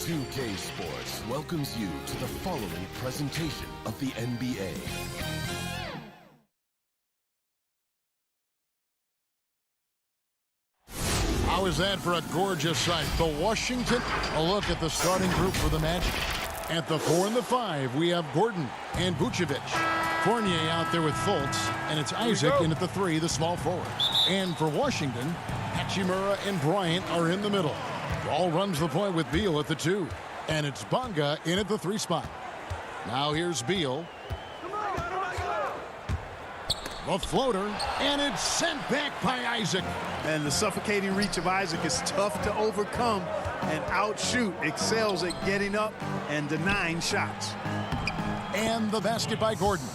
2K Sports welcomes you to the following presentation of the NBA. How is that for a gorgeous sight? The Washington, a look at the starting group for the Magic. At the 4 and the 5, we have Gordon and Vucevic. Fournier out there with Fultz, and it's Isaac in at the 3, the small forward. And for Washington, Hachimura and Bryant are in the middle. Ball runs the point with Beal at the 2. And it's Bonga in at the 3 spot. Now here's Beal. The floater, and it's sent back by Isaac. And the suffocating reach of Isaac is tough to overcome and outshoot. Excels at getting up and denying shots. And the basket by Gordon.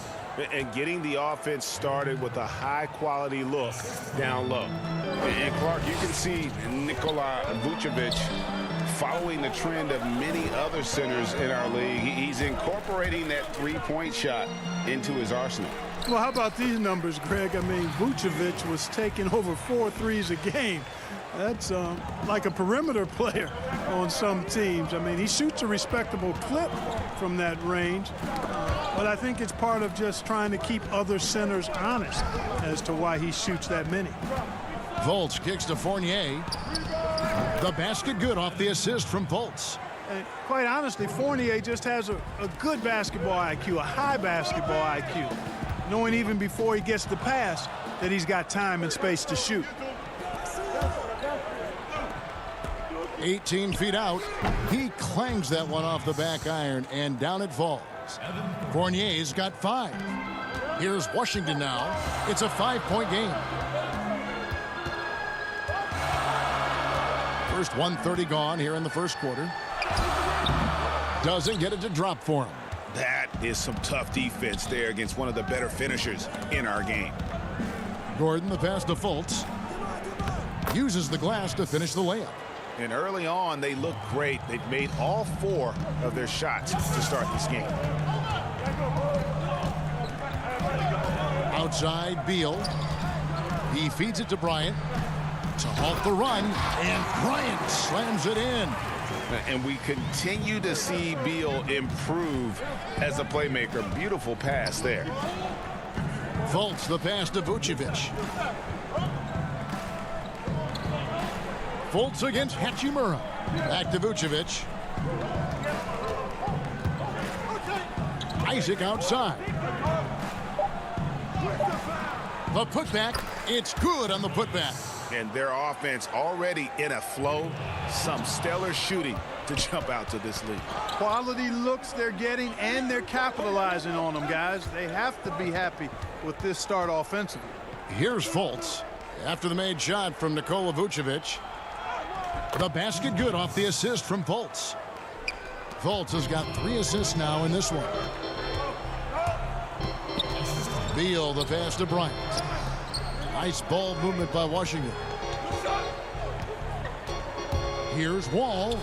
And getting the offense started with a high-quality look down low. And Clark, you can see Nikola Vucevic following the trend of many other centers in our league. He's incorporating that three-point shot into his arsenal. Well, how about these numbers, Greg? I mean, Vucevic was taking over 4 threes a game. That's like a perimeter player on some teams. I mean, he shoots a respectable clip from that range. But I think it's part of just trying to keep other centers honest as to why he shoots that many. Fultz kicks to Fournier. The basket good off the assist from Fultz. And quite honestly, Fournier just has a good basketball IQ, a high basketball IQ, knowing even before he gets the pass that he's got time and space to shoot. 18 feet out. He clangs that one off the back iron, and down it falls. Fournier's got 5. Here's Washington now. It's a 5-point game. First 1:30 gone here in the first quarter. Doesn't get it to drop for him. That is some tough defense there against one of the better finishers in our game. Gordon, the pass to Fultz. Uses the glass to finish the layup. And early on, they look great. They've made all 4 of their shots to start this game. Outside, Beal. He feeds it to Bryant to halt the run, and Bryant slams it in. And we continue to see Beal improve as a playmaker. Beautiful pass there. Fultz, the pass to Vucevic. Fultz against Hachimura. Back to Vucevic. Isaac outside. The putback. It's good on the putback. And their offense already in a flow. Some stellar shooting to jump out to this lead. Quality looks they're getting, and they're capitalizing on them, guys. They have to be happy with this start offensively. Here's Fultz after the made shot from Nikola Vucevic. The basket good off the assist from Fultz. Fultz has got 3 assists now in this one. Beal, the pass to Bryant. Nice ball movement by Washington. Here's Wall.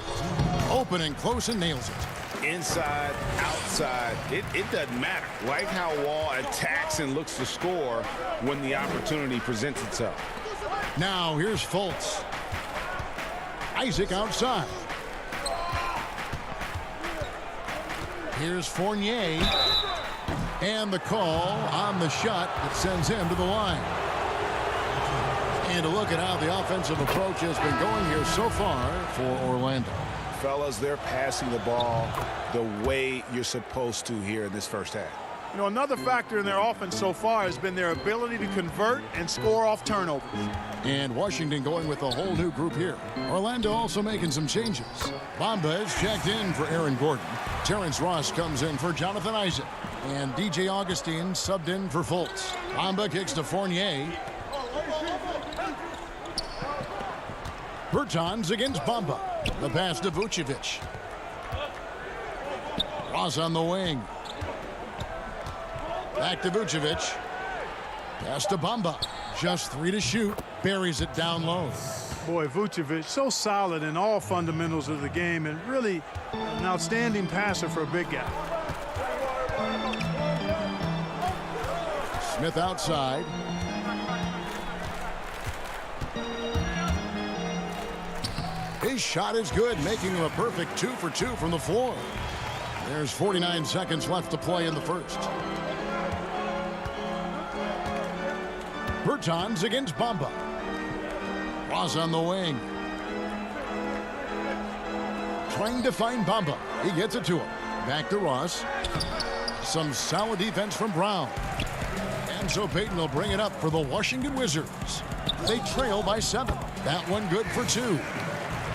Open and close and nails it. Inside, outside, it doesn't matter. Like how Wall attacks and looks to score when the opportunity presents itself. Now here's Fultz. Isaac outside. Here's Fournier. And the call on the shot that sends him to the line. And a look at how the offensive approach has been going here so far for Orlando. Fellas, they're passing the ball the way you're supposed to here in this first half. You know, another factor in their offense so far has been their ability to convert and score off turnovers. And Washington going with a whole new group here. Orlando also making some changes. Bamba is checked in for Aaron Gordon. Terrence Ross comes in for Jonathan Isaac. And DJ Augustine subbed in for Fultz. Bamba kicks to Fournier. Bertans against Bamba. The pass to Vucevic. Ross on the wing. Back to Vucevic. Pass to Bamba. Just 3 to shoot. Buries it down low. Boy, Vucevic, so solid in all fundamentals of the game, and really an outstanding passer for a big guy. Smith outside. His shot is good, making him a perfect 2 for 2 from the floor. There's 49 seconds left to play in the first. Bertans against Bamba. Ross on the wing. Trying to find Bamba. He gets it to him. Back to Ross. Some solid defense from Brown. And so Payton will bring it up for the Washington Wizards. They trail by 7. That one good for 2.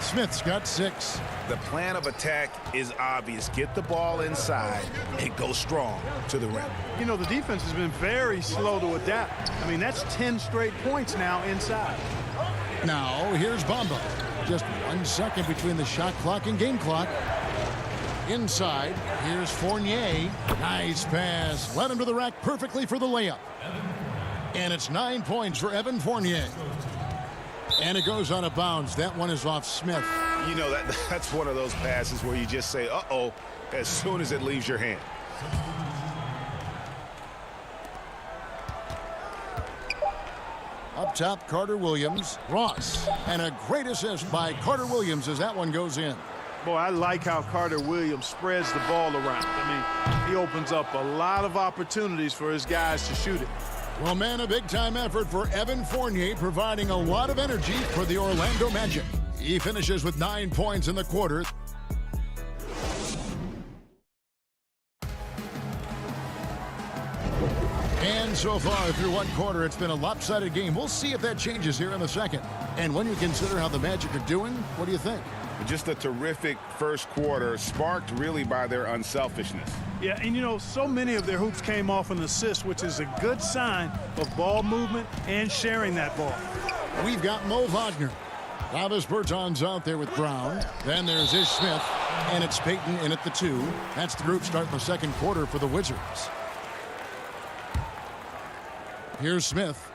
Smith's got 6. The plan of attack is obvious. Get the ball inside and go strong to the rim. You know, the defense has been very slow to adapt. I mean, that's 10 straight points now inside. Now, here's Bamba. Just 1 second between the shot clock and game clock. Inside, here's Fournier. Nice pass. Led him to the rack perfectly for the layup. And it's 9 points for Evan Fournier. And it goes out of bounds. That one is off Smith. You know, that's one of those passes where you just say, uh-oh, as soon as it leaves your hand. Up top, Carter Williams. Ross. And a great assist by Carter Williams as that one goes in. Boy, I like how Carter Williams spreads the ball around. I mean, he opens up a lot of opportunities for his guys to shoot it. Well, man, a big-time effort for Evan Fournier, providing a lot of energy for the Orlando Magic. He finishes with 9 points in the quarter. And so far through one quarter, it's been a lopsided game. We'll see if that changes here in the second. And when you consider how the Magic are doing, what do you think? Just a terrific first quarter, sparked really by their unselfishness. Yeah, and you know, so many of their hoops came off an assist, which is a good sign of ball movement and sharing that ball. We've got Mo Wagner. Travis Bertans out there with Brown. Then there's Ish Smith, and it's Payton in at the 2. That's the group starting the second quarter for the Wizards. Here's Smith.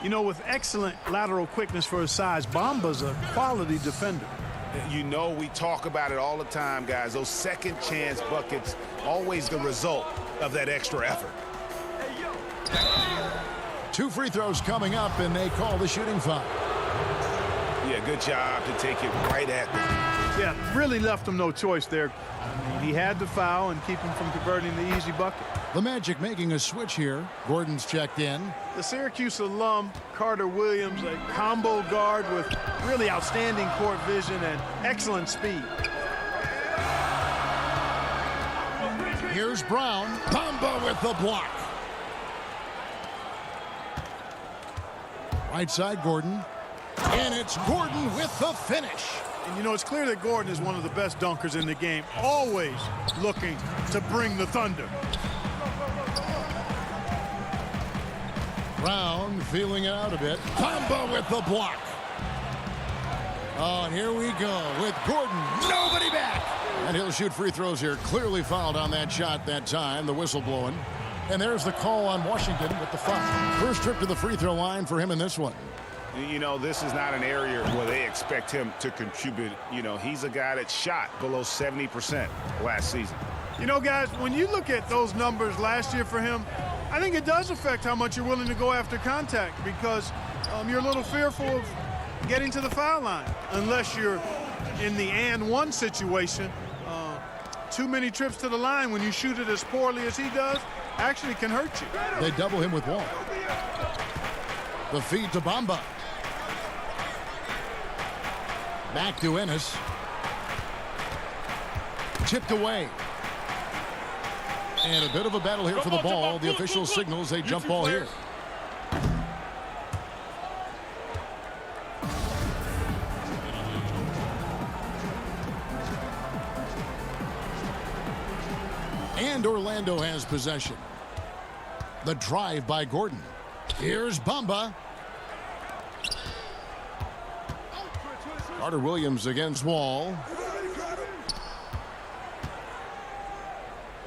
You know, with excellent lateral quickness for his size, Bamba's a quality defender. You know, we talk about it all the time, guys. Those second chance buckets, always the result of that extra effort. 2 free throws coming up, and they call the shooting foul. Yeah, good job to take it right at them. Yeah, really left him no choice there. I mean, he had to foul and keep him from converting the easy bucket. The Magic making a switch here. Gordon's checked in. The Syracuse alum, Carter Williams, a combo guard with really outstanding court vision and excellent speed. Here's Brown. Bamba with the block. Right side, Gordon. And it's Gordon with the finish. And you know, it's clear that Gordon is one of the best dunkers in the game, always looking to bring the thunder. Brown feeling it out a bit. Bamba with the block. Oh, and here we go with Gordon. Nobody back. And he'll shoot free throws here. Clearly fouled on that shot that time. The whistle blowing. And there's the call on Washington with the foul. First trip to the free throw line for him in this one. You know, this is not an area where they expect him to contribute. You know, he's a guy that shot below 70% last season. You know, guys, when you look at those numbers last year for him, I think it does affect how much you're willing to go after contact, because you're a little fearful of getting to the foul line unless you're in the and one situation. Too many trips to the line when you shoot it as poorly as he does actually can hurt you. They double him with Wall. The feed to Bamba. Back to Ennis. Tipped away. And a bit of a battle here for the ball. The official signals a jump ball here. And Orlando has possession. The drive by Gordon. Here's Bamba. Carter Williams against Wall.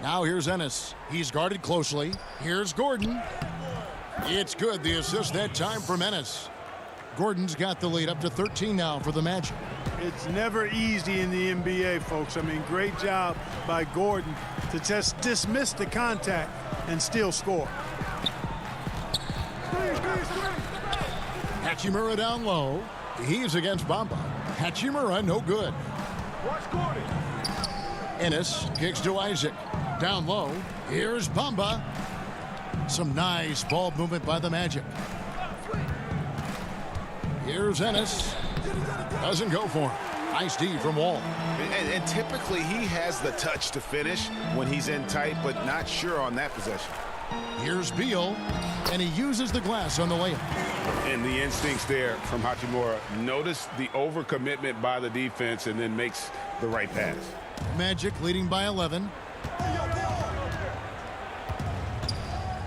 Now here's Ennis. He's guarded closely. Here's Gordon. It's good. The assist that time from Ennis. Gordon's got the lead up to 13 now for the Magic. It's never easy in the NBA, folks. I mean, great job by Gordon to just dismiss the contact and still score. Hachimura down low. He's against Bamba. Hachimura, no good. Ennis kicks to Isaac. Down low. Here's Bamba. Some nice ball movement by the Magic. Here's Ennis. Doesn't go for him. Nice D from Wall. And typically he has the touch to finish when he's in tight, but not sure on that possession. Here's Beal, and he uses the glass on the layup. And the instincts there from Hachimura. Notice the overcommitment by the defense and then makes the right pass. Magic leading by 11.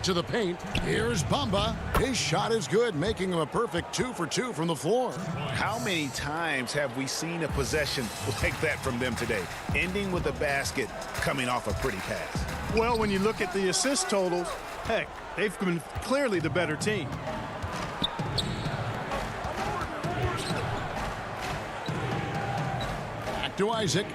To the paint. Here's Bamba. His shot is good, making him a perfect 2 for 2 from the floor. How many times have we seen a possession like that from them today? Ending with a basket, coming off a pretty pass. Well, when you look at the assist totals, heck, they've been clearly the better team. Back to Isaac.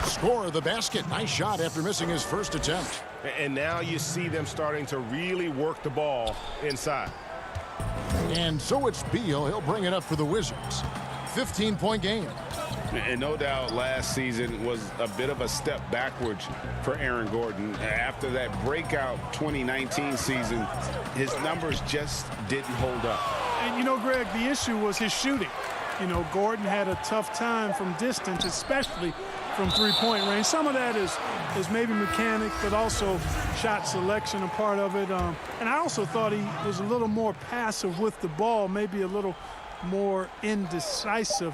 Score the basket. Nice shot after missing his first attempt. And now you see them starting to really work the ball inside. And so it's Beal. He'll bring it up for the Wizards. 15-point game. And no doubt last season was a bit of a step backwards for Aaron Gordon. After that breakout 2019 season, his numbers just didn't hold up. And, you know, Greg, the issue was his shooting. You know, Gordon had a tough time from distance, especially from three-point range. Some of that is maybe mechanics, but also shot selection a part of it. And I also thought he was a little more passive with the ball, maybe a little more indecisive.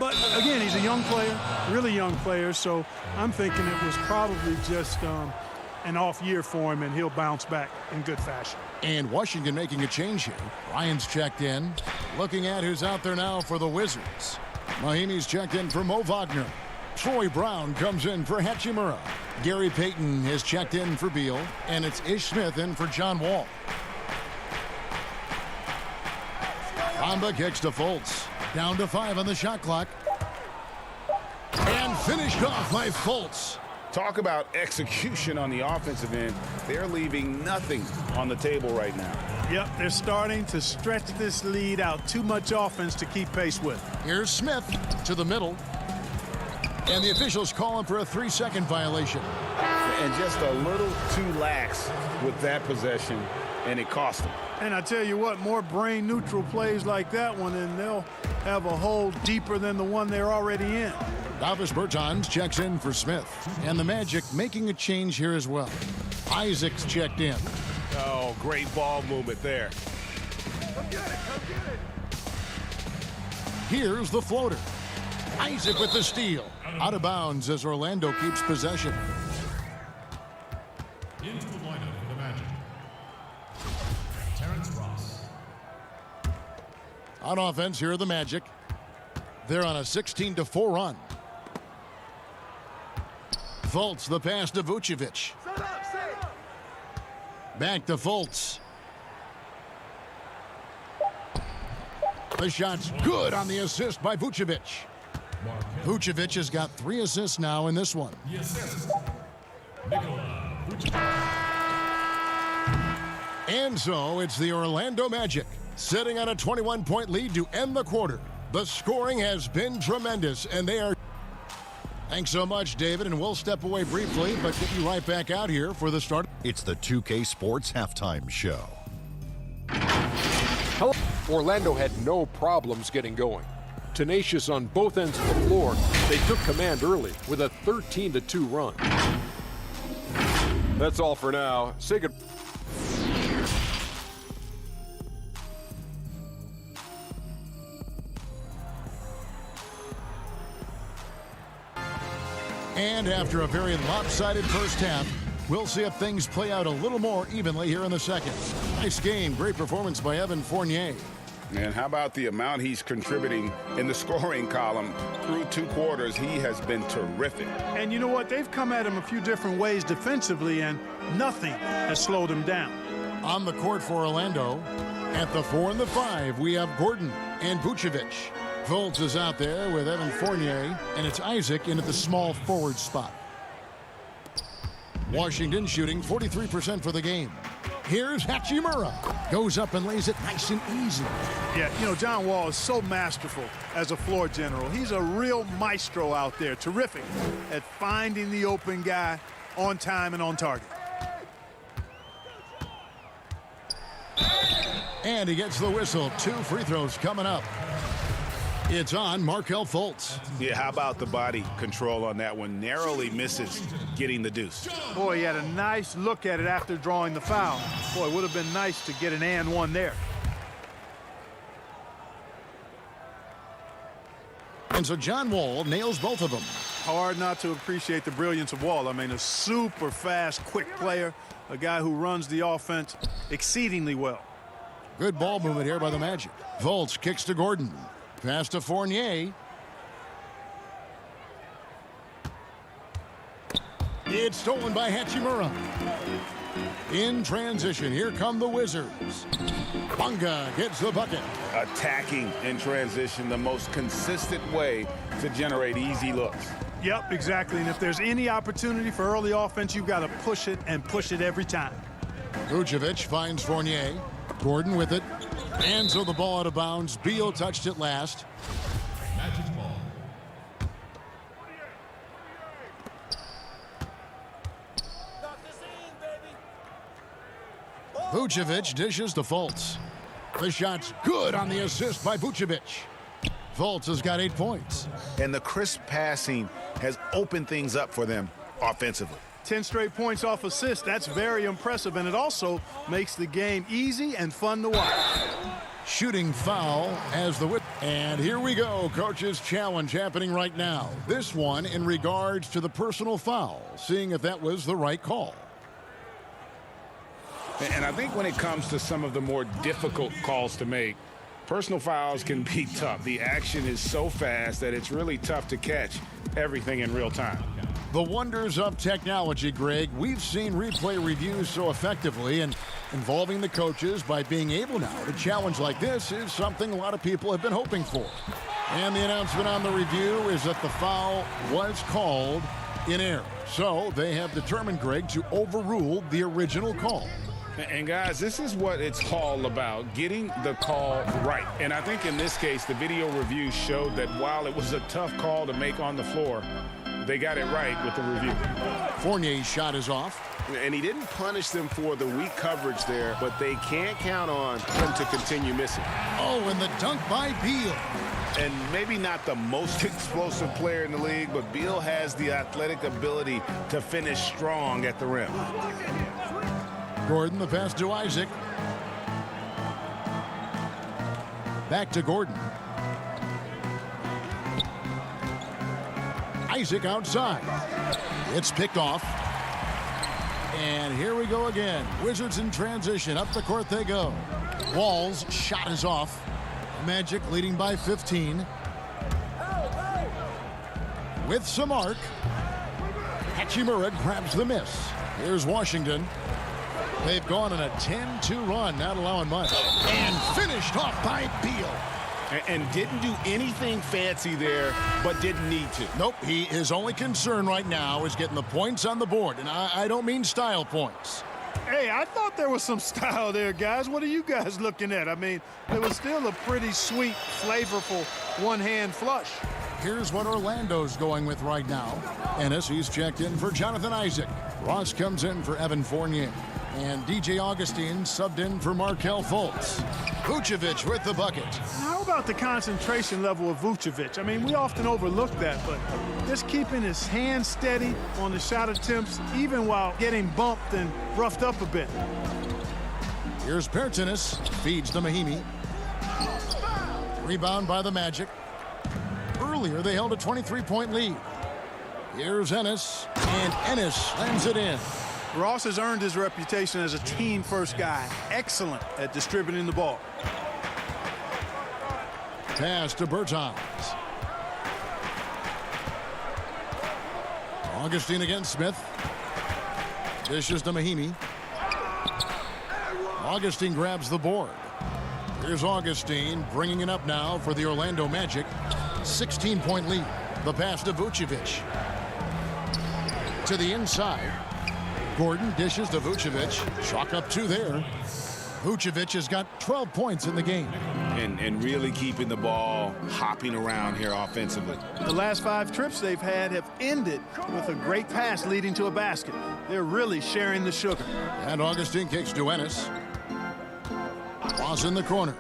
But, again, he's a young player, really young player, so I'm thinking it was probably just an off year for him, and he'll bounce back in good fashion. And Washington making a change here. Ryan's checked in. Looking at who's out there now for the Wizards. Mahimi's checked in for Mo Wagner. Troy Brown comes in for Hachimura. Gary Payton has checked in for Beal. And it's Ish Smith in for John Wall. Bamba kicks to Fultz. Down to 5 on the shot clock. And finished off by Fultz. Talk about execution on the offensive end. They're leaving nothing on the table right now. Yep, they're starting to stretch this lead out. Too much offense to keep pace with. Here's Smith to the middle. And the officials call him for a 3-second violation. And just a little too lax with that possession, and it cost them. And I tell you what, more brain-neutral plays like that one, and they'll have a hole deeper than the one they're already in. Davis Bertans checks in for Smith. And the Magic making a change here as well. Isaac's checked in. Oh, great ball movement there. Come get it, come get it. Here's the floater. Isaac with the steal. Out of bounds as Orlando keeps possession. Into the lineup for the Magic. Terrence Ross. On offense, here are the Magic. They're on a 16-4 run. Fultz, the pass to Vucevic. Back to Fultz. The shot's good on the assist by Vucevic. Vucevic has got 3 assists now in this one. The assist. Nikola Vucevic. And so it's the Orlando Magic sitting on a 21-point lead to end the quarter. The scoring has been tremendous, and they are... Thanks so much, David, and we'll step away briefly, but get you right back out here for the start. It's the 2K Sports Halftime Show. Orlando had no problems getting going. Tenacious on both ends of the floor, they took command early with a 13-2 run. That's all for now. Say good. And after a very lopsided first half, we'll see if things play out a little more evenly here in the second. Nice game, great performance by Evan Fournier. And how about the amount he's contributing in the scoring column? Through 2 quarters, he has been terrific. And you know what? They've come at him a few different ways defensively, and nothing has slowed him down. On the court for Orlando, at the 4 and the 5, we have Gordon and Vucevic. Fultz is out there with Evan Fournier, and it's Isaac in at the small forward spot. Washington shooting 43% for the game. Here's Hachimura. Goes up and lays it nice and easy. Yeah, you know, John Wall is so masterful as a floor general. He's a real maestro out there. Terrific at finding the open guy on time and on target. And he gets the whistle. 2 free throws coming up. It's on Markelle Fultz. Yeah, how about the body control on that one? Narrowly misses getting the deuce. Boy, he had a nice look at it after drawing the foul. Boy, it would have been nice to get an and one there. And so John Wall nails both of them. Hard not to appreciate the brilliance of Wall. I mean, a super fast, quick player, a guy who runs the offense exceedingly well. Good ball movement here by the Magic. Fultz kicks to Gordon. Pass to Fournier. It's stolen by Hachimura. In transition, here come the Wizards. Bunga gets the bucket. Attacking in transition, the most consistent way to generate easy looks. Yep, exactly. And if there's any opportunity for early offense, you've got to push it and push it every time. Vucevic finds Fournier. Gordon with it. And so the ball out of bounds. Beal touched it last. Magic's ball. Vucevic dishes to Fultz. The shot's good on the assist by Vucevic. Fultz has got 8 points. And the crisp passing has opened things up for them offensively. 10 straight points off assist. That's very impressive, and it also makes the game easy and fun to watch. Shooting foul as the whip. And here we go. Coach's challenge happening right now. This one in regards to the personal foul, seeing if that was the right call. And I think when it comes to some of the more difficult calls to make, personal fouls can be tough. The action is so fast that it's really tough to catch everything in real time. The wonders of technology, Greg. We've seen replay reviews so effectively, and involving the coaches by being able now to challenge like this is something a lot of people have been hoping for. And the announcement on the review is that the foul was called in error. So they have determined, Greg, to overrule the original call. And guys, this is what it's all about, getting the call right. And I think in this case, the video review showed that while it was a tough call to make on the floor, they got it right with the review. Fournier's shot is off. And he didn't punish them for the weak coverage there, but they can't count on him to continue missing. Oh, and the dunk by Beal. And maybe not the most explosive player in the league, but Beal has the athletic ability to finish strong at the rim. Gordon, the pass to Isaac. Back to Gordon. Isaac outside. It's picked off. And here we go again. Wizards in transition. Up the court they go. Wall's shot is off. Magic leading by 15. With some arc. Hachimura grabs the miss. Here's Washington. They've gone on a 10-2 run, not allowing much. And finished off by Beal. And didn't do anything fancy there, but didn't need to. Nope, his only concern right now is getting the points on the board. And I don't mean style points. Hey, I thought there was some style there, guys. What are you guys looking at? I mean, it was still a pretty sweet, flavorful one-hand flush. Here's what Orlando's going with right now. Ennis, he's checked in for Jonathan Isaac. Ross comes in for Evan Fournier. And DJ Augustine subbed in for Markelle Fultz. Vucevic with the bucket. How about the concentration level of Vucevic? I mean, we often overlook that, but just keeping his hands steady on the shot attempts, even while getting bumped and roughed up a bit. Here's Pertinis, feeds to Mahimi. Rebound by the Magic. Earlier, they held a 23-point lead. Here's Ennis, and Ennis slams it in. Ross has earned his reputation as a team-first guy. Excellent at distributing the ball. Pass to Bertans. Augustine against Smith. Dishes to Mahimi. Augustine grabs the board. Here's Augustine bringing it up now for the Orlando Magic. 16-point lead. The pass to Vucevic. To the inside. Gordon dishes to Vucevic. Chalk up 2 there. Vucevic has got 12 points in the game. And really keeping the ball hopping around here offensively. The last 5 trips they've had have ended with a great pass leading to a basket. They're really sharing the sugar. And Augustine kicks to Ennis. Ross in the corner.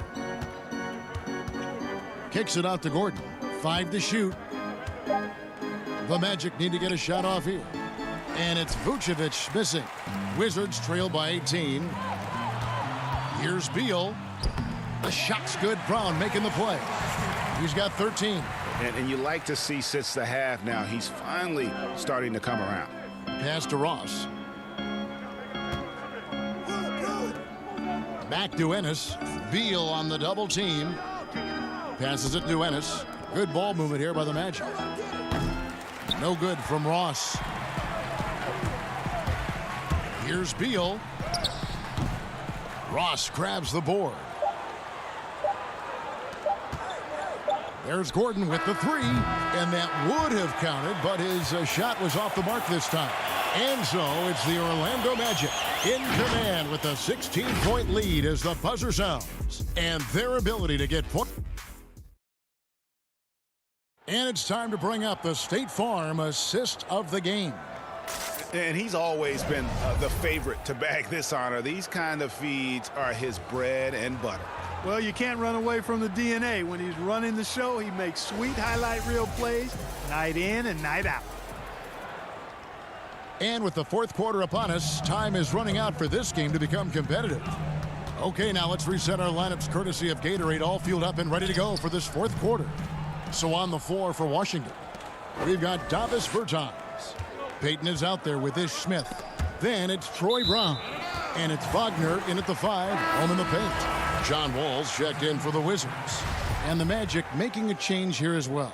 Kicks it out to Gordon. 5 to shoot. The Magic need to get a shot off here. And it's Vucevic missing. Wizards trail by 18. Here's Beal. The shot's good. Brown making the play. He's got 13. And you like to see since the half now, he's finally starting to come around. Pass to Ross. Back to Ennis. Beal on the double team. Passes it to Ennis. Good ball movement here by the Magic. No good from Ross. Here's Beal. Ross grabs the board. There's Gordon with the 3, and that would have counted, but his shot was off the mark this time. And so it's the Orlando Magic in command with a 16-point lead as the buzzer sounds. And their ability to get points. And it's time to bring up the State Farm assist of the game. And he's always been the favorite to bag this honor. These kind of feeds are his bread and butter. Well, you can't run away from the DNA. When he's running the show, he makes sweet highlight reel plays night in and night out. And with the 4th quarter upon us, time is running out for this game to become competitive. Okay, now let's reset our lineups courtesy of Gatorade, all fueled up and ready to go for this 4th quarter. So on the floor for Washington, we've got Davis Bertans. Payton is out there with Ish Smith. Then it's Troy Brown. And it's Wagner in at the 5, home in the paint. John Wall's checked in for the Wizards. And the Magic making a change here as well.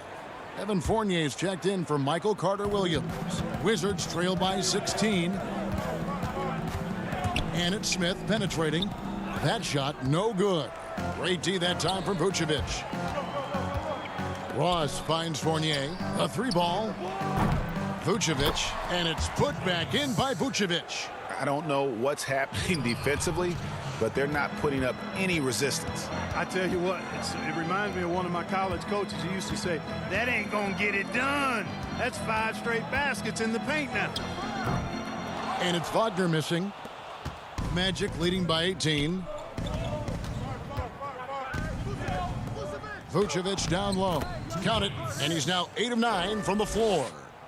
Evan Fournier's checked in for Michael Carter-Williams. Wizards trail by 16. And it's Smith penetrating. That shot no good. Great D that time from Vucevic. Ross finds Fournier. A 3-ball. Vucevic, and it's put back in by Vucevic. I don't know what's happening defensively, but they're not putting up any resistance. I tell you what, it reminds me of one of my college coaches. He used to say, that ain't gonna get it done. That's 5 straight baskets in the paint now. And it's Wagner missing. Magic leading by 18. Vucevic down low. Count it, and he's now 8 of 9 from the floor.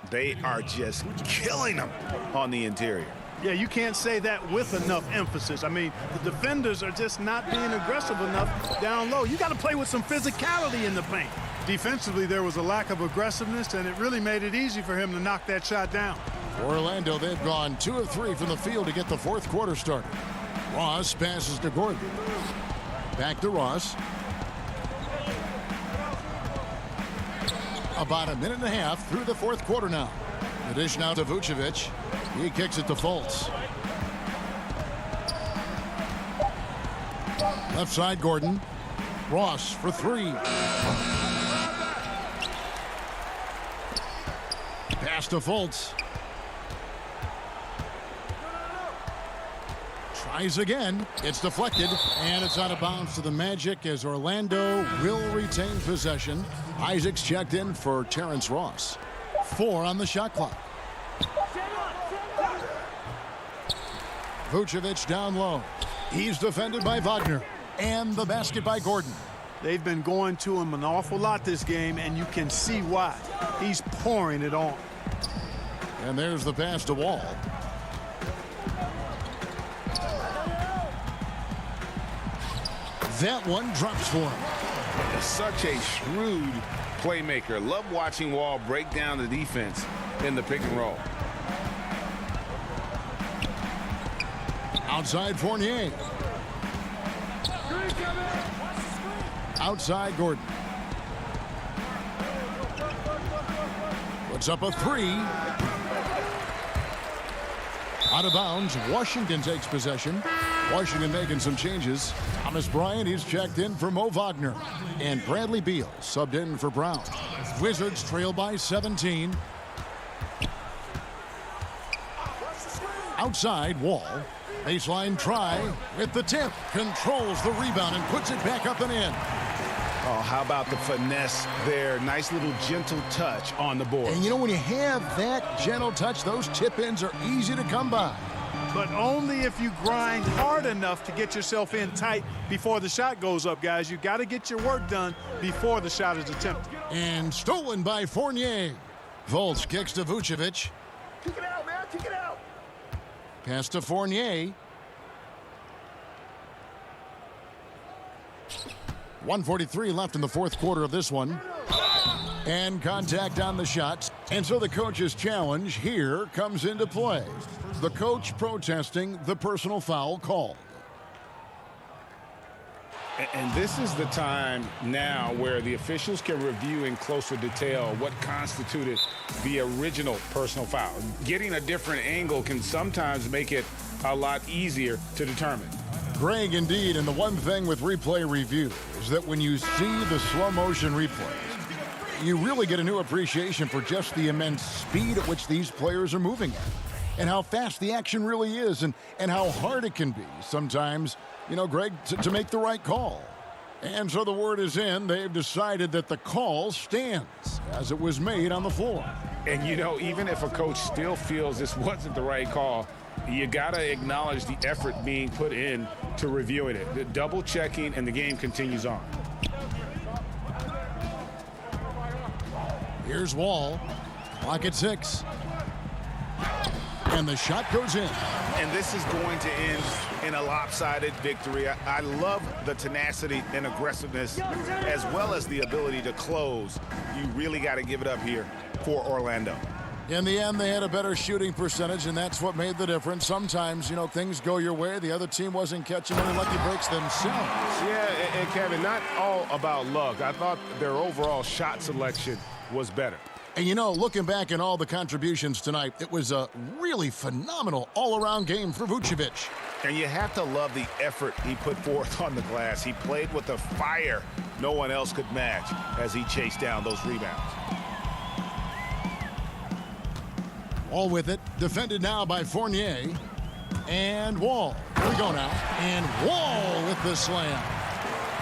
They are just killing them on the interior. Yeah, you can't say that with enough emphasis. I mean, the defenders are just not being aggressive enough down low. You got to play with some physicality in the paint. Defensively, there was a lack of aggressiveness, and it really made it easy for him to knock that shot down. For Orlando, they've gone 2 of 3 from the field to get the 4th quarter started. Ross passes to Gordon. Back to Ross. About a minute and a half through the 4th quarter now. The dish now to Vucevic. He kicks it to Fultz. Left side, Gordon. Ross for 3. Pass to Fultz. Tries again. It's deflected, and it's out of bounds to the Magic as Orlando will retain possession. Isaac's checked in for Terrence Ross. 4 on the shot clock. Vucevic down low. He's defended by Wagner. And the basket by Gordon. They've been going to him an awful lot this game, and you can see why. He's pouring it on. And there's the pass to Wall. That one drops for him. Such a shrewd playmaker. Love watching Wall break down the defense in the pick and roll. Outside Fournier. Outside Gordon. Puts up a 3. Out of bounds. Washington takes possession. Washington making some changes. Thomas Bryant, he's checked in for Mo Wagner. And Bradley Beal subbed in for Brown. Wizards trail by 17. Outside, Wall. Baseline try with the tip. Controls the rebound and puts it back up and in. Oh, how about the finesse there? Nice little gentle touch on the board. And you know, when you have that gentle touch, those tip-ins are easy to come by. But only if you grind hard enough to get yourself in tight before the shot goes up, guys. You got to get your work done before the shot is attempted. And stolen by Fournier. Fultz kicks to Vucevic. Kick it out, man. Kick it out. Pass to Fournier. 1:43 left in the fourth quarter of this one. And contact on the shots. And so the coach's challenge here comes into play. The coach protesting the personal foul call. And this is the time now where the officials can review in closer detail what constituted the original personal foul. Getting a different angle can sometimes make it a lot easier to determine. Greg, indeed, and the one thing with replay review is that when you see the slow motion replays, you really get a new appreciation for just the immense speed at which these players are moving at, and how fast the action really is, and how hard it can be sometimes, you know, Greg, to make the right call. And so the word is in. They've decided that the call stands as it was made on the floor. And, you know, even if a coach still feels this wasn't the right call, you got to acknowledge the effort being put in to reviewing it. The double checking, and the game continues on. Here's Wall. Clock at 6. And the shot goes in. And this is going to end in a lopsided victory. I love the tenacity and aggressiveness, as well as the ability to close. You really got to give it up here for Orlando. In the end, they had a better shooting percentage, and that's what made the difference. Sometimes, you know, things go your way. The other team wasn't catching any lucky breaks themselves. Yeah, and Kevin, not all about luck. I thought their overall shot selection was better. And, you know, looking back at all the contributions tonight, it was a really phenomenal all-around game for Vucevic. And you have to love the effort he put forth on the glass. He played with a fire no one else could match as he chased down those rebounds. Wall with it, defended now by Fournier. And Wall. Here we go now. And Wall with the slam.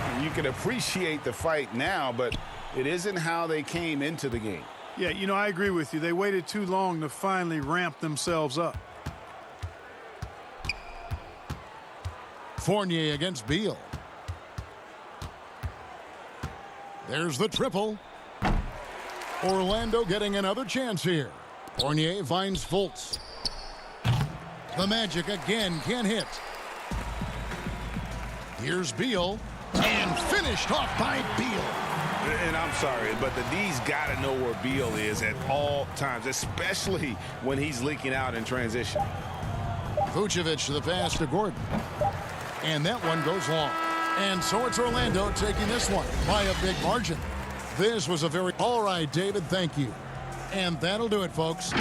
And you can appreciate the fight now, but it isn't how they came into the game. Yeah, you know, I agree with you. They waited too long to finally ramp themselves up. Fournier against Beal. There's the triple. Orlando getting another chance here. Fournier finds Fultz. The Magic again can't hit. Here's Beal. And finished off by Beal. And I'm sorry, but the D's got to know where Beal is at all times, especially when he's leaking out in transition. Vucevic to the pass to Gordon. And that one goes long. And so it's Orlando taking this one by a big margin. This was a very... All right, David, thank you. And that'll do it, folks.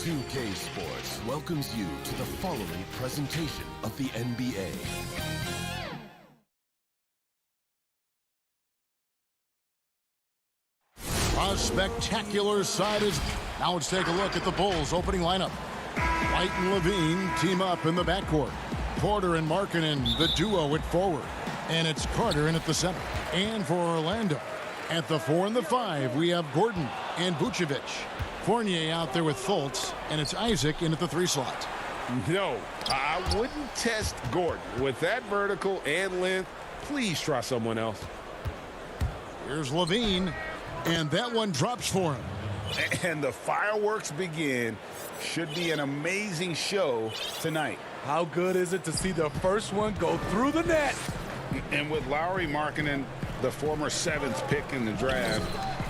2K Sports welcomes you to the following presentation of the NBA. A spectacular side is... Now let's take a look at the Bulls' opening lineup. White and Levine team up in the backcourt. Porter and Markkanen, the duo at forward. And it's Carter in at the center. And for Orlando, at the 4 and the 5, we have Gordon and Vucevic. Fournier out there with Fultz, and it's Isaac in at the 3 slot. No, I wouldn't test Gordon. With that vertical and length, please try someone else. Here's Levine, and that one drops for him. And the fireworks begin. Should be an amazing show tonight. How good is it to see the first one go through the net? And with Lauri Markkanen, the former 7th pick in the draft,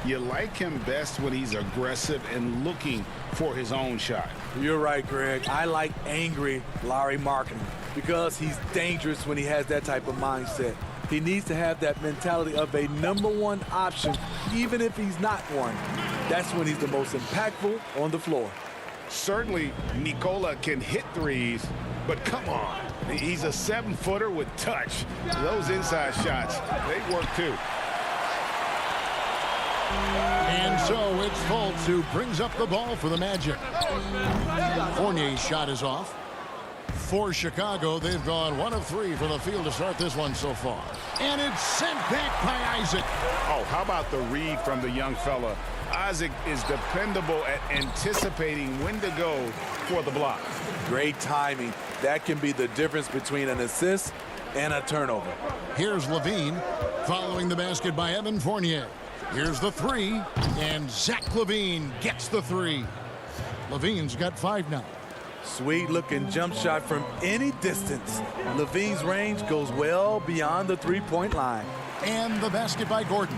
you like him best when he's aggressive and looking for his own shot. You're right, Greg. I like angry Lauri Markkanen because he's dangerous when he has that type of mindset. He needs to have that mentality of a #1 option, even if he's not one. That's when he's the most impactful on the floor. Certainly, Nikola can hit threes, but come on. He's a 7-footer with touch. Those inside shots, they work too. And so it's Fultz who brings up the ball for the Magic. Fournier's shot is off. For Chicago, they've gone 1 of 3 from the field to start this one so far. And it's sent back by Isaac. Oh, how about the read from the young fella? Isaac is dependable at anticipating when to go for the block. Great timing. That can be the difference between an assist and a turnover. Here's Levine, following the basket by Evan Fournier. Here's the 3, and Zach Levine gets the 3. Levine's got 5 now. Sweet-looking jump shot from any distance. Levine's range goes well beyond the three-point line. And the basket by Gordon.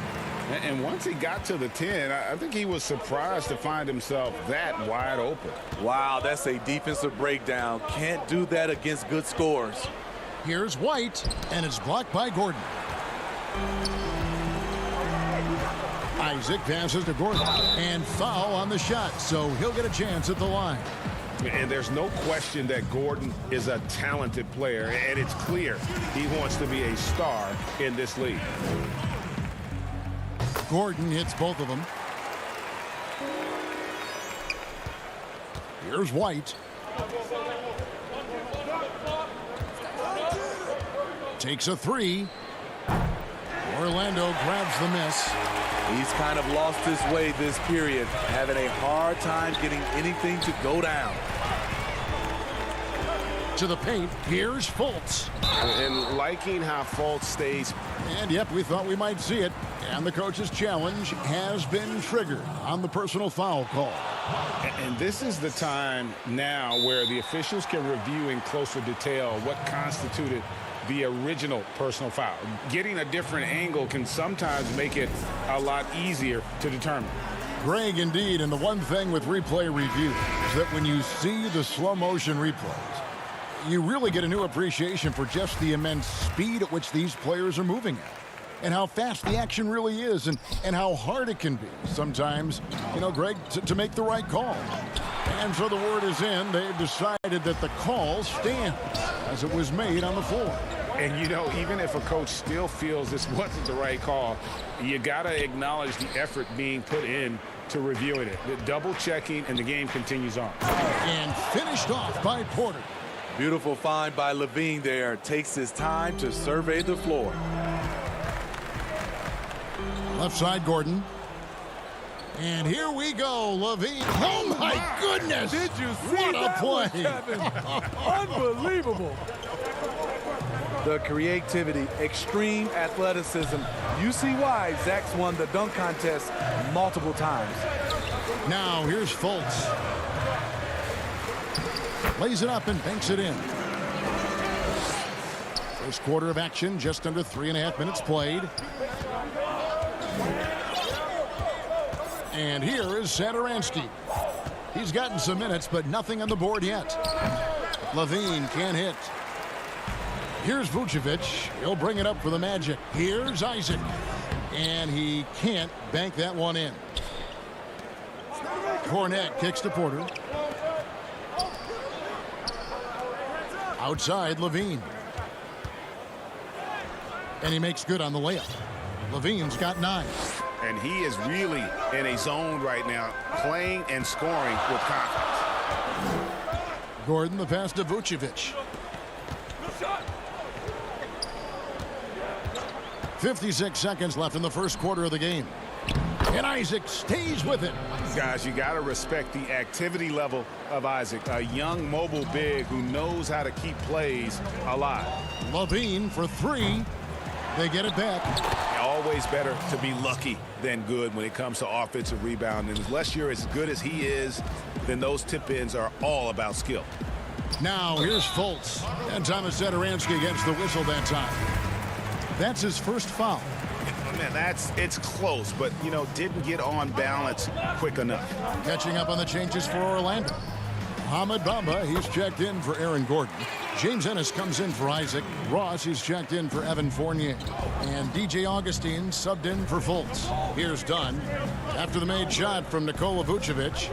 And once he got to the 10, I think he was surprised to find himself that wide open. Wow, that's a defensive breakdown. Can't do that against good scores. Here's White, and it's blocked by Gordon. Isaac passes to Gordon, and foul on the shot, so he'll get a chance at the line. And there's no question that Gordon is a talented player, and it's clear he wants to be a star in this league. Gordon hits both of them. Here's White. Takes a 3. Orlando grabs the miss. He's kind of lost his way this period, having a hard time getting anything to go down. To the paint, here's Fultz. And liking how Fultz stays. And yep, we thought we might see it. And the coach's challenge has been triggered on the personal foul call. And this is the time now where the officials can review in closer detail what constituted the original personal foul. Getting a different angle can sometimes make it a lot easier to determine. Greg, indeed, and the one thing with replay review is that when you see the slow motion replays, you really get a new appreciation for just the immense speed at which these players are moving at. And how fast the action really is, and how hard it can be sometimes, you know, Greg, to make the right call. And so the word is in. They've decided that the call stands as it was made on the floor. And, you know, even if a coach still feels this wasn't the right call, you got to acknowledge the effort being put in to reviewing it. The double checking, and the game continues on. And finished off by Porter. Beautiful find by Levine there. Takes his time to survey the floor. Left side, Gordon. And here we go, Levine. Oh, my goodness. Did you see what a play? Unbelievable. The creativity, extreme athleticism. You see why Zach's won the dunk contest multiple times. Now, here's Fultz. Lays it up and banks it in. First quarter of action, just under 3.5 minutes played. And here is Satoransky. He's gotten some minutes, but nothing on the board yet. Levine can't hit. Here's Vucevic. He'll bring it up for the Magic. Here's Isaac. And he can't bank that one in. Cornette kicks to Porter. Outside, Levine. And he makes good on the layup. Levine's got 9. And he is really in a zone right now, playing and scoring with confidence. Gordon, the pass to Vucevic. 56 seconds left in the first quarter of the game. And Isaac stays with it. Guys, you got to respect the activity level of Isaac, a young mobile big who knows how to keep plays alive. Levine for 3. They get it back. Always better to be lucky than good when it comes to offensive rebound. And unless you're as good as he is, then those tip-ins are all about skill. Now here's Fultz. And Thomas Satoransky gets the whistle that time. That's his first foul. Man, it's close, but, you know, didn't get on balance quick enough. Catching up on the changes for Orlando. Mohamed Bamba, he's checked in for Aaron Gordon. James Ennis comes in for Isaac. Ross, he's checked in for Evan Fournier. And DJ Augustine subbed in for Fultz. Here's Dunn. After the made shot from Nikola Vucevic.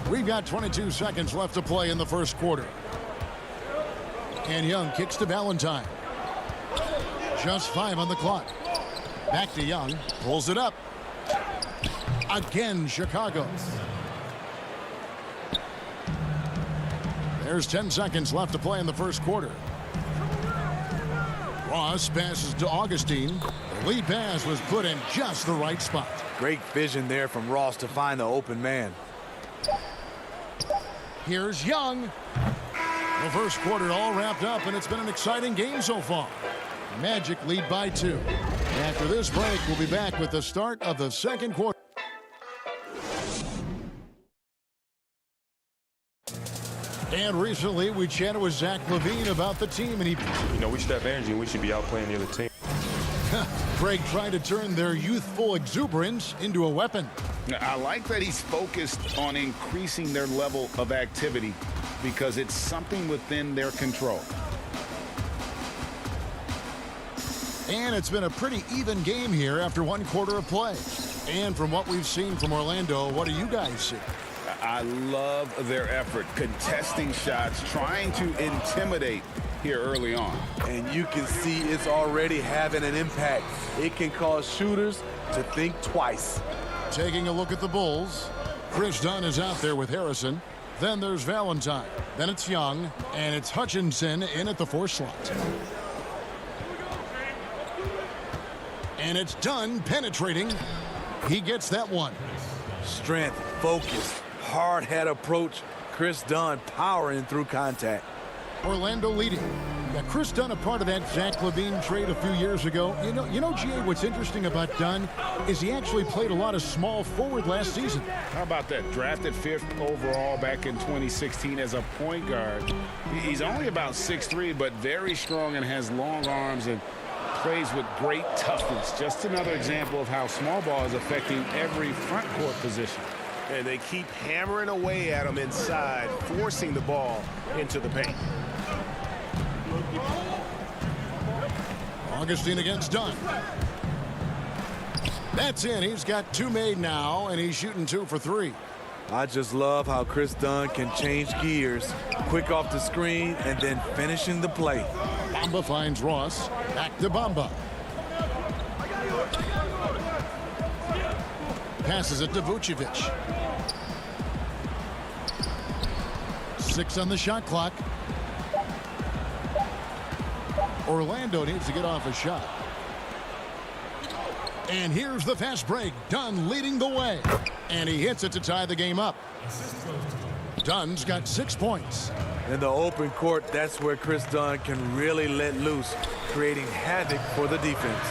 We've got 22 seconds left to play in the first quarter. And Young kicks to Valentine. Just 5 on the clock. Back to Young. Pulls it up. Again, Chicago. There's 10 seconds left to play in the first quarter. Ross passes to Augustine. The lead pass was put in just the right spot. Great vision there from Ross to find the open man. Here's Young. The first quarter all wrapped up, and it's been an exciting game so far. Magic lead by 2. After this break, we'll be back with the start of the second quarter. And recently, we chatted with Zach LaVine about the team, and he... You know, we should have energy, and we should be out playing the other team. Craig tried to turn their youthful exuberance into a weapon. I like that he's focused on increasing their level of activity because it's something within their control. And it's been a pretty even game here after one quarter of play. And from what we've seen from Orlando, what do you guys see? I love their effort, contesting shots, trying to intimidate here early on. And you can see it's already having an impact. It can cause shooters to think twice. Taking a look at the Bulls, Chris Dunn is out there with Harrison. Then there's Valentine. Then it's Young, and it's Hutchinson in at the 4 slot. And it's Dunn penetrating. He gets that one. Strength, focus, hard head approach. Chris Dunn powering through contact. Orlando leading. Got Chris Dunn a part of that Zach LaVine trade a few years ago. You know, G.A., what's interesting about Dunn is he actually played a lot of small forward last season. How about that? Drafted 5th overall back in 2016 as a point guard. He's only about 6'3", but very strong and has long arms and plays with great toughness. Just another example of how small ball is affecting every front court position. And they keep hammering away at him inside, forcing the ball into the paint. Augustine against Dunn. That's in. He's got 2 made now, and he's shooting 2 for 3. I just love how Chris Dunn can change gears, quick off the screen, and then finishing the play. Bamba finds Ross. Back to Bamba. Passes it to Vucevic. 6 on the shot clock. Orlando needs to get off a shot. And here's the fast break. Dunn leading the way. And he hits it to tie the game up. Dunn's got 6 points. In the open court, that's where Chris Dunn can really let loose, creating havoc for the defense.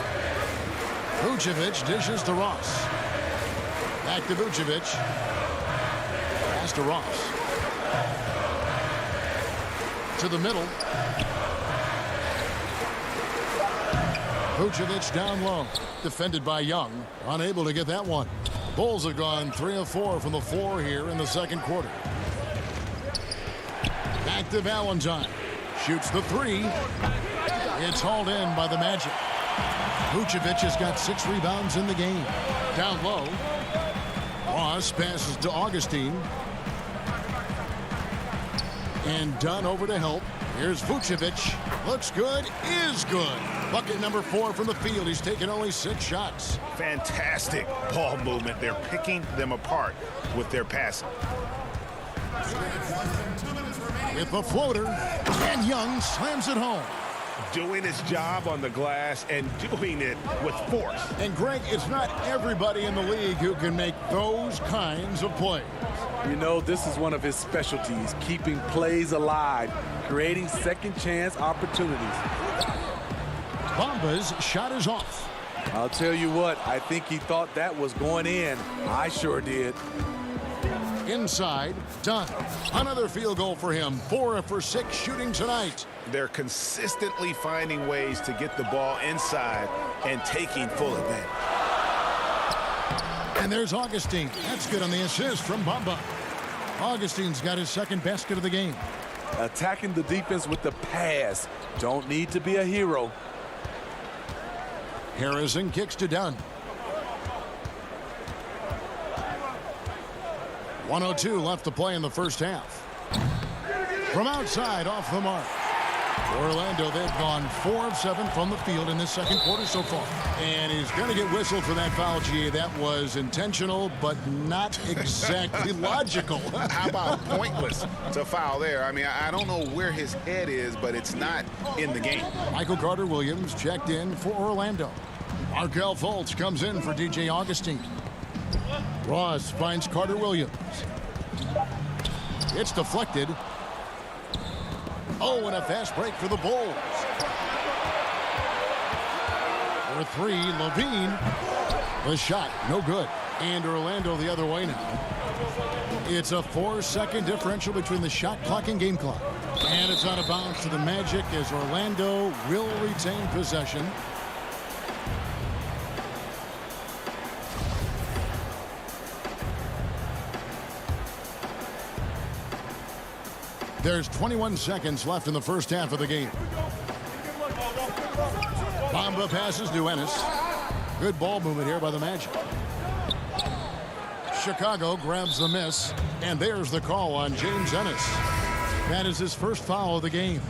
Vucevic dishes to Ross. Back to Vucevic. Pass to Ross. To the middle. Vucevic down low. Defended by Young. Unable to get that one. Bulls have gone 3 of 4 from the floor here in the second quarter. Back to Valentine. Shoots the 3. It's hauled in by the Magic. Vucevic has got 6 rebounds in the game. Down low. Ross passes to Augustine. And Dunn over to help. Here's Vucevic. Looks good, is good. Bucket number 4 from the field. He's taken only 6 shots. Fantastic ball movement. They're picking them apart with their passing. With the floater, and Young slams it home. Doing his job on the glass and doing it with force. And Greg, it's not everybody in the league who can make those kinds of plays. You know, this is one of his specialties, keeping plays alive, creating second chance opportunities. Bamba's shot is off. I'll tell you what, I think he thought that was going in. I sure did. Inside, Dunn. Another field goal for him. 4 for 6 shooting tonight. They're consistently finding ways to get the ball inside and taking full advantage. And there's Augustine. That's good on the assist from Bamba. Augustine's got his second basket of the game. Attacking the defense with the pass. Don't need to be a hero. Harrison kicks to Dunn. 1:02 left to play in the first half. From outside, off the mark. Orlando, they've gone 4 of 7 from the field in this second quarter so far. And he's going to get whistled for that foul, GA. That was intentional, but not exactly logical. How about pointless to foul there? I mean, I don't know where his head is, but it's not in the game. Michael Carter-Williams checked in for Orlando. Markelle Fultz comes in for DJ Augustine. Ross finds Carter-Williams. It's deflected. Oh, and a fast break for the Bulls. For 3, Levine. The shot, no good. And Orlando the other way now. It's a 4-second differential between the shot clock and game clock. And it's out of bounds to the Magic as Orlando will retain possession. There's 21 seconds left in the first half of the game. Bamba passes to Ennis. Good ball movement here by the Magic. Chicago grabs the miss, and there's the call on James Ennis. That is his first foul of the game.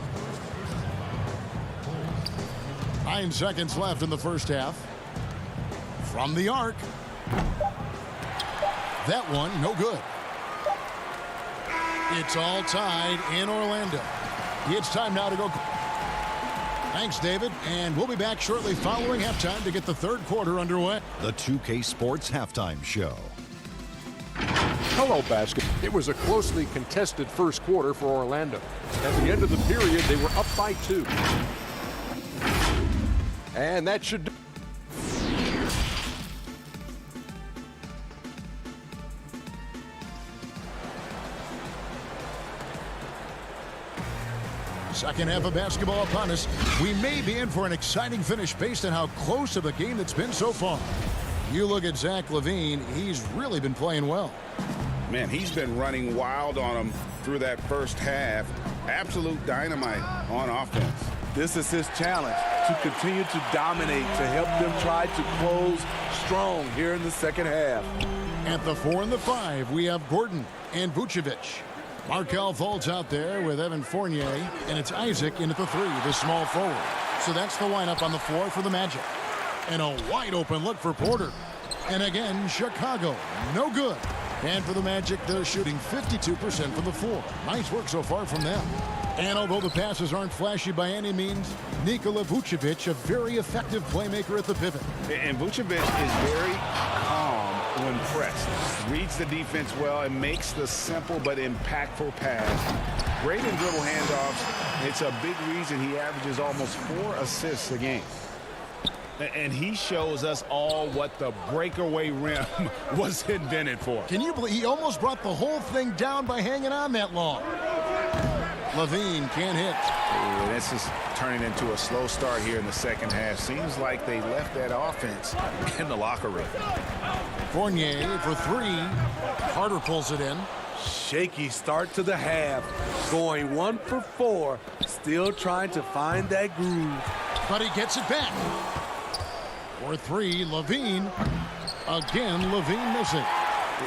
9 seconds left in the first half. From the arc. That one, no good. It's all tied in Orlando. It's time now to go. Thanks, David. And we'll be back shortly following halftime to get the third quarter underway. The 2K Sports Halftime Show. Hello, basket. It was a closely contested first quarter for Orlando. At the end of the period, they were up by 2. And that should... Second half of basketball upon us. We may be in for an exciting finish based on how close of a game it's been so far. You look at Zach LaVine, he's really been playing well. Man, he's been running wild on them through that first half. Absolute dynamite on offense. This is his challenge, to continue to dominate, to help them try to close strong here in the second half. At the 4 and the 5, we have Gordon and Vucevic. Markelle Fultz out there with Evan Fournier, and it's Isaac in at the 3, the small forward. So that's the lineup on the floor for the Magic. And a wide open look for Porter. And again, Chicago, no good. And for the Magic, they're shooting 52% from the floor. Nice work so far from them. And although the passes aren't flashy by any means, Nikola Vucevic, a very effective playmaker at the pivot. And Vucevic is very calm when pressed. Reads the defense well and makes the simple but impactful pass. Great in dribble handoffs. It's a big reason he averages almost 4 assists a game. And he shows us all what the breakaway rim was invented for. Can you believe he almost brought the whole thing down by hanging on that long? LaVine can't hit. And this is turning into a slow start here in the second half. Seems like they left that offense in the locker room. Fournier for 3. Carter pulls it in. Shaky start to the half. Going 1 for 4. Still trying to find that groove. But he gets it back. For 3, LaVine. Again, LaVine missing.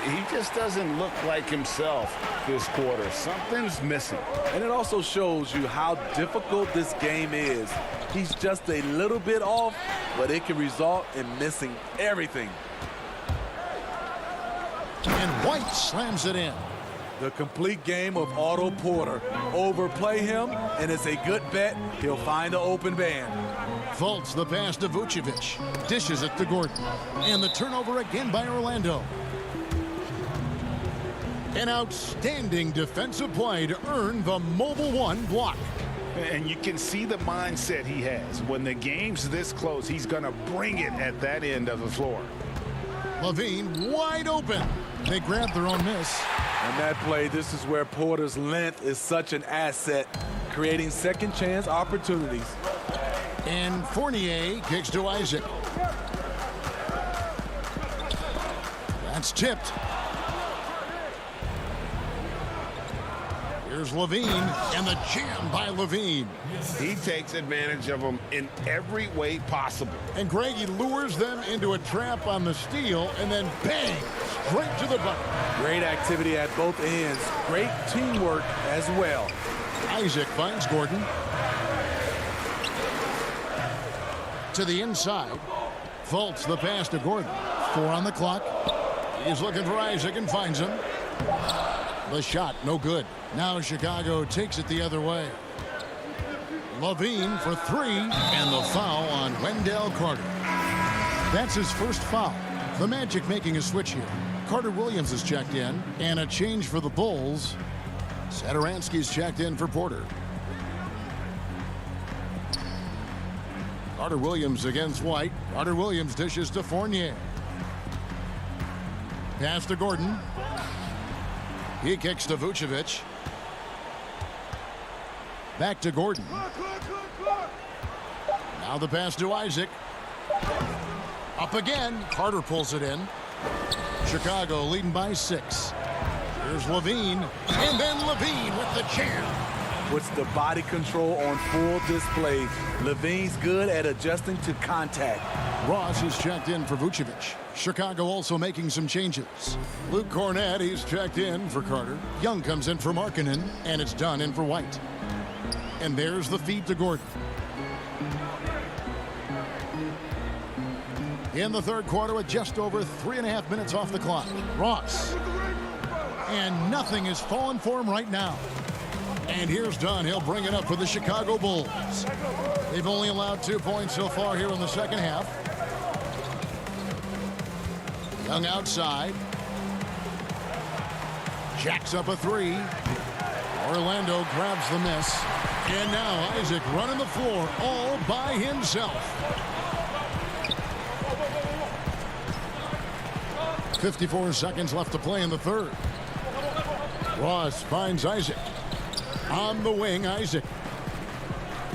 He just doesn't look like himself this quarter. Something's missing. And it also shows you how difficult this game is. He's just a little bit off, but it can result in missing everything. And White slams it in. The complete game of Otto Porter. Overplay him, and it's a good bet he'll find an open man. Fultz the pass to Vucevic. Dishes it to Gordon. And the turnover again by Orlando. An outstanding defensive play to earn the mobile one block. And you can see the mindset he has. When the game's this close, he's going to bring it at that end of the floor. Levine wide open. They grab their own miss. On that play, this is where Porter's length is such an asset, creating second chance opportunities. And Fournier kicks to Isaac. That's tipped. Here's Levine, and the jam by Levine. He takes advantage of them in every way possible. And Greg, he lures them into a trap on the steal, and then bang, straight to the bucket. Great activity at both ends. Great teamwork as well. Isaac finds Gordon. To the inside. Fultz the pass to Gordon. 4 on the clock. He's looking for Isaac and finds him. The shot, no good. Now Chicago takes it the other way. Levine for 3, and the foul on Wendell Carter. That's his first foul. The Magic making a switch here. Carter Williams is checked in, and a change for the Bulls. Satoransky's checked in for Porter. Carter Williams against White. Carter Williams dishes to Fournier. Pass to Gordon. He kicks to Vucevic. Back to Gordon. Now the pass to Isaac. Up again. Carter pulls it in. Chicago leading by 6. Here's Levine. And then Levine with the jam. Puts the body control on full display. Levine's good at adjusting to contact. Ross is checked in for Vucevic. Chicago also making some changes. Luke Cornett, he's checked in for Carter. Young comes in for Markkanen, and it's done in for White. And there's the feed to Gordon. In the third quarter with just over 3.5 minutes off the clock. Ross. And nothing is falling for him right now. And here's Dunn. He'll bring it up for the Chicago Bulls. They've only allowed 2 points so far here in the second half. Young outside. Jacks up a 3. Orlando grabs the miss. And now Isaac running the floor all by himself. 54 seconds left to play in the third. Ross finds Isaac. On the wing, Isaac.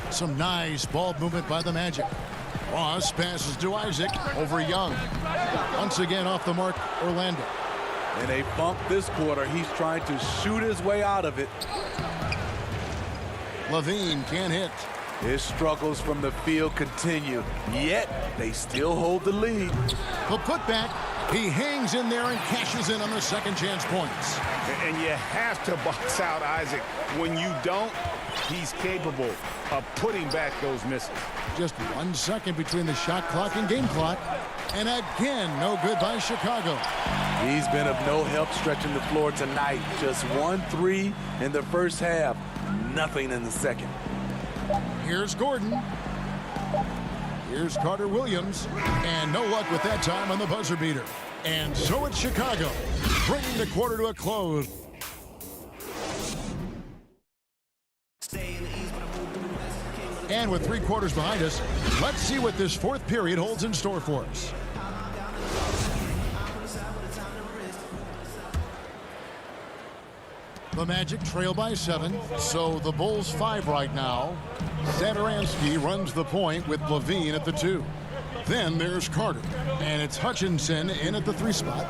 Some nice ball movement by the Magic. Ross passes to Isaac over Young. Once again off the mark, Orlando. In a bump this quarter, he's trying to shoot his way out of it. Levine can't hit. His struggles from the field continue, yet they still hold the lead. The putback, he hangs in there and cashes in on the second chance points. And you have to box out Isaac. When you don't, he's capable of putting back those misses. Just 1 second between the shot clock and game clock. And again, no good by Chicago. He's been of no help stretching the floor tonight. Just 1 3 in the first half. Nothing in the second. Here's Gordon. Here's Carter Williams. And no luck with that time on the buzzer beater. And so it's Chicago, bringing the quarter to a close. And with 3 quarters behind us, let's see what this fourth period holds in store for us. The Magic trail by 7, so the Bulls 5 right now. Satoransky runs the point with Levine at the 2. Then there's Carter, and it's Hutchinson in at the 3 spot.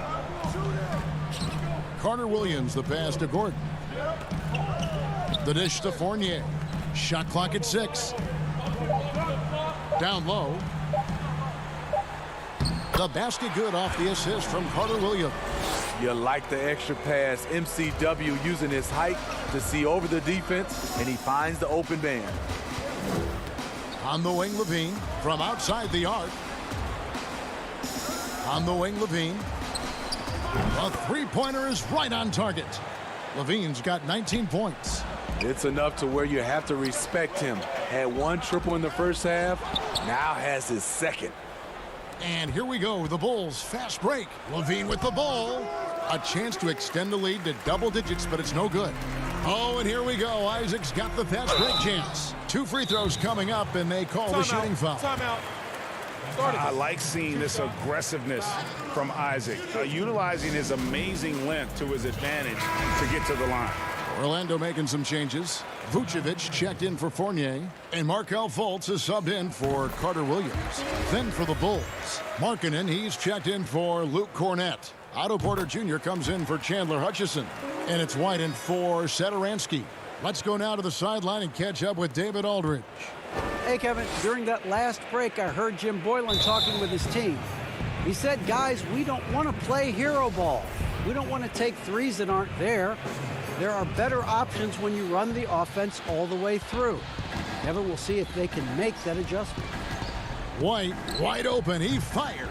Carter Williams, the pass to Gordon. The dish to Fournier. Shot clock at 6. Down low. The basket good off the assist from Carter Williams. You like the extra pass. MCW using his height to see over the defense, and he finds the open man. On the wing, Levine from outside the arc. On the wing, Levine. A three-pointer is right on target. Levine's got 19 points. It's enough to where you have to respect him. Had one triple in the first half, now has his second. And here we go, the Bulls fast break. Levine with the ball. A chance to extend the lead to double digits, but it's no good. Oh, and here we go. Isaac's got the fast break chance. 2 free throws coming up, and they call the shooting foul. Timeout. I like seeing this aggressiveness from Isaac, utilizing his amazing length to his advantage to get to the line. Orlando making some changes. Vucevic checked in for Fournier, and Markelle Fultz is subbed in for Carter Williams. Then for the Bulls, Markkanen, he's checked in for Luke Cornett. Otto Porter Jr. comes in for Chandler Hutchison, and it's White in for Satoransky. Let's go now to the sideline and catch up with David Aldridge. Hey, Kevin, during that last break, I heard Jim Boylan talking with his team. He said, guys, we don't want to play hero ball. We don't want to take threes that aren't there. There are better options when you run the offense all the way through. Kevin, we'll see if they can make that adjustment. White, wide open, he fires.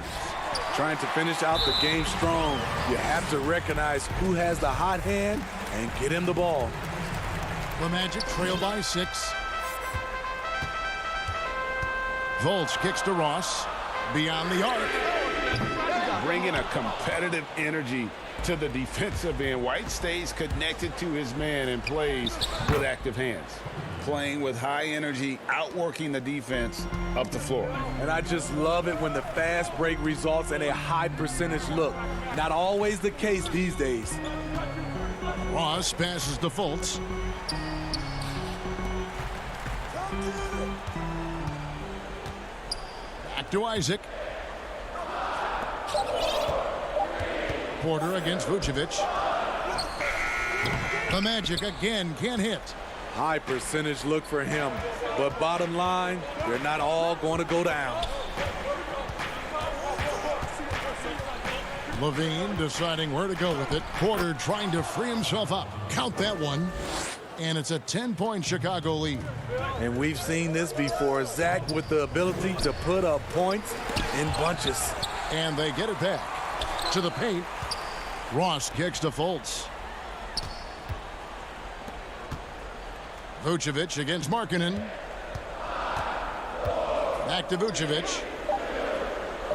Trying to finish out the game strong, you have to recognize who has the hot hand and get him the ball. The Magic trail by 6. Fultz kicks to Ross. Beyond the arc. Bringing a competitive energy to the defensive end. White stays connected to his man and plays with active hands. Playing with high energy, outworking the defense up the floor. And I just love it when the fast break results in a high percentage look. Not always the case these days. Ross passes to Fultz. Back to Isaac. Porter against Vucevic. The Magic again can't hit. High percentage look for him. But bottom line, they're not all going to go down. Levine deciding where to go with it. Porter trying to free himself up. Count that one. And it's a 10-point Chicago lead. And we've seen this before. Zach with the ability to put up points in bunches. And they get it back to the paint. Ross kicks to Fultz. Vucevic against Markkanen. Back to Vucevic.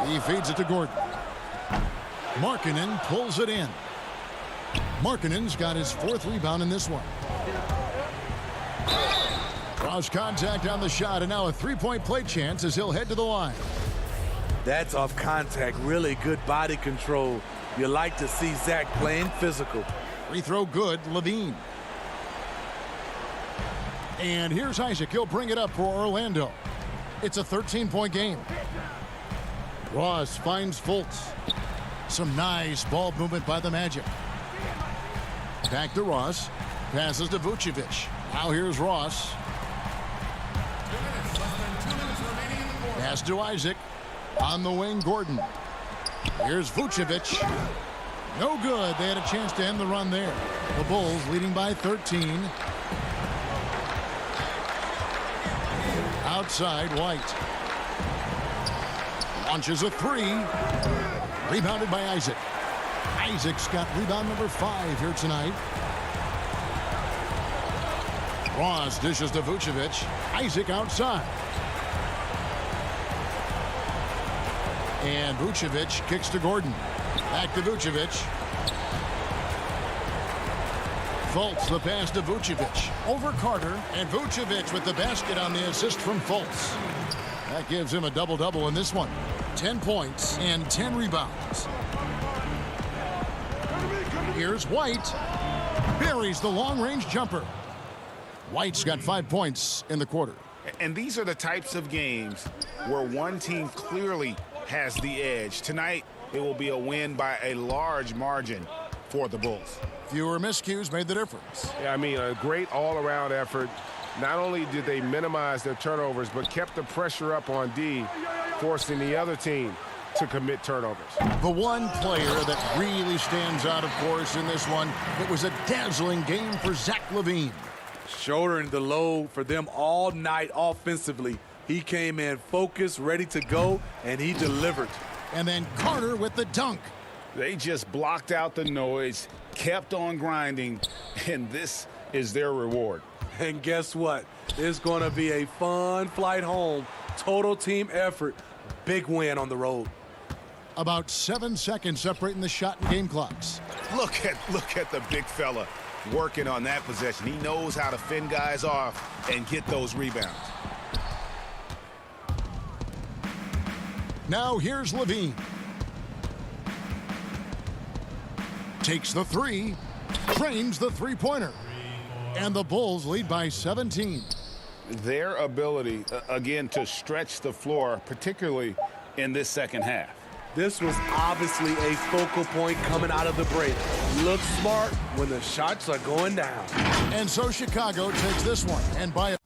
He feeds it to Gordon. Markkanen pulls it in. Markkanen's got his 4th rebound in this one. Cross contact on the shot, and now a 3-point play chance as he'll head to the line. That's off contact. Really good body control. You like to see Zach playing physical. Free throw good, Levine. And here's Isaac. He'll bring it up for Orlando. It's a 13-point game. Ross finds Fultz. Some nice ball movement by the Magic. Back to Ross. Passes to Vucevic. Now here's Ross. Pass to Isaac. On the wing, Gordon. Here's Vucevic. No good. They had a chance to end the run there. The Bulls leading by 13. Outside, White. Launches a 3. Rebounded by Isaac. Isaac's got rebound number 5 here tonight. Ross dishes to Vucevic. Isaac outside. And Vucevic kicks to Gordon. Back to Vucevic. Fultz the pass to Vucevic. Over Carter. And Vucevic with the basket on the assist from Fultz. That gives him a double-double in this one. 10 points and 10 rebounds. Here's White. Buries the long-range jumper. White's got 5 points in the quarter. And these are the types of games where one team clearly has the edge. Tonight, it will be a win by a large margin for the Bulls. Fewer miscues made the difference. Yeah, I mean, a great all-around effort. Not only did they minimize their turnovers, but kept the pressure up on D, forcing the other team to commit turnovers. The one player that really stands out, of course, in this one, it was a dazzling game for Zach LaVine. Shouldering the load for them all night offensively. He came in focused, ready to go, and he delivered. And then Carter with the dunk. They just blocked out the noise, kept on grinding, and this is their reward. And guess what? It's going to be a fun flight home. Total team effort. Big win on the road. About 7 seconds separating the shot and game clocks. Look at the big fella working on that possession. He knows how to fend guys off and get those rebounds. Now here's LaVine. Takes the three, frames the three-pointer. And the Bulls lead by 17. Their ability, again, to stretch the floor, particularly in this second half. This was obviously a focal point coming out of the break. Look smart when the shots are going down. And so Chicago takes this one, and by a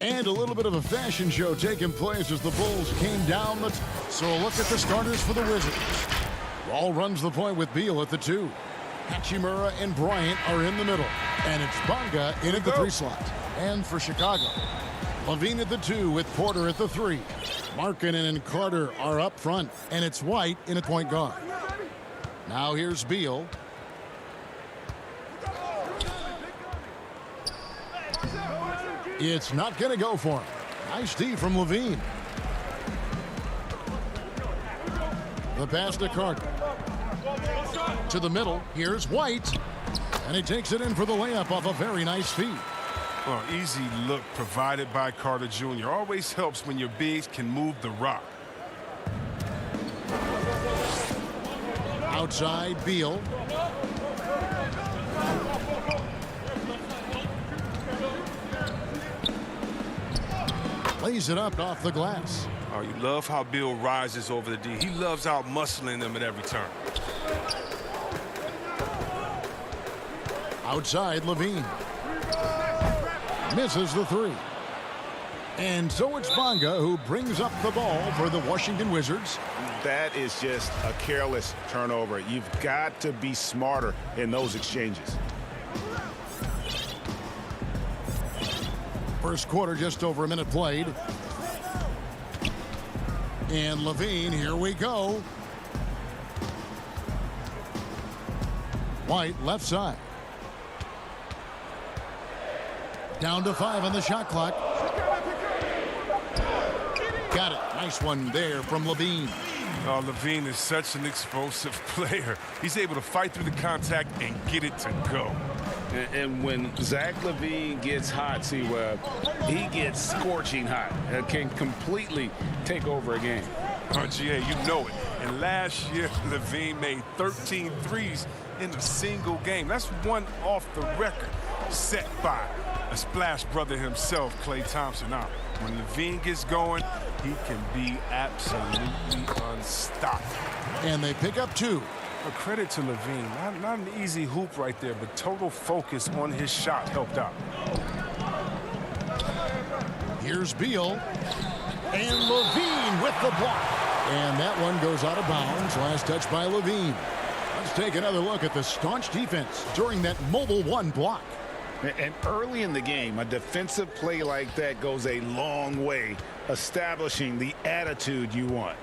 And a little bit of a fashion show taking place as the Bulls came down the... So a look at the starters for the Wizards. Wall runs the point with Beal at the 2. Hachimura and Bryant are in the middle. And it's Bonga in at the 3 slot. And for Chicago, Levine at the 2 with Porter at the 3. Markkanen and Carter are up front. And it's White in at point guard. Now here's Beal. It's not going to go for him. Nice D from Levine. The pass to Carter. To the middle. Here's White. And he takes it in for the layup off a very nice feed. Well, easy look provided by Carter Jr. Always helps when your bigs can move the rock. Outside, Beal. Lays it up off the glass. Oh, you love how Bill rises over the D. He loves out-muscling them at every turn. Outside, Levine. Misses the 3. And so it's Bonga who brings up the ball for the Washington Wizards. That is just a careless turnover. You've got to be smarter in those exchanges. First quarter, just over a minute played. And Levine, here we go. White, left side. Down to 5 on the shot clock. Got it. Nice one there from Levine. Oh, Levine is such an explosive player. He's able to fight through the contact and get it to go. And when Zach LaVine gets hot, C-Web, he gets scorching hot. Can completely take over a game. Oh, GA, you know it. And last year, LaVine made 13 threes in a single game. That's one off the record set by a splash brother himself, Klay Thompson. Now, when LaVine gets going, he can be absolutely unstoppable. And they pick up 2. A credit to LaVine. Not an easy hoop right there, but total focus on his shot helped out. Here's Beal. And Levine with the block. And that one goes out of bounds. Last touch by Levine. Let's take another look at the staunch defense during that mobile 1 block. And early in the game, a defensive play like that goes a long way, establishing the attitude you want.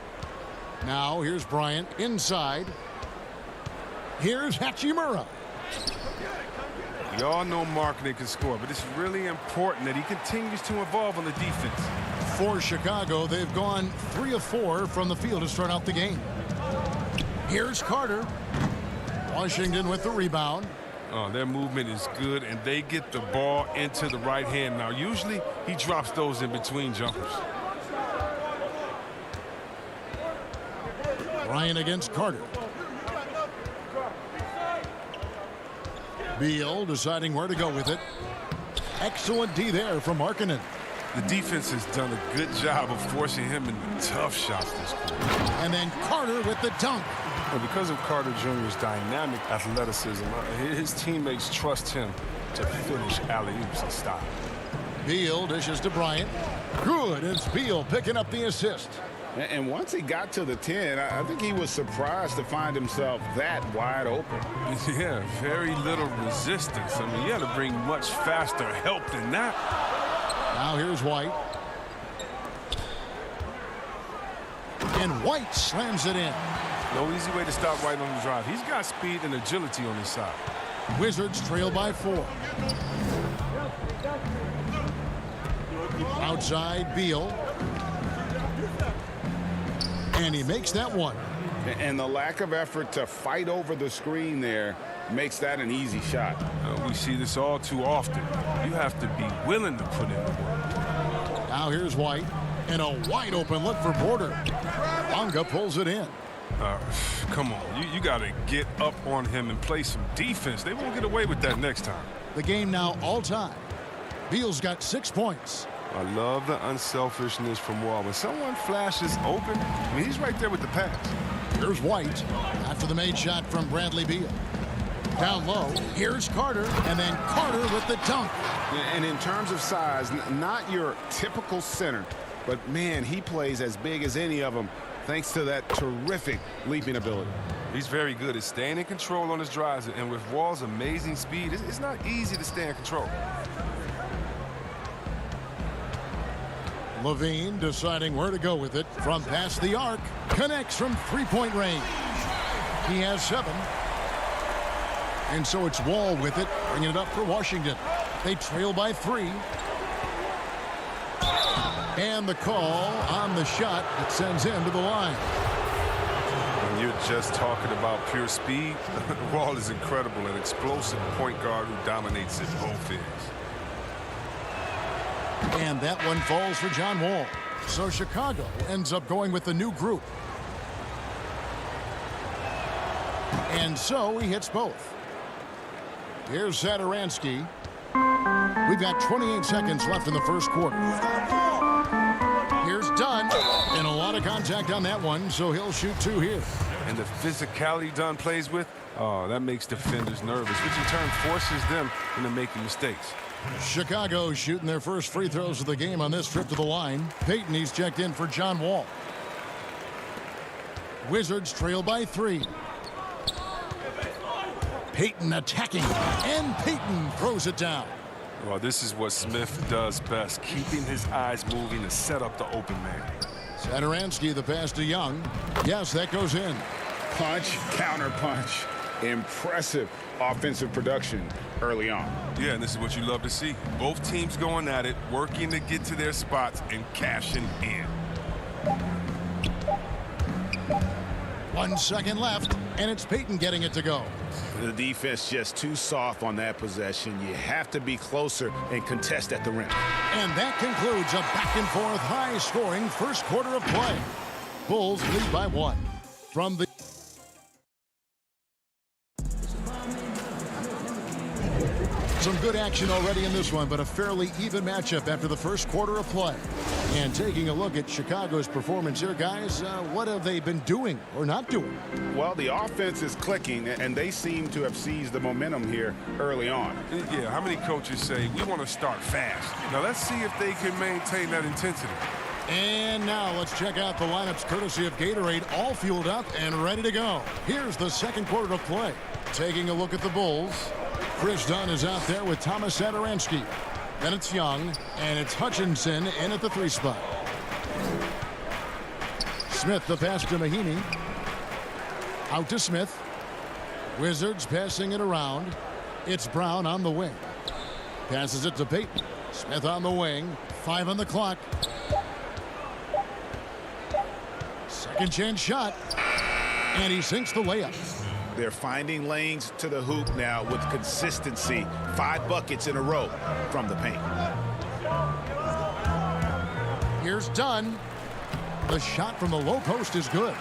Now here's Bryant inside. Here's Hachimura. We all know Markkanen can score, but it's really important that he continues to evolve on the defense. For Chicago, they've gone 3 of 4 from the field to start out the game. Here's Carter. Washington with the rebound. Oh, their movement is good, and they get the ball into the right hand. Now, usually he drops those in between jumpers. Bryant against Carter. Beal deciding where to go with it. Excellent D there from Markkanen. The defense has done a good job of forcing him into tough shots this quarter. And then Carter with the dunk. Well, because of Carter Jr.'s dynamic athleticism, his teammates trust him to finish alley-oops in style. Beal dishes to Bryant. Good. It's Beal picking up the assist. And once he got to the 10, I think he was surprised to find himself that wide open. Yeah, very little resistance. I mean, you had to bring much faster help than that. Now here's White. And White slams it in. No easy way to stop White on the drive. He's got speed and agility on his side. Wizards trail by 4. Outside, Beal. And he makes that one. And the lack of effort to fight over the screen there makes that an easy shot. We see this all too often. You have to be willing to put in the work. Now here's White. And a wide open look for Porter. Bonga pulls it in. Come on, you got to get up on him and play some defense. They won't get away with that next time. The game now all time. Beal's got 6 points. I love the unselfishness from Wall. When someone flashes open, I mean, he's right there with the pass. Here's White after the made shot from Bradley Beal. Down low, here's Carter, and then Carter with the dunk. And in terms of size, not your typical center, but man, he plays as big as any of them thanks to that terrific leaping ability. He's very good at staying in control on his drives, and with Wall's amazing speed, it's not easy to stay in control. Levine deciding where to go with it from past the arc. Connects from three-point range. He has 7. And so it's Wall with it, bringing it up for Washington. They trail by 3. And the call on the shot that sends him to the line. When you're just talking about pure speed, Wall is incredible, an explosive point guard who dominates at both ends. And that one falls for John Wall. So Chicago ends up going with the new group. And so he hits both. Here's Satoransky. We've got 28 seconds left in the first quarter. Here's Dunn. And a lot of contact on that one, so he'll shoot 2 here. And the physicality Dunn plays with, that makes defenders nervous, which in turn forces them into making mistakes. Chicago shooting their first free throws of the game on this trip to the line. Payton, he's checked in for John Wall. Wizards trail by 3. Payton attacking, and Payton throws it down. Well, this is what Smith does best, keeping his eyes moving to set up the open man. Satoransky, the pass to Young. Yes, that goes in. Punch, counter punch. Impressive offensive production early on. Yeah, and this is what you love to see. Both teams going at it, working to get to their spots and cashing in. 1 second left, and it's Payton getting it to go. The defense just too soft on that possession. You have to be closer and contest at the rim. And that concludes a back-and-forth, high-scoring first quarter of play. Bulls lead by 1. From the some good action already in this one, but a fairly even matchup after the first quarter of play. And taking a look at Chicago's performance here, guys, what have they been doing or not doing? Well, the offense is clicking, and they seem to have seized the momentum here early on. Yeah, how many coaches say, we want to start fast? Now, let's see if they can maintain that intensity. And now let's check out the lineups courtesy of Gatorade, all fueled up and ready to go. Here's the second quarter of play. Taking a look at the Bulls. Chris Dunn is out there with Thomas Satoransky. Then it's Young, and it's Hutchinson in at the 3 spot. Smith, the pass to Mahinmi. Out to Smith. Wizards passing it around. It's Brown on the wing. Passes it to Payton. Smith on the wing. 5 on the clock. Second chance shot. And he sinks the layup. They're finding lanes to the hoop now with consistency. 5 buckets in a row from the paint. Here's Dunn. The shot from the low post is good.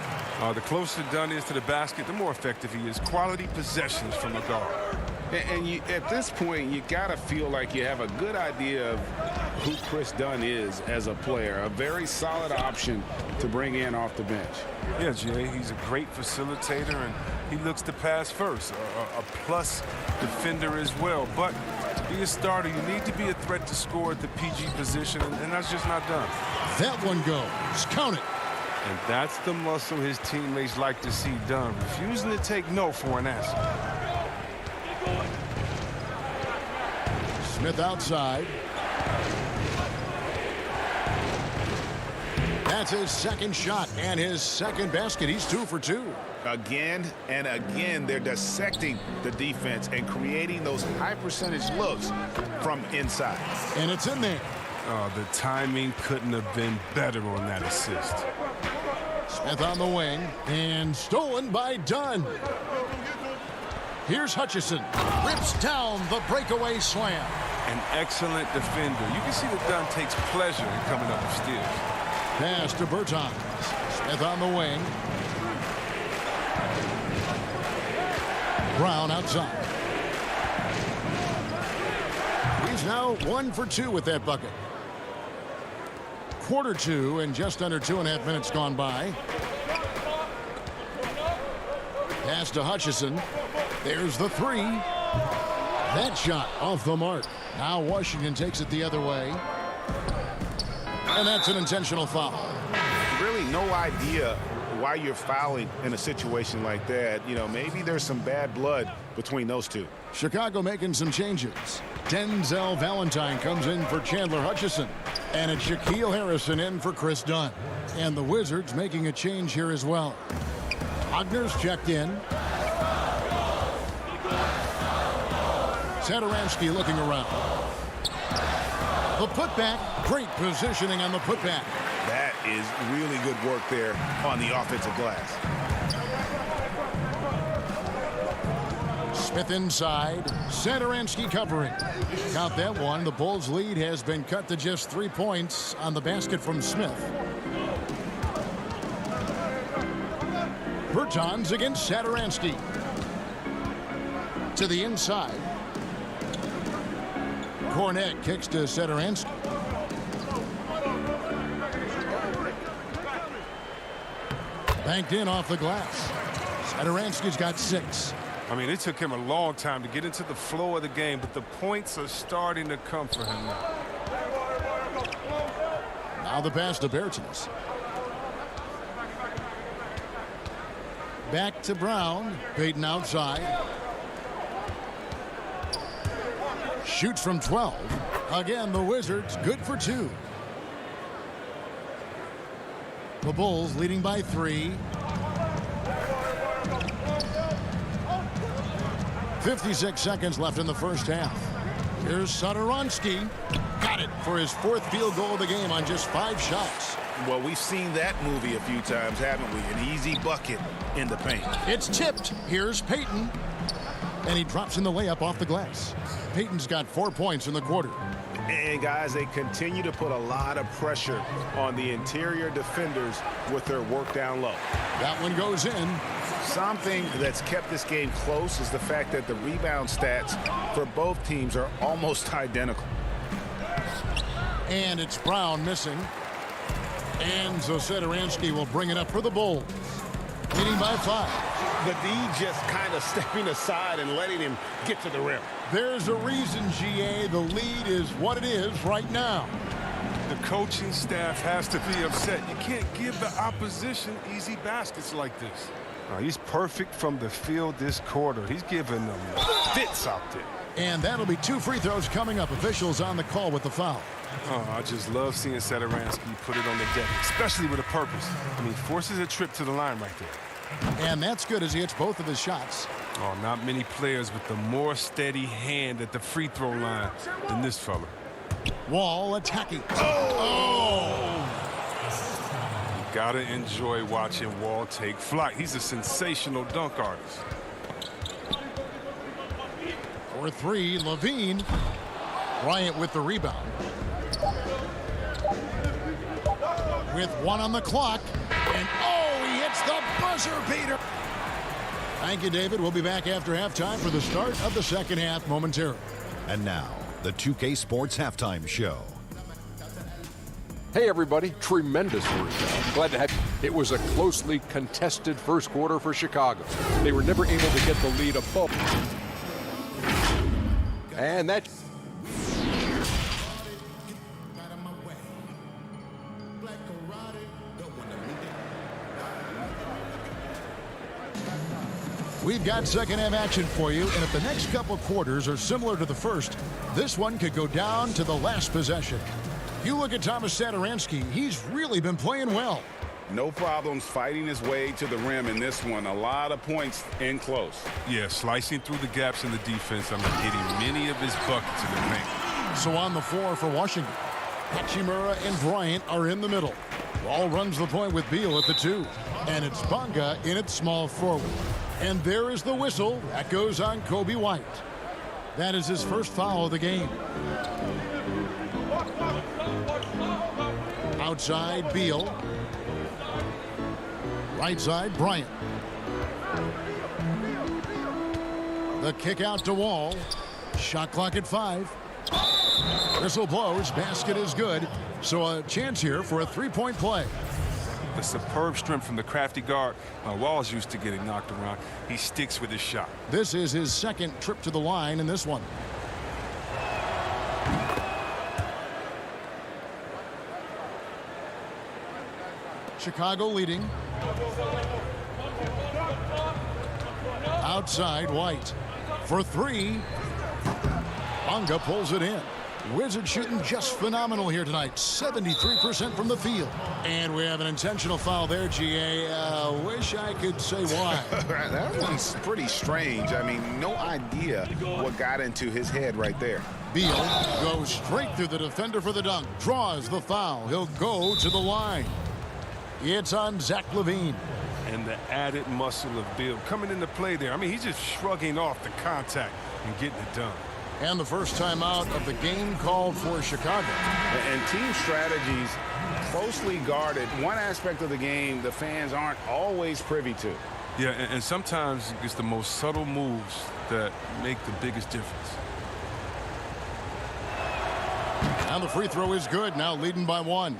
The closer Dunn is to the basket, the more effective he is. Quality possessions from the guard. And at this point, you got to feel like you have a good idea of who Chris Dunn is as a player. A very solid option to bring in off the bench. Yeah, Jay, he's a great facilitator, and he looks to pass first. A plus defender as well. But to be a starter, you need to be a threat to score at the PG position, and that's just not done. That one goes. Count it. And that's the muscle his teammates like to see done, refusing to take no for an answer. Smith outside. That's his second shot and his second basket. He's 2 for 2. Again and again, they're dissecting the defense and creating those high percentage looks from inside. And it's in there. Oh, the timing couldn't have been better on that assist. Smith on the wing and stolen by Dunn. Here's Hutchison. Rips down the breakaway slam. An excellent defender. You can see that Dunn takes pleasure in coming up with steals. Pass to Bertans. Smith on the wing. Brown outside. He's now 1 for 2 with that bucket. Quarter 2 and just under 2.5 minutes gone by. Pass to Hutchison. There's the three. That shot off the mark. Now Washington takes it the other way. And that's an intentional foul. Really no idea why you're fouling in a situation like that. You know, maybe there's some bad blood between those two. Chicago making some changes. Denzel Valentine comes in for Chandler Hutchison. And it's Shaquille Harrison in for Chris Dunn. And the Wizards making a change here as well. Wagner's checked in. Satoransky looking around. The putback. Great positioning on the putback. That is really good work there on the offensive glass. Smith inside. Satoransky covering. Count that one. The Bulls' lead has been cut to just 3 points on the basket from Smith. Bertans against Satoransky. To the inside. Cornette kicks to Satoransky. Banked in off the glass. Satoransky's got 6. I mean, it took him a long time to get into the flow of the game, but the points are starting to come for him now. Now the pass to Bertans. Back to Brown. Payton outside. Shoots from 12. Again, the Wizards good for 2. The Bulls leading by 3. 56 seconds left in the first half. Here's Satoransky. Got it for his 4th field goal of the game on just 5 shots. Well, we've seen that movie a few times, haven't we? An easy bucket in the paint. It's tipped. Here's Payton. And he drops in the layup off the glass. Payton's got 4 points in the quarter. And, guys, they continue to put a lot of pressure on the interior defenders with their work down low. That one goes in. Something that's kept this game close is the fact that the rebound stats for both teams are almost identical. And it's Brown missing. And so Satoransky will bring it up for the Bulls. Leading by 5. The D just kind of stepping aside and letting him get to the rim. There's a reason, GA. The lead is what it is right now. The coaching staff has to be upset. You can't give the opposition easy baskets like this. He's perfect from the field this quarter. He's giving them fits out there. And that'll be 2 free throws coming up. Officials on the call with the foul. Oh, I just love seeing Satoransky put it on the deck, especially with a purpose. I mean, forces a trip to the line right there. And that's good as he hits both of his shots. Oh, not many players with a more steady hand at the free throw line than this fella. Wall attacking. You gotta enjoy watching Wall take flight. He's a sensational dunk artist. For 3, Levine. Bryant with the rebound. With 1 on the clock. And he hits the buzzer beater. Thank you, David. We'll be back after halftime for the start of the second half momentarily. And now, the 2K Sports Halftime Show. Hey, everybody. Tremendous first. Glad to have you. It was a closely contested first quarter for Chicago. They were never able to get the lead above. And that... We've got second half action for you, and if the next couple quarters are similar to the first, this one could go down to the last possession. You look at Thomas Satoransky, he's really been playing well. No problems fighting his way to the rim in this one. A lot of points in close. Yeah, slicing through the gaps in the defense. Getting many of his buckets in the paint. So on the floor for Washington, Hachimura and Bryant are in the middle. Ball runs the point with Beal at the 2. And it's Bonga in at small forward. And there is the whistle. That goes on Kobe White. That is his first foul of the game. Outside, Beal. Right side, Bryant. The kick out to Wall. Shot clock at 5. Whistle blows. Basket is good. So a chance here for a 3-point play. the superb strength from the crafty guard. Wall's used to getting knocked around. He sticks with his shot. This is his second trip to the line in this one. Chicago leading. Outside, White. For three. Bonga pulls it in. Wizards shooting just phenomenal here tonight. 73% from the field. And we have an intentional foul there, GA. Wish I could say why. That one's pretty strange. I mean, no idea what got into his head right there. Beal goes straight through the defender for the dunk. Draws the foul. He'll go to the line. It's on Zach LaVine. And the added muscle of Beal coming into play there. I mean, he's just shrugging off the contact and getting it done. And the first time out of the game called for Chicago. And team strategies closely guarded. One aspect of the game the fans aren't always privy to. Yeah, and sometimes it's the most subtle moves that make the biggest difference. And the free throw is good. Now leading by one.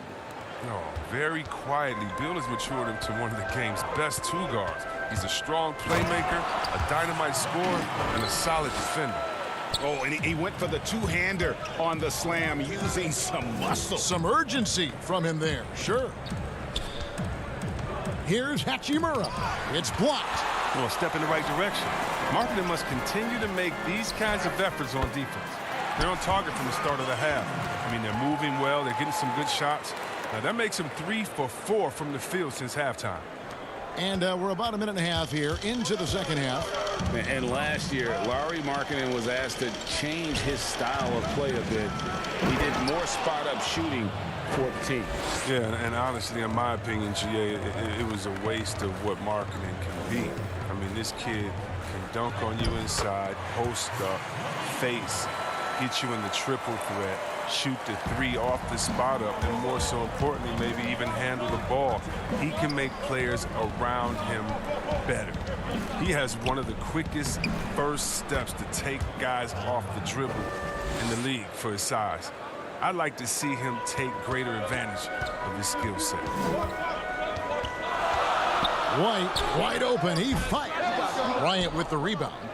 Oh, very quietly, Beal has matured into one of the game's best two guards. He's a strong playmaker, a dynamite scorer, and a solid defender. Oh, and he went for the two-hander on the slam using some muscle. Some urgency from him there, sure. Here's Hachimura. It's blocked. Well, a step in the right direction. Marketing must continue to make these kinds of efforts on defense. They're on target from the start of the half. I mean, they're moving well. They're getting some good shots. Now, that makes them 3 for 4 from the field since halftime. And we're about a minute and a half here into the second half. And last year, Lauri Markkanen was asked to change his style of play a bit. He did more spot-up shooting for the team. Yeah, and honestly, in my opinion, GA, it was a waste of what Markkanen can be. I mean, this kid can dunk on you inside, post up, face, get you in the triple threat, shoot the three off the spot up, and more so importantly, maybe even handle the ball. He can make players around him better. He has one of the quickest first steps to take guys off the dribble in the league for his size. I'd like to see him take greater advantage of his skill set. White wide open. He fires. Bryant with the rebound.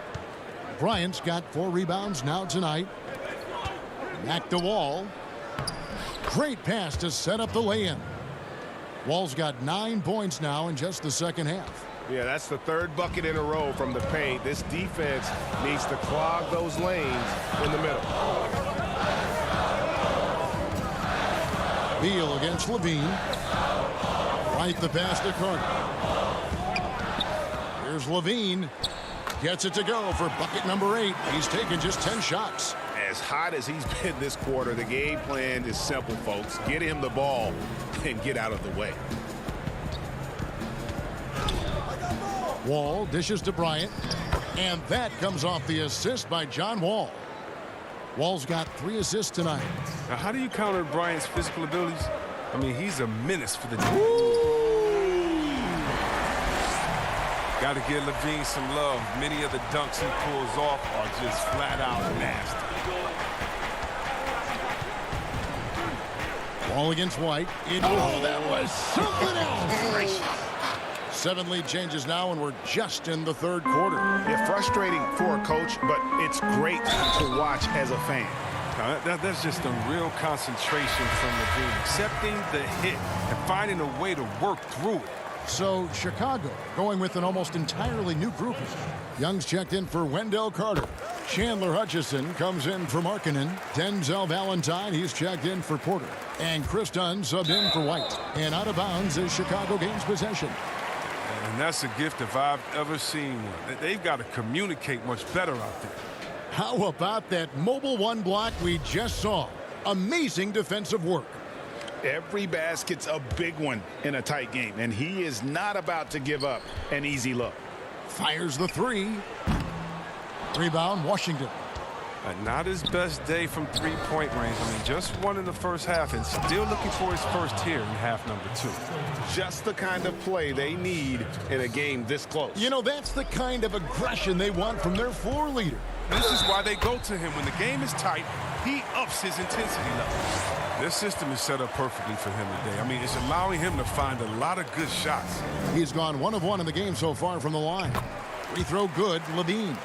Bryant's got 4 rebounds now tonight. Back to Wall. Great pass to set up the lay-in. Wall's got 9 points now in just the second half. Yeah, that's the third bucket in a row from the paint. This defense needs to clog those lanes in the middle. Beal against LaVine. Right the pass to Carter. Here's LaVine. Gets it to go for bucket number 8. He's taken just 10 shots. As hot as he's been this quarter, the game plan is simple, folks. Get him the ball and get out of the way. Wall dishes to Bryant. And that comes off the assist by John Wall. Wall's got 3 assists tonight. Now, how do you counter Bryant's physical abilities? I mean, he's a menace for the team. Got to give LaVine some love. Many of the dunks he pulls off are just flat out nasty. Wall against White. Oh, that was something else. 7 lead changes now, and we're just in the third quarter. Yeah, frustrating for a coach, but it's great to watch as a fan. Now, that's just a real concentration from LaVine, accepting the hit and finding a way to work through it. So Chicago going with an almost entirely new group. Young's checked in for Wendell Carter. Chandler Hutchison comes in for Markkanen. Denzel Valentine, he's checked in for Porter. And Chris Dunn subbed in for White. And out of bounds is Chicago gains possession. And that's a gift if I've ever seen one. They've got to communicate much better out there. How about that mobile one block we just saw? Amazing defensive work. Every basket's a big one in a tight game, and he is not about to give up an easy look. Fires the 3. Rebound, Washington. Not his best day from three-point range. I mean, just one in the first half and still looking for his first here in half number 2. Just the kind of play they need in a game this close. You know, that's the kind of aggression they want from their floor leader. This is why they go to him. When the game is tight, he ups his intensity level. This system is set up perfectly for him today. I mean, it's allowing him to find a lot of good shots. He's gone 1 of 1 in the game so far from the line. Free throw good, Levine.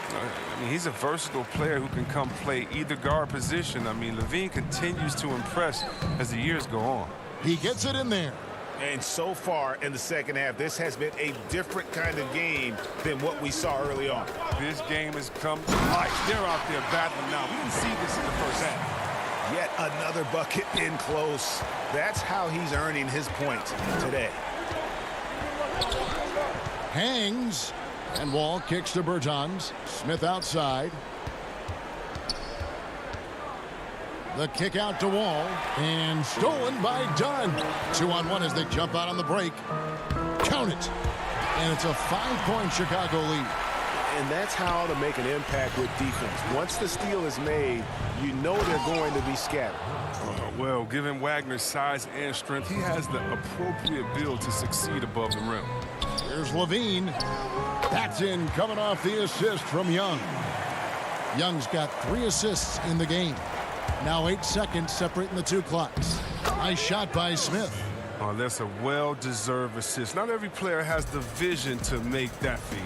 I mean, he's a versatile player who can come play either guard position. I mean, Levine continues to impress as the years go on. He gets it in there. And so far in the second half, this has been a different kind of game than what we saw early on. This game has come to life. They're out there battling now. We didn't see this in the first half. Yet another bucket in close. That's how he's earning his points today. Hangs. And Wall kicks to Bertans. Smith outside. The kick out to Wall. And stolen by Dunn. 2-on-1 as they jump out on the break. Count it. And it's a 5-point Chicago lead. And that's how to make an impact with defense. Once the steal is made, you know they're going to be scattered. Well, given Wagner's size and strength, he has the appropriate build to succeed above the rim. Here's Levine. That's in, coming off the assist from Young. Young's got 3 assists in the game. Now 8 seconds separating the 2 clocks. Nice shot by Smith. Oh, that's a well-deserved assist. Not every player has the vision to make that feed.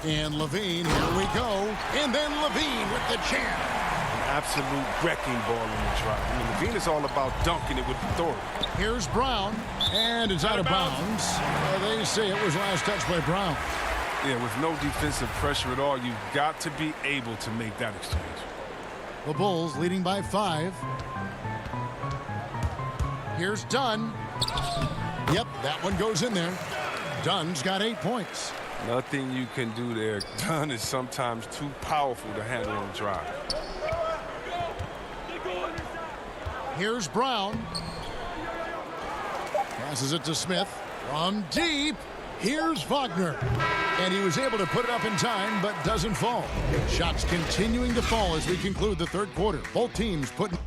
And Levine, here we go. And then Levine with the jam. An absolute wrecking ball in the drive. I mean, Levine is all about dunking it with authority. Here's Brown, and it's out of bounds. They say it was last touch by Brown. Yeah, with no defensive pressure at all, you've got to be able to make that exchange. The Bulls leading by 5. Here's Dunn. Yep, that one goes in there. Dunn's got 8 points. Nothing you can do there. Dunn is sometimes too powerful to handle on the drive. Here's Brown. Passes it to Smith. From deep, here's Wagner. And he was able to put it up in time, but doesn't fall. Shots continuing to fall as we conclude the third quarter. Both teams putting...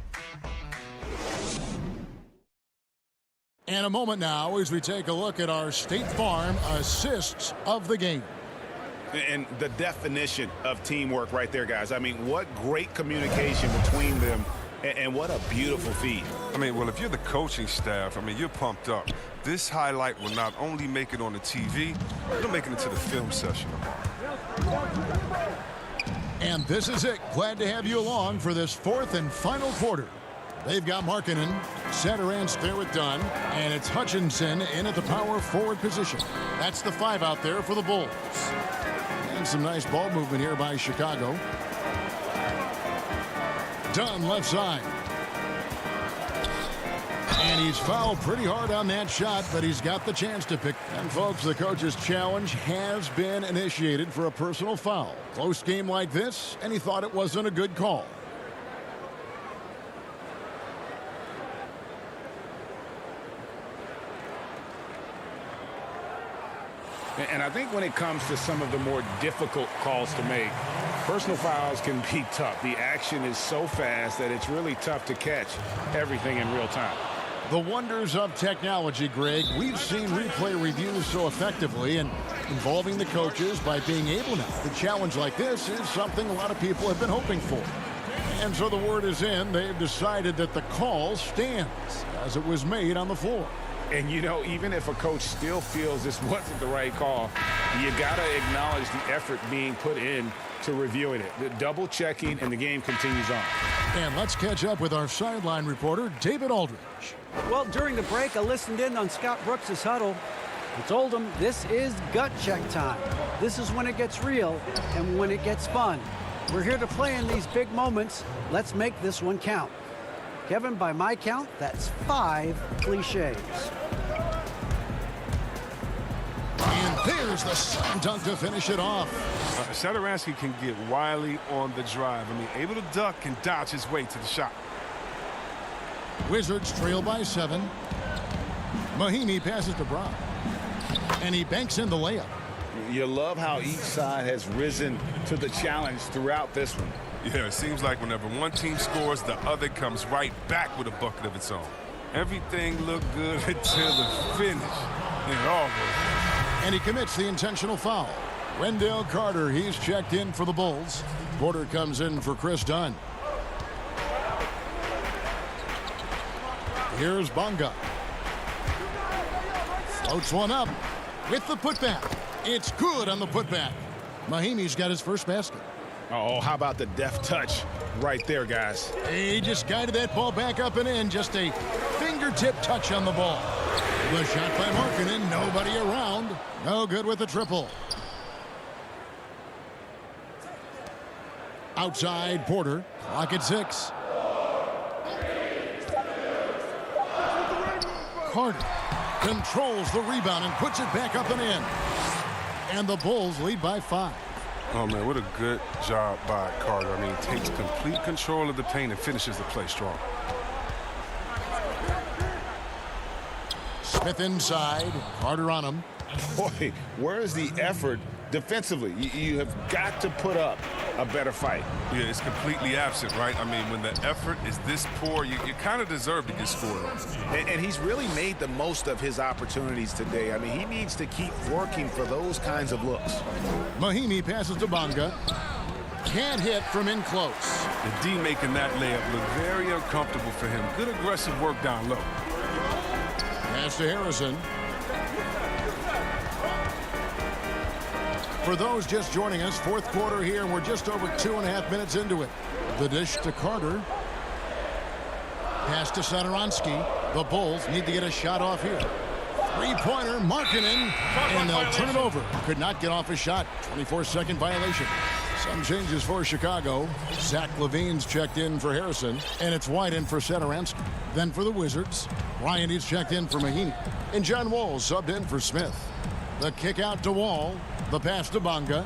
And a moment now as we take a look at our State Farm assists of the game. And the definition of teamwork right there, guys. I mean, what great communication between them, and what a beautiful feed. I mean, well, if you're the coaching staff, I mean, you're pumped up. This highlight will not only make it on the TV, it'll make it into the film session tomorrow. And this is it. Glad to have you along for this 4th and final quarter. They've got Markkanen, Satoransk there with Dunn, and it's Hutchinson in at the power forward position. That's the 5 out there for the Bulls. And some nice ball movement here by Chicago. Dunn left side. And he's fouled pretty hard on that shot, but he's got the chance to pick. And folks, the coach's challenge has been initiated for a personal foul. Close game like this, and he thought it wasn't a good call. And I think when it comes to some of the more difficult calls to make, personal fouls can be tough. The action is so fast that it's really tough to catch everything in real time. The wonders of technology, Greg. We've seen replay reviews so effectively, and involving the coaches by being able now to challenge like this is something a lot of people have been hoping for. And so the word is in. They've decided that the call stands as it was made on the floor. And, you know, even if a coach still feels this wasn't the right call, you got to acknowledge the effort being put in to reviewing it. The double checking, and the game continues on. And let's catch up with our sideline reporter, David Aldridge. Well, during the break, I listened in on Scott Brooks' huddle. I told him this is gut check time. This is when it gets real and when it gets fun. We're here to play in these big moments. Let's make this one count. Kevin, by my count, that's 5 cliches. And there's the slam dunk to finish it off. Satoranski can get wily on the drive. I mean, able to duck and dodge his way to the shot. Wizards trail by 7. Mahinmi passes to Brown. And he banks in the layup. You love how each side has risen to the challenge throughout this one. Yeah, it seems like whenever one team scores, the other comes right back with a bucket of its own. Everything looked good until the finish. And it all goes. And he commits the intentional foul. Wendell Carter, he's checked in for the Bulls. Porter comes in for Chris Dunn. Here's Bonga. Floats one up with the putback. It's good on the putback. Mahimi's got his first basket. Oh, how about the deft touch right there, guys? He just guided that ball back up and in. Just a fingertip touch on the ball. The shot by Markkanen. Nobody around. No good with the triple. Outside Porter. Clock at 6. Carter controls the rebound and puts it back up and in. And the Bulls lead by 5. Oh, man, what a good job by Carter. I mean, takes complete control of the paint and finishes the play strong. Smith inside. Carter on him. Boy, where is the effort defensively? You have got to put up a better fight. Yeah, it's completely absent, right? I mean, when the effort is this poor, you kind of deserve to get scored on. And he's really made the most of his opportunities today. I mean, he needs to keep working for those kinds of looks. Mahimi passes to Bonga. Can't hit from in close. The D making that layup look very uncomfortable for him. Good aggressive work down low. Pass to Harrison. For those just joining us, fourth quarter here, and we're just over 2.5 minutes into it. The dish to Carter. Pass to Satoransky. The Bulls need to get a shot off here. Three-pointer, Markkanen, and they'll turn it over. Could not get off a shot. 24-second violation. Some changes for Chicago. Zach LaVine's checked in for Harrison, and it's White in for Satoransky. Then for the Wizards, Ryan is checked in for Mahinmi, and John Wall subbed in for Smith. The kick out to Wall. The pass to Bonga.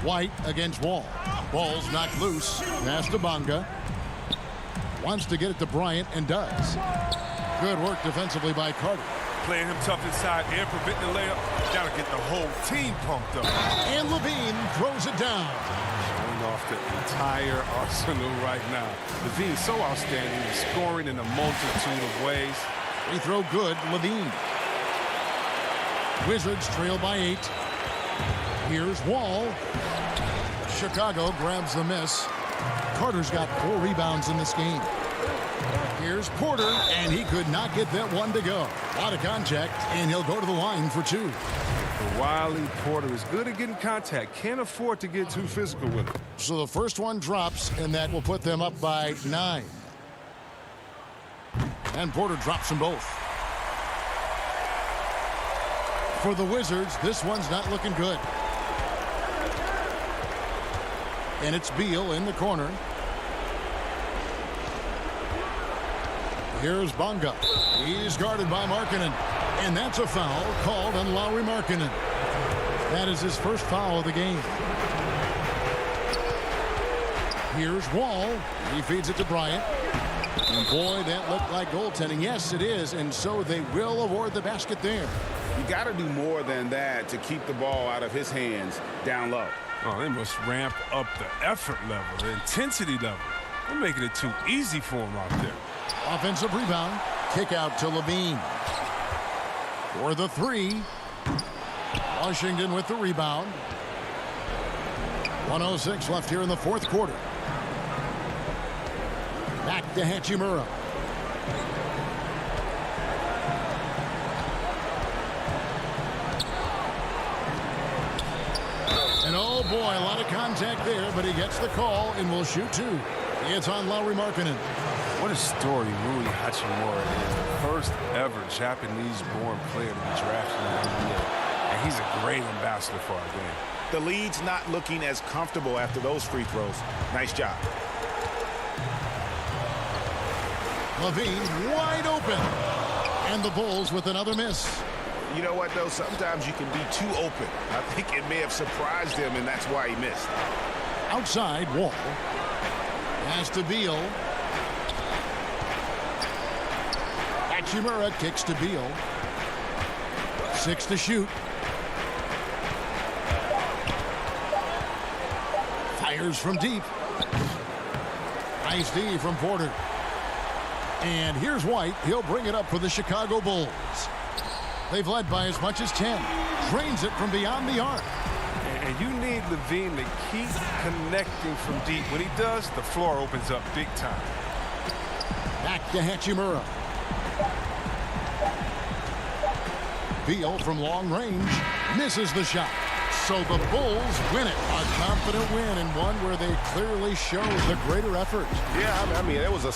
White against Wall. Ball's knocked loose. Pass to Bonga. Wants to get it to Bryant and does. Good work defensively by Carter. Playing him tough inside and preventing the layup. Got to get the whole team pumped up. And LaVine throws it down. Showing off the entire arsenal right now. LaVine's so outstanding. He's scoring in a multitude of ways. Free throw good, LaVine. Wizards trail by 8. Here's Wall. Chicago grabs the miss. Carter's got 4 rebounds in this game. Here's Porter, and he could not get that one to go. A lot of contact, and he'll go to the line for 2. The wily Porter is good at getting contact. Can't afford to get too physical with it. So the first one drops, and that will put them up by 9. And Porter drops them both. For the Wizards, this one's not looking good. And it's Beal in the corner. Here's Bonga. He's guarded by Markkanen. And that's a foul called on Lauri Markkanen. That is his first foul of the game. Here's Wall. He feeds it to Bryant. And boy, that looked like goaltending. Yes, it is. And so they will award the basket there. You got to do more than that to keep the ball out of his hands down low. Oh, they must ramp up the effort level, the intensity level. They're making it too easy for him out there. Offensive rebound. Kick out to LaVine. For the 3. Washington with the rebound. 1:06 left here in the fourth quarter. Back to Hachimura. And oh boy, a lot of contact there, but he gets the call and will shoot 2. It's on Lauri Markkanen. What a story Rui Hachimura is. The first ever Japanese-born player to be drafted in the NBA. And he's a great ambassador for our game. The lead's not looking as comfortable after those free throws. Nice job. LaVine wide open. And the Bulls with another miss. You know what, though? Sometimes you can be too open. I think it may have surprised him, and that's why he missed. Outside, Wall. Pass to Beal. Hachimura kicks to Beal. 6 to shoot. Fires from deep. Nice D from Porter. And here's White. He'll bring it up for the Chicago Bulls. They've led by as much as 10. Drains it from beyond the arc. And you need Levine to keep connecting from deep. When he does, the floor opens up big time. Back to Hachimura. Beal from long range misses the shot. So the Bulls win it. A confident win and one where they clearly showed the greater effort. Yeah, I mean, it was a...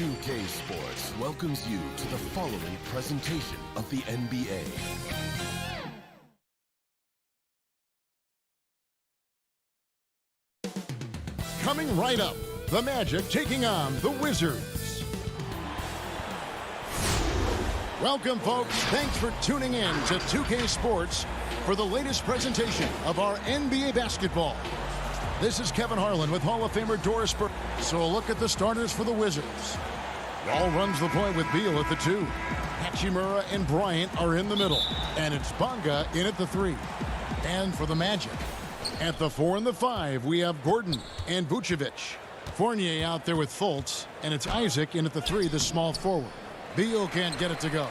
2K Sports welcomes you to the following presentation of the NBA. Coming right up, the Magic taking on the Wizards. Welcome, folks. Thanks for tuning in to 2K Sports for the latest presentation of our NBA basketball. This is Kevin Harlan with Hall of Famer Doris Burke. So a look at the starters for the Wizards. Wall runs the point with Beal at the 2. Hachimura and Bryant are in the middle. And it's Bonga in at the 3. And for the Magic, at the 4 and the 5, we have Gordon and Vucevic. Fournier out there with Fultz, and it's Isaac in at the 3, the small forward. Beal can't get it to go.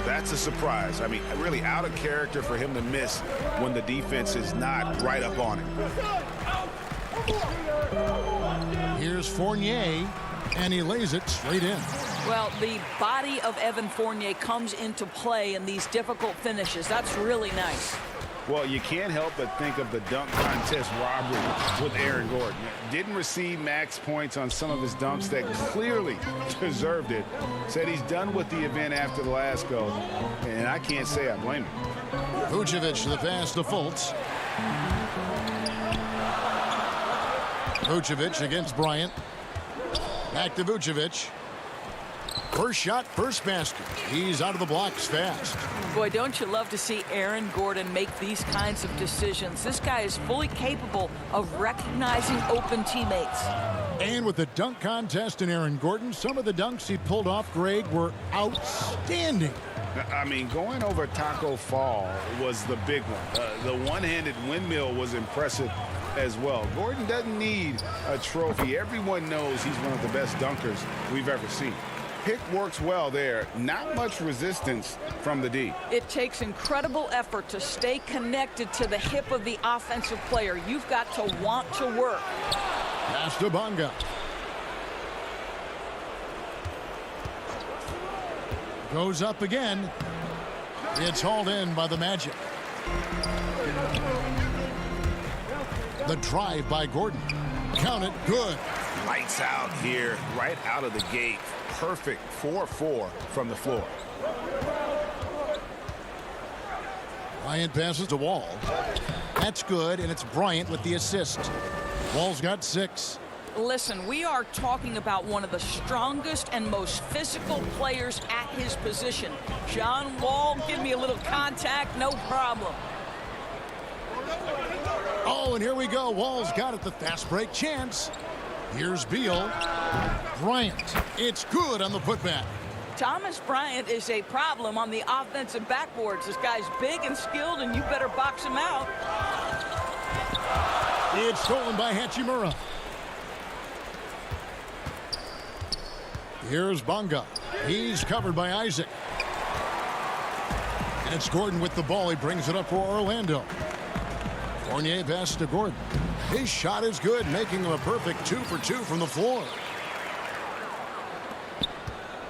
That's a surprise. I mean, really out of character for him to miss when the defense is not right up on him. Here's Fournier, and he lays it straight in. Well, the body of Evan Fournier comes into play in these difficult finishes. That's really nice. Well, you can't help but think of the dunk contest robbery with Aaron Gordon. Didn't receive max points on some of his dunks that clearly deserved it. Said he's done with the event after the last go, and I can't say I blame him. Vucevic the pass to Fultz. Vucevic against Bryant. Back to Vucevic. First shot, first basket. He's out of the blocks fast. Boy, don't you love to see Aaron Gordon make these kinds of decisions. This guy is fully capable of recognizing open teammates. And with the dunk contest in Aaron Gordon, some of the dunks he pulled off, Greg, were outstanding. I mean, going over Taco Fall was the big one. The one-handed windmill was impressive as well. Gordon doesn't need a trophy. Everyone knows he's one of the best dunkers we've ever seen. Pick works well there. Not much resistance from the D. It takes incredible effort to stay connected to the hip of the offensive player. You've got to want to work. Pass to Bonga. Goes up again. It's hauled in by the Magic. The drive by Gordon. Count it, good. Lights out here, right out of the gate. Perfect 4-4 from the floor. Bryant passes to Wall. That's good, and it's Bryant with the assist. Wall's got 6. Listen, we are talking about one of the strongest and most physical players at his position. John Wall, give me a little contact, no problem. Oh, and here we go. Wall's got it, the fast break chance. Here's Beal. Bryant. It's good on the putback. Thomas Bryant is a problem on the offensive backboards. This guy's big and skilled, and you better box him out. It's stolen by Hachimura. Here's Bonga. He's covered by Isaac. And it's Gordon with the ball. He brings it up for Orlando. Fournier passes to Gordon. His shot is good, making him a perfect 2 for 2 from the floor.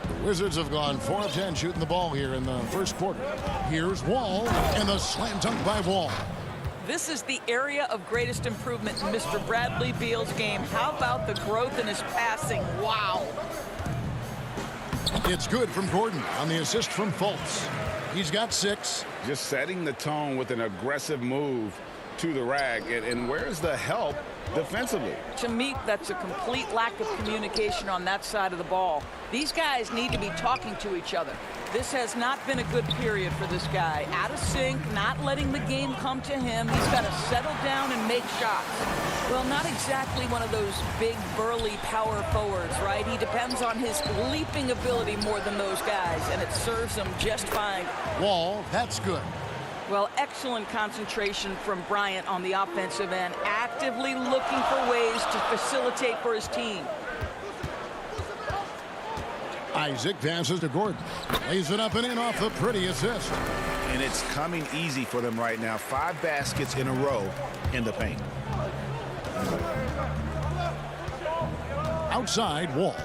The Wizards have gone 4 of 10 shooting the ball here in the first quarter. Here's Wall, and the slam dunk by Wall. This is the area of greatest improvement in Mr. Bradley Beal's game. How about the growth in his passing? Wow. It's good from Gordon on the assist from Fultz. He's got 6. Just setting the tone with an aggressive move to the rag. And where's the help defensively? To me, that's a complete lack of communication on that side of the ball. These guys need to be talking to each other. This has not been a good period for this guy. Out of sync, not letting the game come to him. He's got to settle down and make shots. Well, not exactly one of those big, burly power forwards, right? He depends on his leaping ability more than those guys, and it serves him just fine. Wall, that's good. Well, excellent concentration from Bryant on the offensive end, actively looking for ways to facilitate for his team. Isaac passes to Gordon. Lays it up and in off the pretty assist. And it's coming easy for them right now. 5 baskets in a row in the paint. Outside, Wall.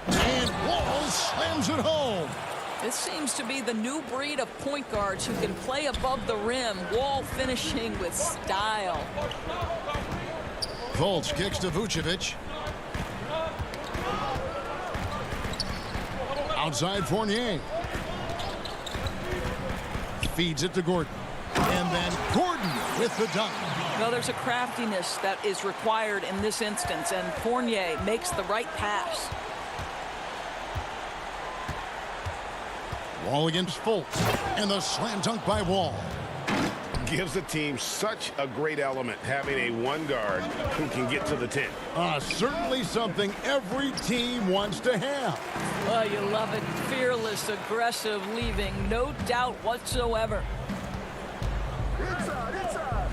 And Wall slams it home. This seems to be the new breed of point guards who can play above the rim. Wall finishing with style. Fultz kicks to Vucevic. Outside Fournier. Feeds it to Gordon. And then Gordon with the dunk. Well, there's a craftiness that is required in this instance, and Fournier makes the right pass. Wall against Fultz. And the slam dunk by Wall. Gives the team such a great element having a one guard who can get to the 10. Certainly something every team wants to have. Well, you love it. Fearless, aggressive, leaving no doubt whatsoever.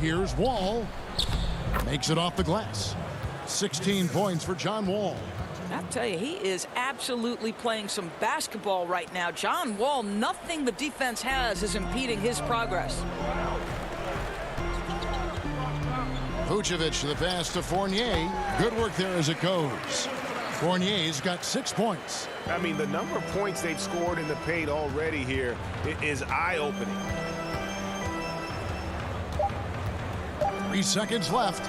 Here's Wall. Makes it off the glass. 16 points for John Wall. I'll tell you, he is absolutely playing some basketball right now. John Wall, nothing the defense has is impeding his progress. Vucevic the pass to Fournier. Good work there as it goes. Fournier's got 6 points. I mean, the number of points they've scored in the paint already here is eye-opening. 3 seconds left.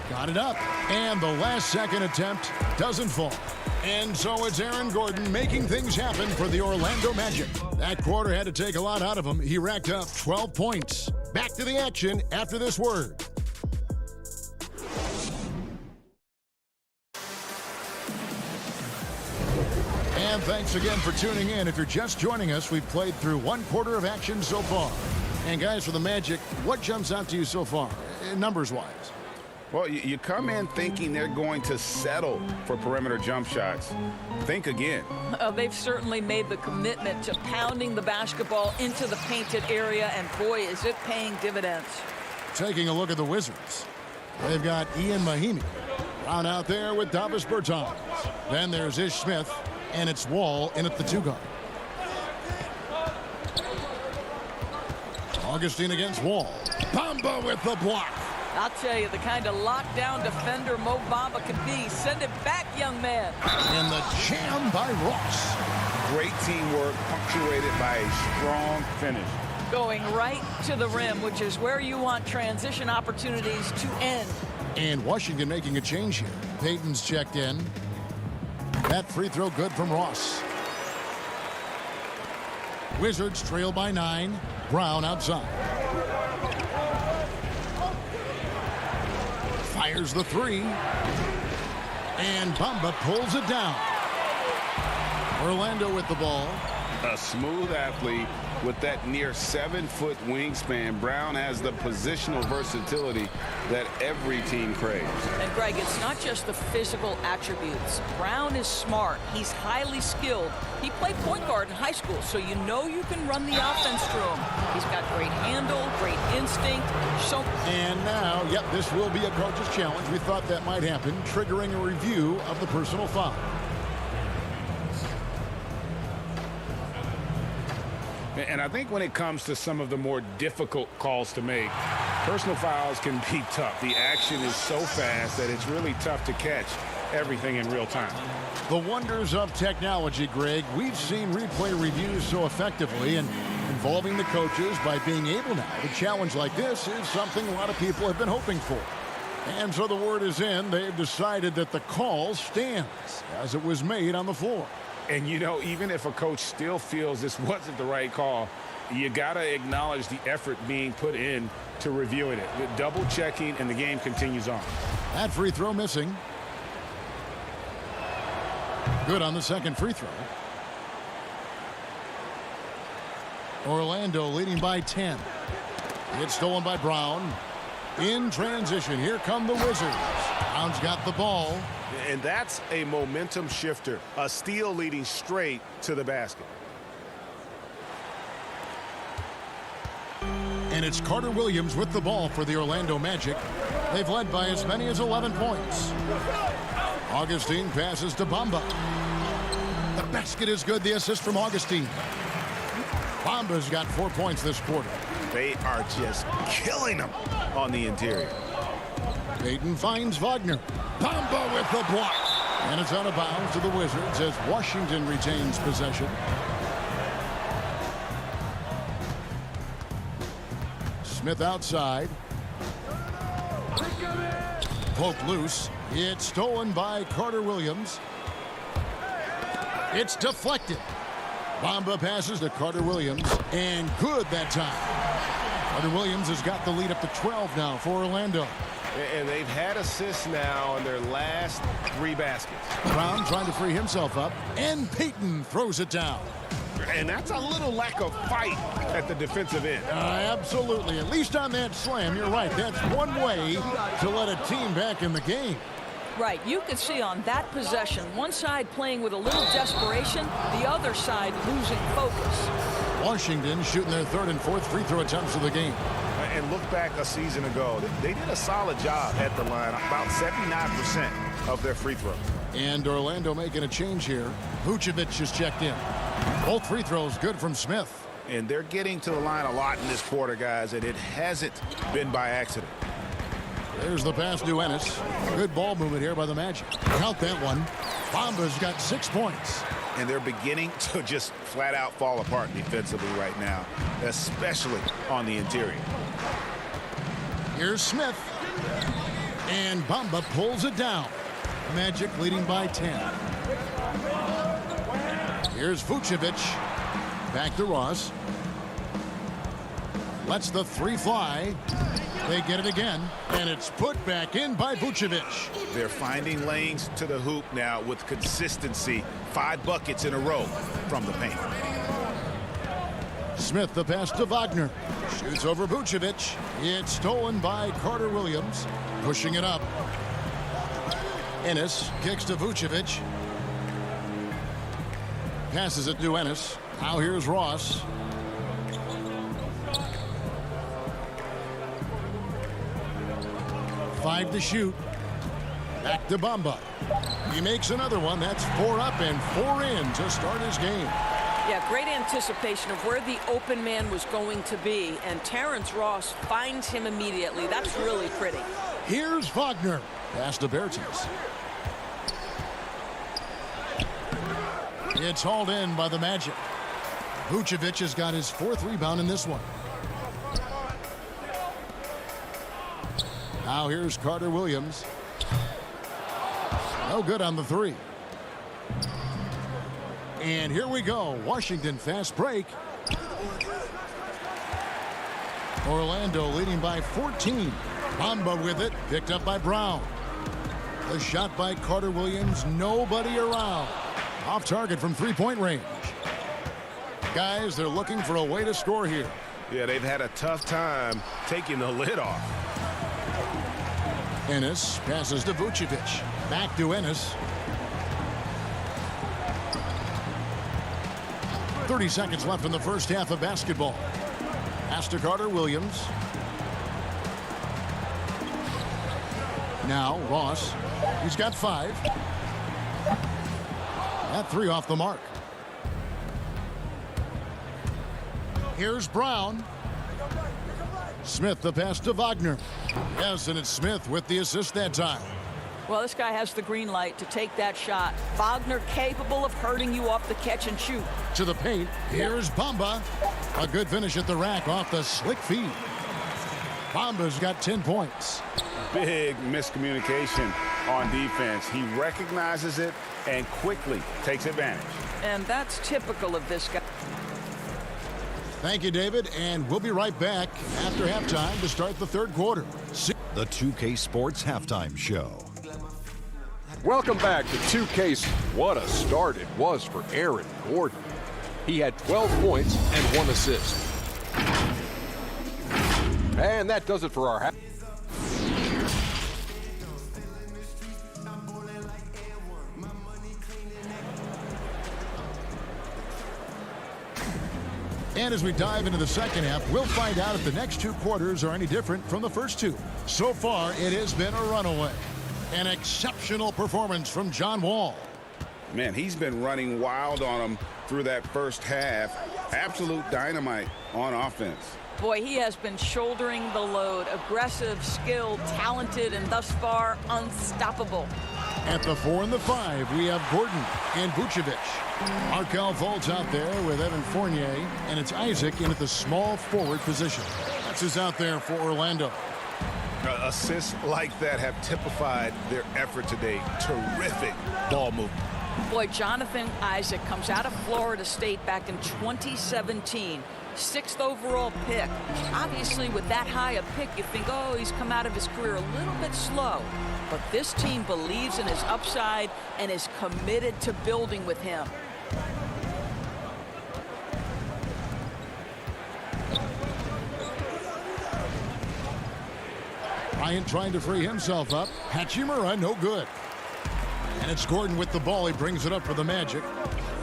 Got it up. And the last second attempt doesn't fall. And so it's Aaron Gordon making things happen for the Orlando Magic. That quarter had to take a lot out of him. He racked up 12 points. Back to the action after this word. And thanks again for tuning in. If you're just joining us, we've played through 1 quarter of action so far. And guys, for the Magic, what jumps out to you so far, numbers-wise? Well, you come in thinking they're going to settle for perimeter jump shots. Think again. They've certainly made the commitment to pounding the basketball into the painted area, and boy, is it paying dividends. Taking a look at the Wizards. They've got Ian Mahimi. Brown out there with Davis Bertans. Then there's Ish Smith, and it's Wall in at the 2 guard. Augustine against Wall. Bamba with the block. I'll tell you, the kind of lockdown defender Mo Bamba could be. Send it back, young man. And the jam by Ross. Great teamwork punctuated by a strong finish. Going right to the rim, which is where you want transition opportunities to end. And Washington making a change here. Payton's checked in. That free throw good from Ross. Wizards trail by 9. Brown outside. Fires the 3. And Bamba pulls it down. Orlando with the ball. A smooth athlete with that near 7-foot wingspan. Brown has the positional versatility that every team craves. And Greg, it's not just the physical attributes. Brown is smart. He's highly skilled. He played point guard in high school, so you know you can run the offense through him. He's got great handle, great instinct. And now, yep, this will be a coach's challenge. We thought that might happen, triggering a review of the personal foul. And I think when it comes to some of the more difficult calls to make, personal fouls can be tough. The action is so fast that it's really tough to catch everything in real time. The wonders of technology, Greg. We've seen replay reviews so effectively, and involving the coaches by being able now to challenge like this is something a lot of people have been hoping for. And so the word is in. They've decided that the call stands as it was made on the floor. And, you know, even if a coach still feels this wasn't the right call, you got to acknowledge the effort being put in to reviewing it. With double checking, and the game continues on. That free throw missing. Good on the second free throw. Orlando leading by 10. It's stolen by Brown. In transition, here come the Wizards. Brown's got the ball. And that's a momentum shifter. A steal leading straight to the basket. And it's Carter Williams with the ball for the Orlando Magic. They've led by as many as 11 points. Augustine passes to Bamba. The basket is good. The assist from Augustine. Bamba's got 4 points this quarter. They are just killing them on the interior. Payton finds Wagner. Bamba with the block. And it's out of bounds to the Wizards as Washington retains possession. Smith outside. Poke loose. It's stolen by Carter Williams. It's deflected. Bamba passes to Carter Williams, and good that time. Carter Williams has got the lead up to 12 now for Orlando. And they've had assists now in their last 3 baskets. Brown trying to free himself up, and Payton throws it down. And that's a little lack of fight at the defensive end. Absolutely. At least on that slam, you're right. That's one way to let a team back in the game. Right. You could see on that possession, one side playing with a little desperation, the other side losing focus. Washington shooting their 3rd and 4th free throw attempts of the game. And look back a season ago. They did a solid job at the line, about 79% of their free throws. And Orlando making a change here. Vucevic is checked in. Both free throws good from Smith. And they're getting to the line a lot in this quarter, guys, and it hasn't been by accident. There's the pass to Ennis. Good ball movement here by the Magic. Count that one. Bamba's got 6 points. And they're beginning to just flat out fall apart defensively right now, especially on the interior. Here's Smith. And Bamba pulls it down. Magic leading by 10. Here's Vucevic. Back to Ross. Lets the 3 fly. They get it again, and it's put back in by Vucevic. They're finding lanes to the hoop now with consistency. 5 buckets in a row from the paint. Smith, the pass to Wagner. Shoots over Vucevic. It's stolen by Carter Williams. Pushing it up. Ennis kicks to Vucevic. Passes it to Ennis. Now here's Ross. Five to shoot. Back to Bamba. He makes another one. That's 4 up and 4 in to start his game. Yeah, great anticipation of where the open man was going to be, and Terrence Ross finds him immediately. That's really pretty. Here's Wagner. Pass to Bertens. It's hauled in by the Magic. Vucevic has got his 4th rebound in this one. Now here's Carter Williams. No good on the 3. And here we go. Washington fast break. Orlando leading by 14. Bamba with it. Picked up by Brown. The shot by Carter Williams. Nobody around. Off target from 3-point range. Guys, they're looking for a way to score here. Yeah, they've had a tough time taking the lid off. Ennis passes to Vucevic. Back to Ennis. 30 seconds left in the first half of basketball. Pass to Carter Williams. Now Ross. He's got 5. That 3 off the mark. Here's Brown. Smith, the pass to Wagner. Yes, and it's Smith with the assist that time. Well, this guy has the green light to take that shot. Wagner capable of hurting you off the catch and shoot. To the paint. Here's Bamba. A good finish at the rack off the slick feed. Bamba's got 10 points. Big miscommunication on defense. He recognizes it and quickly takes advantage. And that's typical of this guy. Thank you, David, and we'll be right back after halftime to start the 3rd quarter. The 2K Sports Halftime Show. Welcome back to 2K. What a start it was for Aaron Gordon. He had 12 points and 1 assist. And that does it for our half. And as we dive into the second half, we'll find out if the next 2 quarters are any different from the first 2. So far, it has been a runaway. An exceptional performance from John Wall. Man, he's been running wild on him through that first half. Absolute dynamite on offense. Boy, he has been shouldering the load. Aggressive, skilled, talented, and thus far unstoppable. At the 4 and the 5, we have Gordon and Vucevic. Markelle Fultz out there with Evan Fournier, and it's Isaac in at the small forward position. That's who's out there for Orlando. Assists like that have typified their effort today. Terrific ball movement. Boy, Jonathan Isaac comes out of Florida State back in 2017. 6th overall pick. Obviously, with that high a pick, you think, oh, he's come out of his career a little bit slow. But this team believes in his upside and is committed to building with him. Bryant trying to free himself up. Hachimura, no good. And it's Gordon with the ball. He brings it up for the Magic.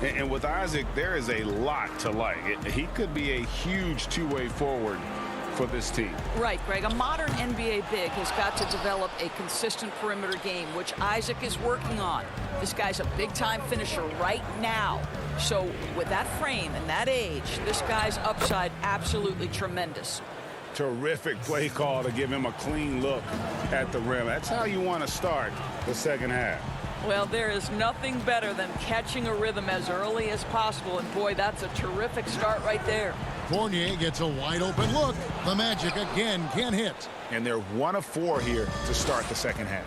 And with Isaac, there is a lot to like. He could be a huge two-way forward for this team. Right, Greg. A modern NBA big has got to develop a consistent perimeter game, which Isaac is working on. This guy's a big-time finisher right now. So with that frame and that age, this guy's upside absolutely tremendous. Terrific play call to give him a clean look at the rim. That's how you want to start the second half. Well, there is nothing better than catching a rhythm as early as possible. And, boy, that's a terrific start right there. Fournier gets a wide-open look. The Magic again can't hit. And they're 1 of 4 here to start the second half.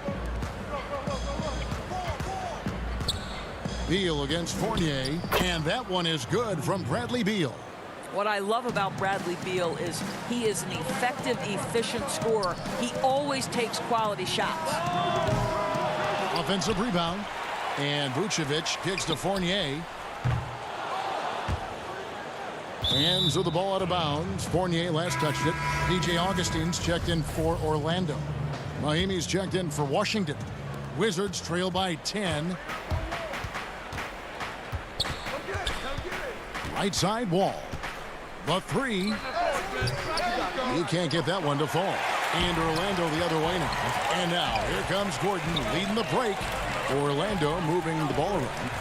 Beal against Fournier. And that one is good from Bradley Beal. What I love about Bradley Beal is he is an effective, efficient scorer. He always takes quality shots. Offensive rebound. And Vucevic kicks to Fournier. Hands of the ball out of bounds. Fournier last touched it. DJ Augustine's checked in for Orlando. Mahimi's checked in for Washington. Wizards trail by 10. Right side Wall. The three. He can't get that one to fall. And Orlando the other way now. And now here comes Gordon leading the break. Orlando moving the ball around.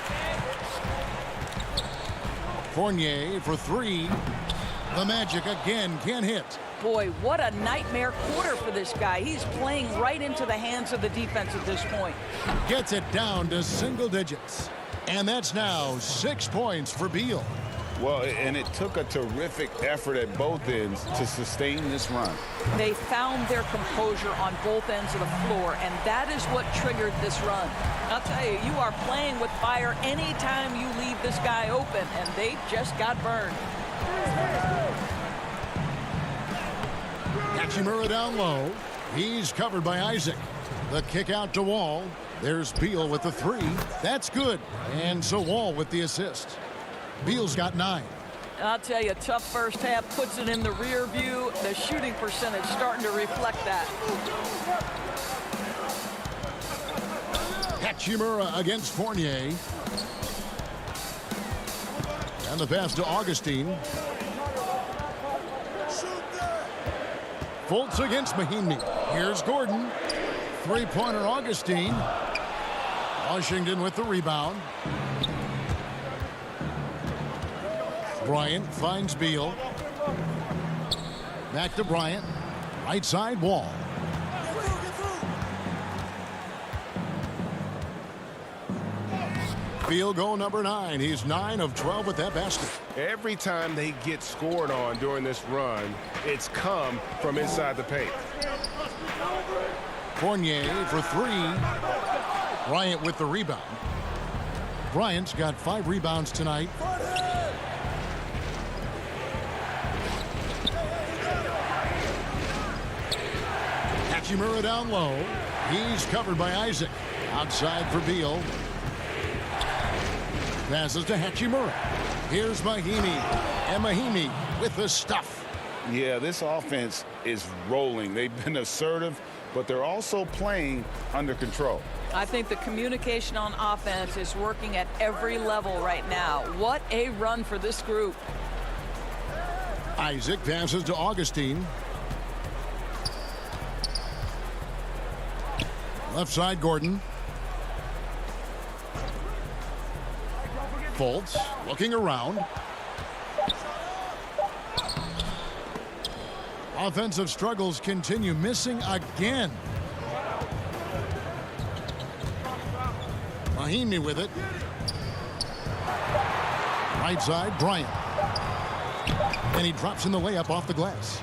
Fournier for three. The Magic again can't hit. Boy, what a nightmare quarter for this guy. He's playing right into the hands of the defense at this point. Gets it down to single digits. And that's now 6 points for Beal. Well, and it took a terrific effort at both ends to sustain this run. They found their composure on both ends of the floor, and that is what triggered this run. I'll tell you, you are playing with fire anytime you leave this guy open, and they just got burned. Hachimura down low. He's covered by Isaac. The kick out to Wall. There's Beal with the three. That's good. And so Wall with the assist. Beal's got 9. I'll tell you, tough first half, puts it in the rear view. The shooting percentage starting to reflect that. Hachimura against Fournier. And the pass to Augustine. Fultz against Mahimi. Here's Gordon. Three-pointer Augustine. Washington with the rebound. Bryant finds Beal. Back to Bryant. Right side Wall. Field goal number 9. He's 9 of 12 with that basket. Every time they get scored on during this run, it's come from inside the paint. Fournier for 3. Bryant with the rebound. Bryant's got 5 rebounds tonight. Hachimura down low. He's covered by Isaac. Outside for Beal. Passes to Hachimura. Here's Mahimi. And Mahimi with the stuff. Yeah, this offense is rolling. They've been assertive, but they're also playing under control. I think the communication on offense is working at every level right now. What a run for this group. Isaac passes to Augustine. Left side, Gordon. Fultz looking around. Offensive struggles continue. Missing again. Mahimi with it. Right side, Bryant. And he drops in the layup off the glass.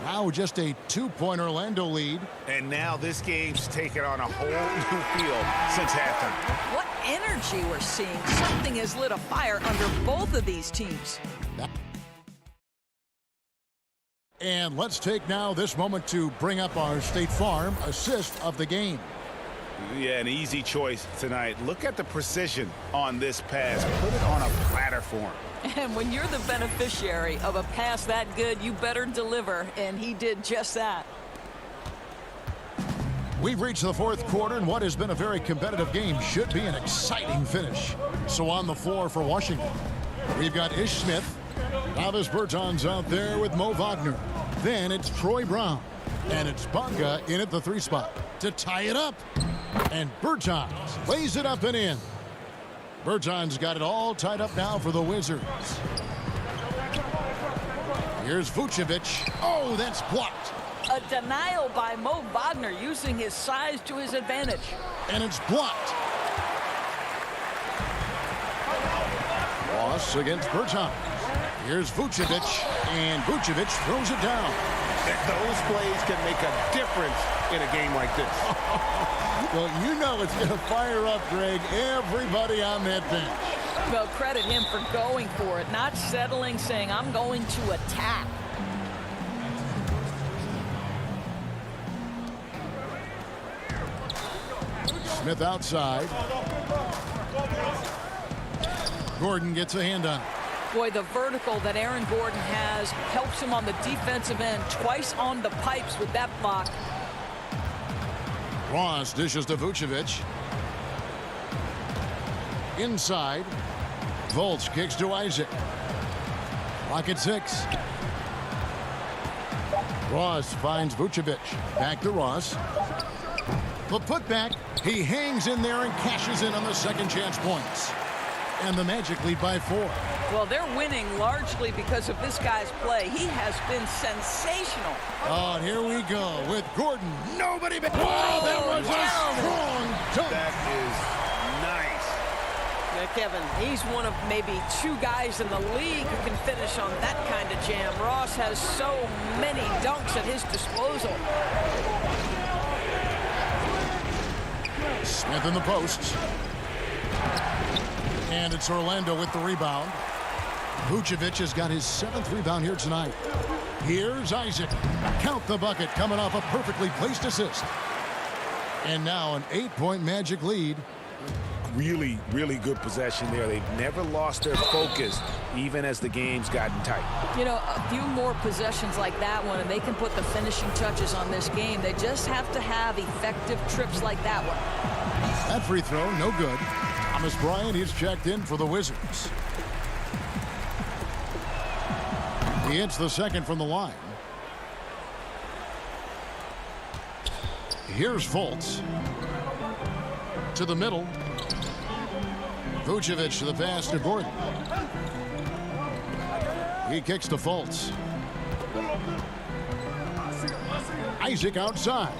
Now just a 2-point Orlando lead. And now this game's taken on a whole new feel since halftime. What energy we're seeing. Something has lit a fire under both of these teams. And let's take now this moment to bring up our State Farm assist of the game. Yeah, an easy choice tonight. Look at the precision on this pass. Put it on a platter for him. And when you're the beneficiary of a pass that good, you better deliver, and he did just that. We've reached the fourth quarter, and what has been a very competitive game should be an exciting finish. So on the floor for Washington, we've got Ish Smith. Travis Bertans out there with Mo Wagner. Then it's Troy Brown. And it's Bonga in at the 3 spot to tie it up. And Bertans lays it up and in. Bertans got it all tied up now for the Wizards. Here's Vucevic. Oh, that's blocked. A denial by Mo Wagner using his size to his advantage. And it's blocked. Ross against Bertans. Here's Vucevic, and Vucevic throws it down. Those plays can make a difference in a game like this. Well, you know it's going to fire up, Greg, everybody on that bench. Well, credit him for going for it, not settling, saying, I'm going to attack. Smith outside. Gordon gets a hand on it. Boy, the vertical that Aaron Gordon has helps him on the defensive end. Twice on the pipes with that block. Ross dishes to Vucevic. Inside. Volts kicks to Isaac. Clock at 6. Ross finds Vucevic. Back to Ross. The putback. He hangs in there and cashes in on the second chance points. And the Magic lead by 4. Well, they're winning largely because of this guy's play. He has been sensational. Oh, and here we go with Gordon. Nobody. Wow, that was a strong dunk. That is nice. Yeah, Kevin, he's one of maybe 2 guys in the league who can finish on that kind of jam. Ross has so many dunks at his disposal. Smith in the posts. And it's Orlando with the rebound. Vucevic has got his 7th rebound here tonight. Here's Isaac. Count the bucket coming off a perfectly placed assist. And now an 8-point Magic lead. Really, really good possession there. They've never lost their focus, even as the game's gotten tight. You know, a few more possessions like that one, and they can put the finishing touches on this game. They just have to have effective trips like that one. That free throw, no good. Thomas Bryant, he's checked in for the Wizards. He hits the second from the line. Here's Fultz. To the middle. Vucevic to the pass to Gordon. He kicks to Fultz. Isaac outside.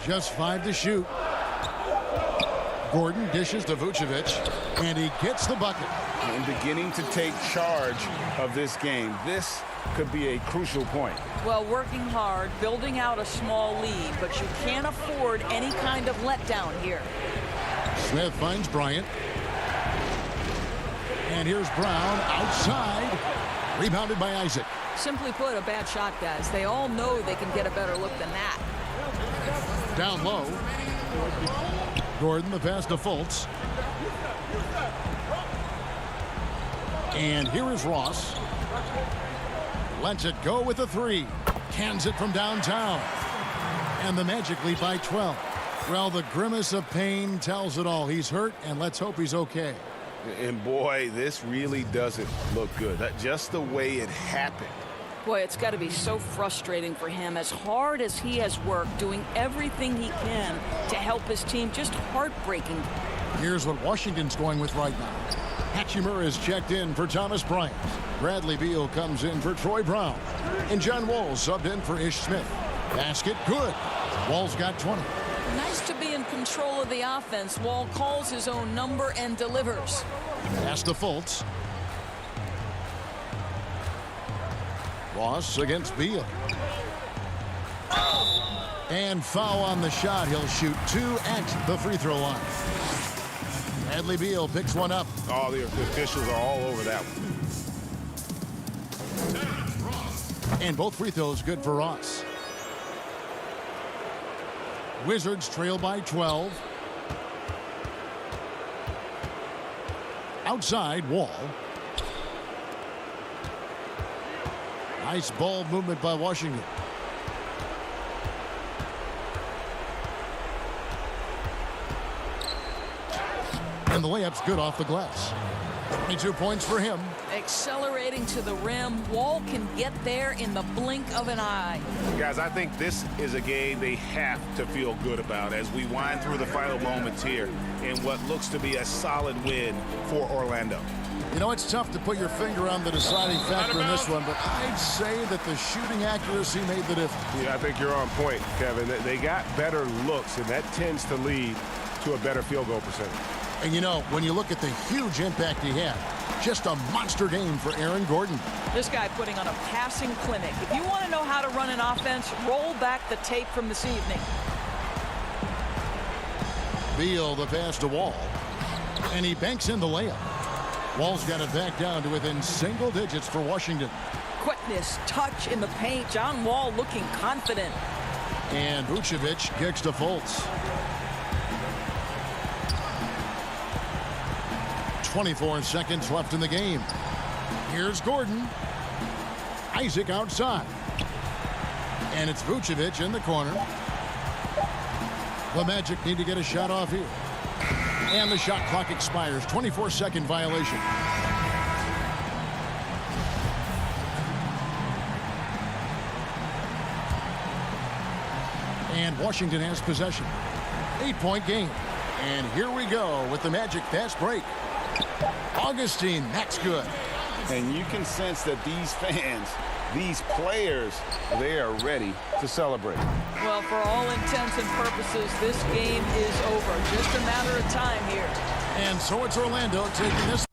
Just 5 to shoot. Gordon dishes to Vucevic, and he gets the bucket. And beginning to take charge of this game. This could be a crucial point. Well, working hard, building out a small lead, but you can't afford any kind of letdown here. Smith finds Bryant. And here's Brown outside. Rebounded by Isaac. Simply put, a bad shot, guys. They all know they can get a better look than that. Down low. Gordon, the pass to Fultz. And here is Ross. Lets it go with a 3. Cans it from downtown. And the Magic lead by 12. Well, the grimace of pain tells it all. He's hurt, and let's hope he's okay. And boy, this really doesn't look good. Just the way it happened. Boy, it's got to be so frustrating for him. As hard as he has worked, doing everything he can to help his team, just heartbreaking. Here's what Washington's going with right now. Hachimura is checked in for Thomas Bryant. Bradley Beal comes in for Troy Brown. And John Wall subbed in for Ish Smith. Basket good. Wall's got 20. Nice to be in control of the offense. Wall calls his own number and delivers. Pass to Fultz. Ross against Beal. And foul on the shot. He'll shoot 2 at the free throw line. Bradley Beal picks one up. Oh, the officials are all over that one. And both free throws good for Ross. Wizards trail by 12. Outside, Wall. Nice ball movement by Washington. And the layup's good off the glass. 22 points for him. Accelerating to the rim. Wall can get there in the blink of an eye. Guys, I think this is a game they have to feel good about as we wind through the final moments here in what looks to be a solid win for Orlando. You know, it's tough to put your finger on the deciding factor in this one, but I'd say that the shooting accuracy made the difference. Yeah, I think you're on point, Kevin. They got better looks, and that tends to lead to a better field goal percentage. And you know, when you look at the huge impact he had, just a monster game for Aaron Gordon. This guy putting on a passing clinic. If you want to know how to run an offense, roll back the tape from this evening. Beal the pass to Wall. And he banks in the layup. Wall's got it back down to within single digits for Washington. Quickness, touch in the paint. John Wall looking confident. And Vucevic kicks to Fultz. 24 seconds left in the game. Here's Gordon. Isaac outside. And it's Vucevic in the corner. The Magic need to get a shot off here. And the shot clock expires. 24-second violation. And Washington has possession. 8-point game. And here we go with the Magic fast break. Augustine, that's good. And you can sense that these fans, these players, they are ready to celebrate. Well, for all intents and purposes, this game is over. Just a matter of time here. And so it's Orlando taking this.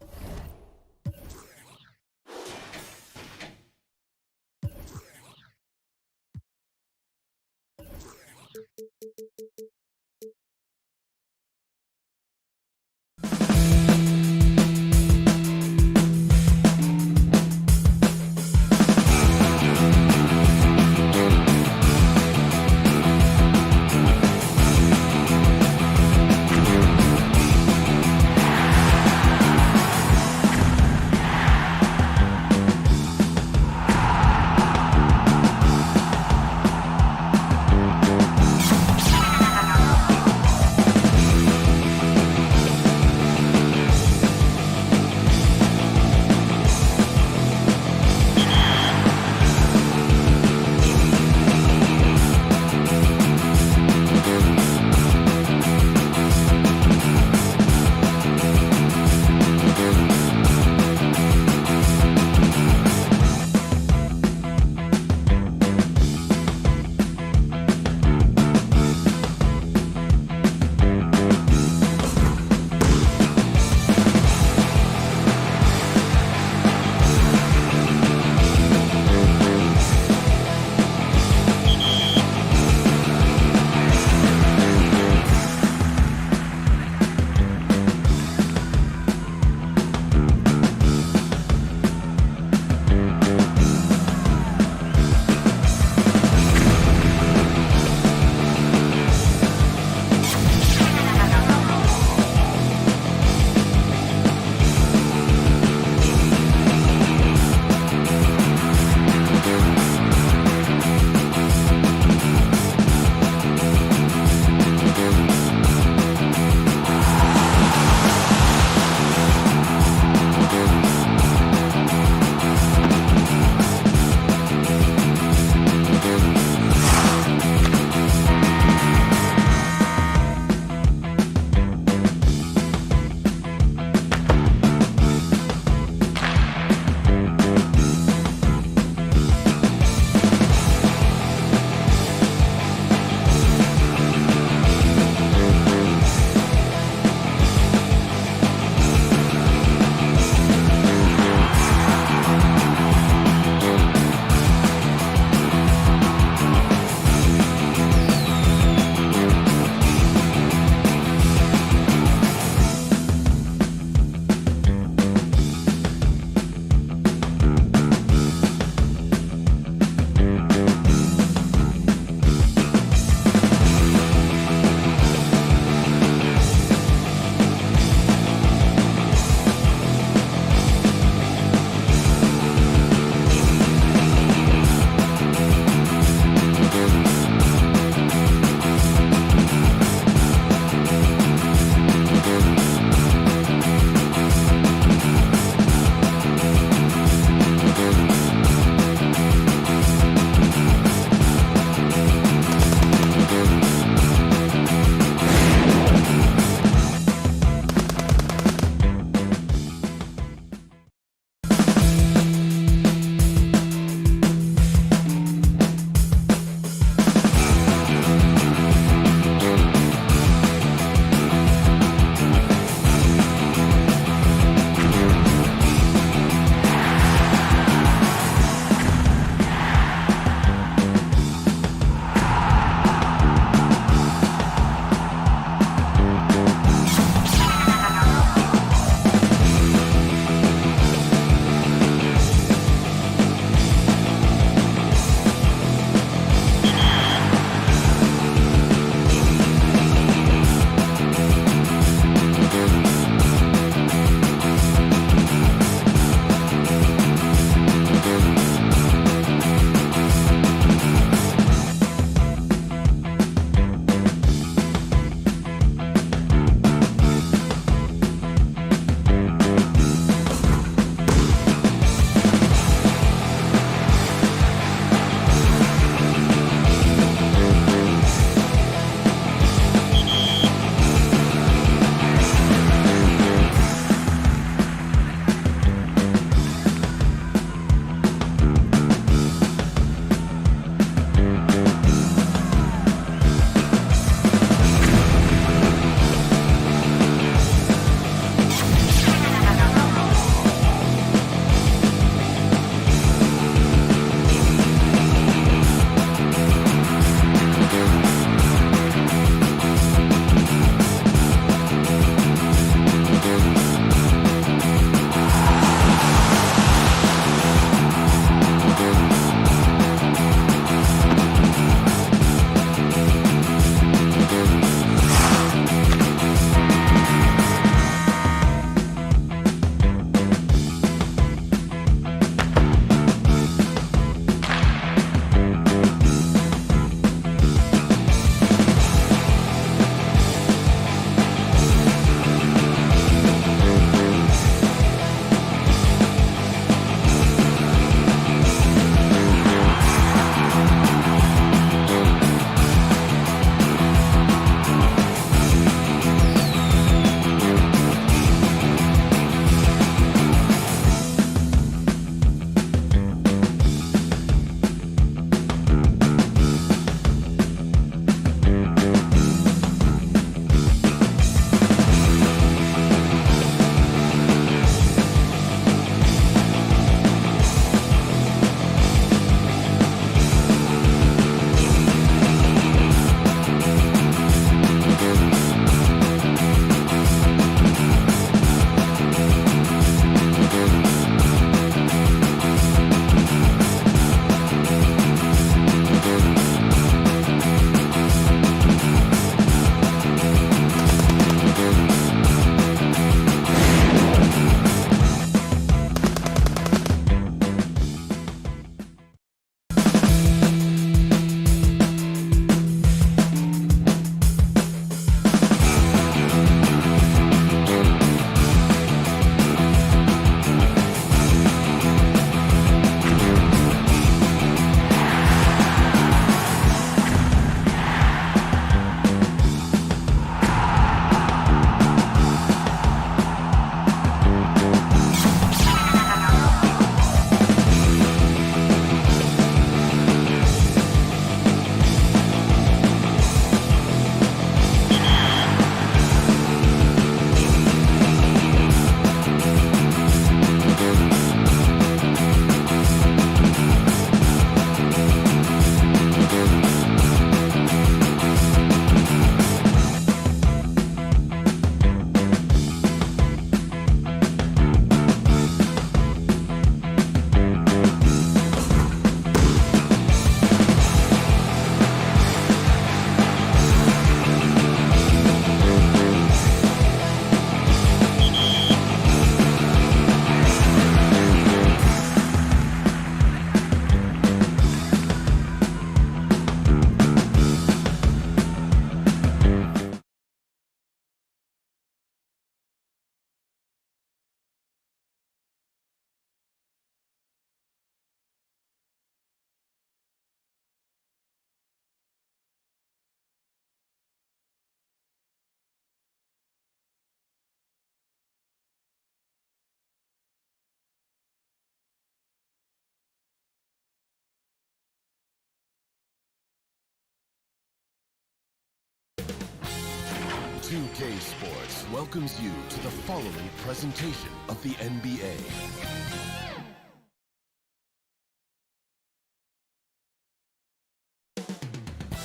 2K Sports welcomes you to the following presentation of the NBA.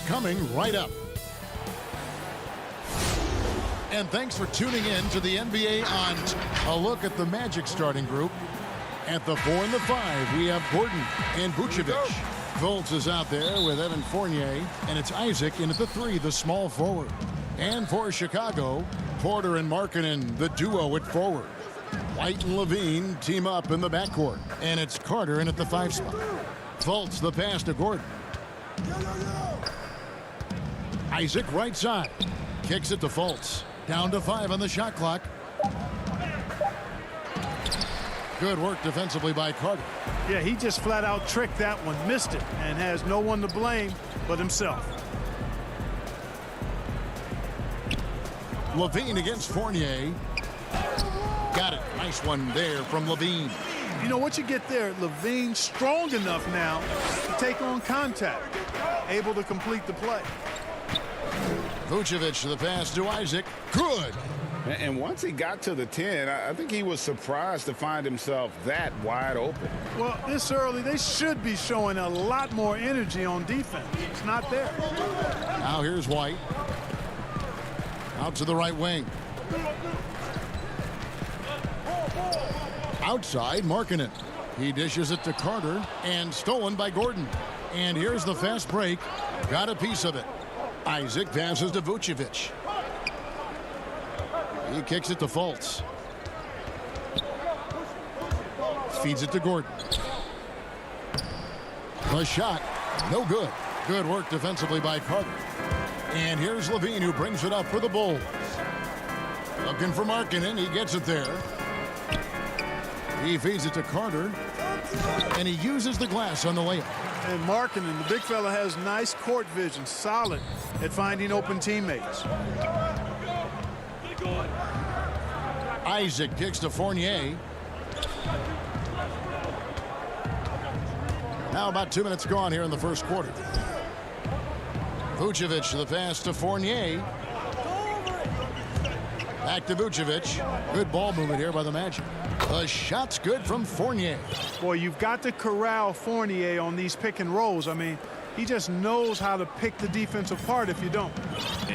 Coming right up. And thanks for tuning in to the NBA on a look at the Magic starting group. At the 4 and the 5, we have Gordon and Vucevic. Fultz is out there with Evan Fournier, and it's Isaac in at the 3, the small forward. And for Chicago, Porter and Markkanen, the duo at forward. White and Levine team up in the backcourt, and it's Carter in at the 5 spot. Fultz the pass to Gordon. Isaac right side. Kicks it to Fultz. Down to 5 on the shot clock. Good work defensively by Carter. Yeah, he just flat out tricked that one, missed it, and has no one to blame but himself. Levine against Fournier. Got it. Nice one there from Levine. You know what you get there, Levine strong enough now to take on contact, able to complete the play. Vucevic the pass to Isaac. Good. And once he got to the 10, I think he was surprised to find himself that wide open. Well, this early, they should be showing a lot more energy on defense. It's not there. Now here's White. Out to the right wing. Outside, Markkanen. He dishes it to Carter, and stolen by Gordon. And here's the fast break. Got a piece of it. Isaac passes to Vucevic. He kicks it to Fultz. Feeds it to Gordon. The shot, no good. Good work defensively by Carter. And here's Levine who brings it up for the Bulls. Looking for Markkanen, he gets it there. He feeds it to Carter. And he uses the glass on the layup. And Markkanen, the big fella, has nice court vision, solid at finding open teammates. Isaac kicks to Fournier. Now about 2 minutes gone here in the first quarter. Vucevic the pass to Fournier. Back to Vucevic. Good ball movement here by the Magic. The shot's good from Fournier. Boy, you've got to corral Fournier on these pick and rolls. I mean, he just knows how to pick the defense apart if you don't.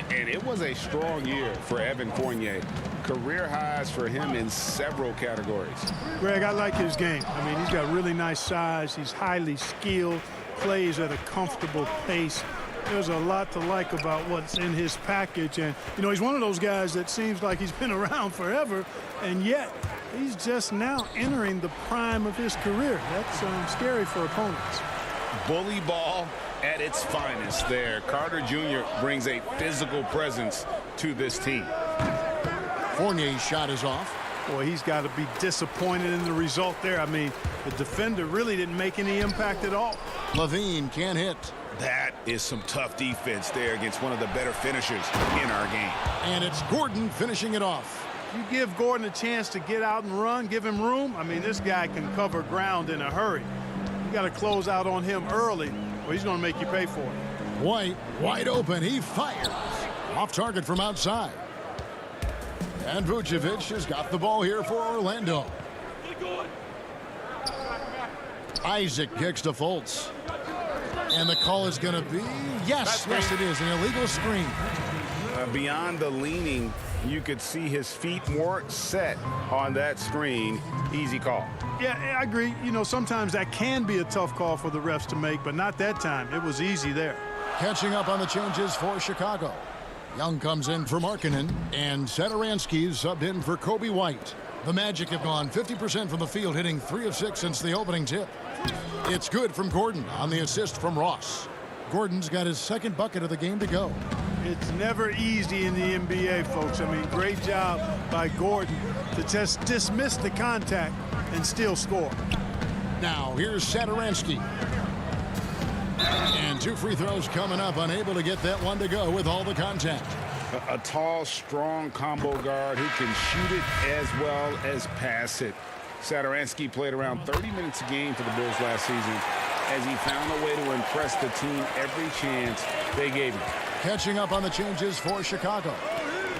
And it was a strong year for Evan Fournier. Career highs for him in several categories. Greg, I like his game. I mean, he's got really nice size. He's highly skilled, plays at a comfortable pace. There's a lot to like about what's in his package. And, you know, he's one of those guys that seems like he's been around forever, and yet he's just now entering the prime of his career. That's scary for opponents. Bully ball at its finest there. Carter Jr. brings a physical presence to this team. Fournier's shot is off. Boy, he's got to be disappointed in the result there. I mean, the defender really didn't make any impact at all. Levine can't hit. That is some tough defense there against one of the better finishers in our game. And it's Gordon finishing it off. You give Gordon a chance to get out and run, give him room. I mean, this guy can cover ground in a hurry. You got to close out on him early, or he's going to make you pay for it. White, wide open. He fires. Off target from outside. And Vucevic has got the ball here for Orlando. Isaac kicks to Fultz. And the call is going to be, yes, it is, an illegal screen. Beyond the leaning, you could see his feet more set on that screen. Easy call. Yeah, I agree. You know, sometimes that can be a tough call for the refs to make, but not that time. It was easy there. Catching up on the changes for Chicago. Young comes in for Markkanen, and Satoransky's subbed in for Kobe White. The Magic have gone 50% from the field, hitting 3 of 6 since the opening tip. It's good from Gordon on the assist from Ross. Gordon's got his second bucket of the game to go. It's never easy in the NBA, folks. I mean, great job by Gordon to just dismiss the contact and still score. Now, here's Satoransky. And 2 free throws coming up, unable to get that one to go with all the contact. A tall, strong combo guard who can shoot it as well as pass it. Satoransky played around 30 minutes a game for the Bulls last season as he found a way to impress the team every chance they gave him. Catching up on the changes for Chicago.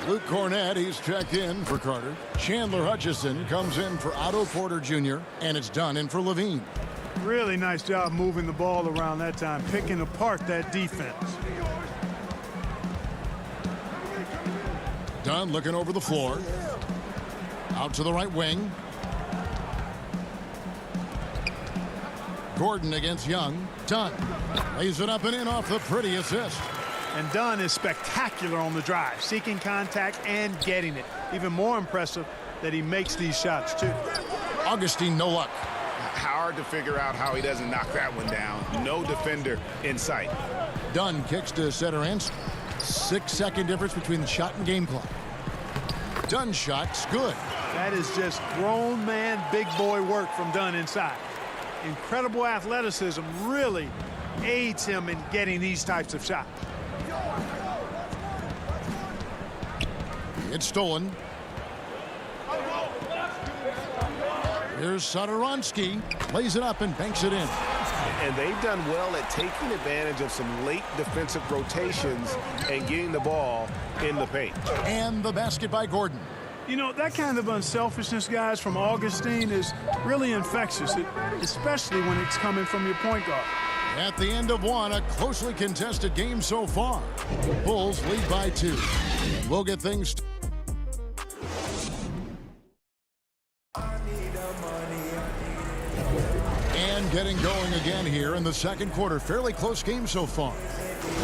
Luke Cornett, he's checked in for Carter. Chandler Hutchison comes in for Otto Porter Jr., and it's done in for Levine. Really nice job moving the ball around that time, picking apart that defense. Dunn looking over the floor. Out to the right wing. Gordon against Young. Dunn lays it up and in off the pretty assist. And Dunn is spectacular on the drive, seeking contact and getting it. Even more impressive that he makes these shots, too. Augustine, no luck. Hard to figure out how he doesn't knock that one down. No defender in sight. Dunn kicks to center answer. 6-second difference between the shot and game clock. Dunn shot's good. That is just grown man, big boy work from Dunn inside. Incredible athleticism really aids him in getting these types of shots. It's stolen. Here's Satoransky. Lays it up and banks it in. And they've done well at taking advantage of some late defensive rotations and getting the ball in the paint. And the basket by Gordon. You know, that kind of unselfishness, guys, from Augustine is really infectious, especially when it's coming from your point guard. At the end of one, a closely contested game so far. Bulls lead by 2. We'll get things. And getting going again here in the second quarter. Fairly close game so far.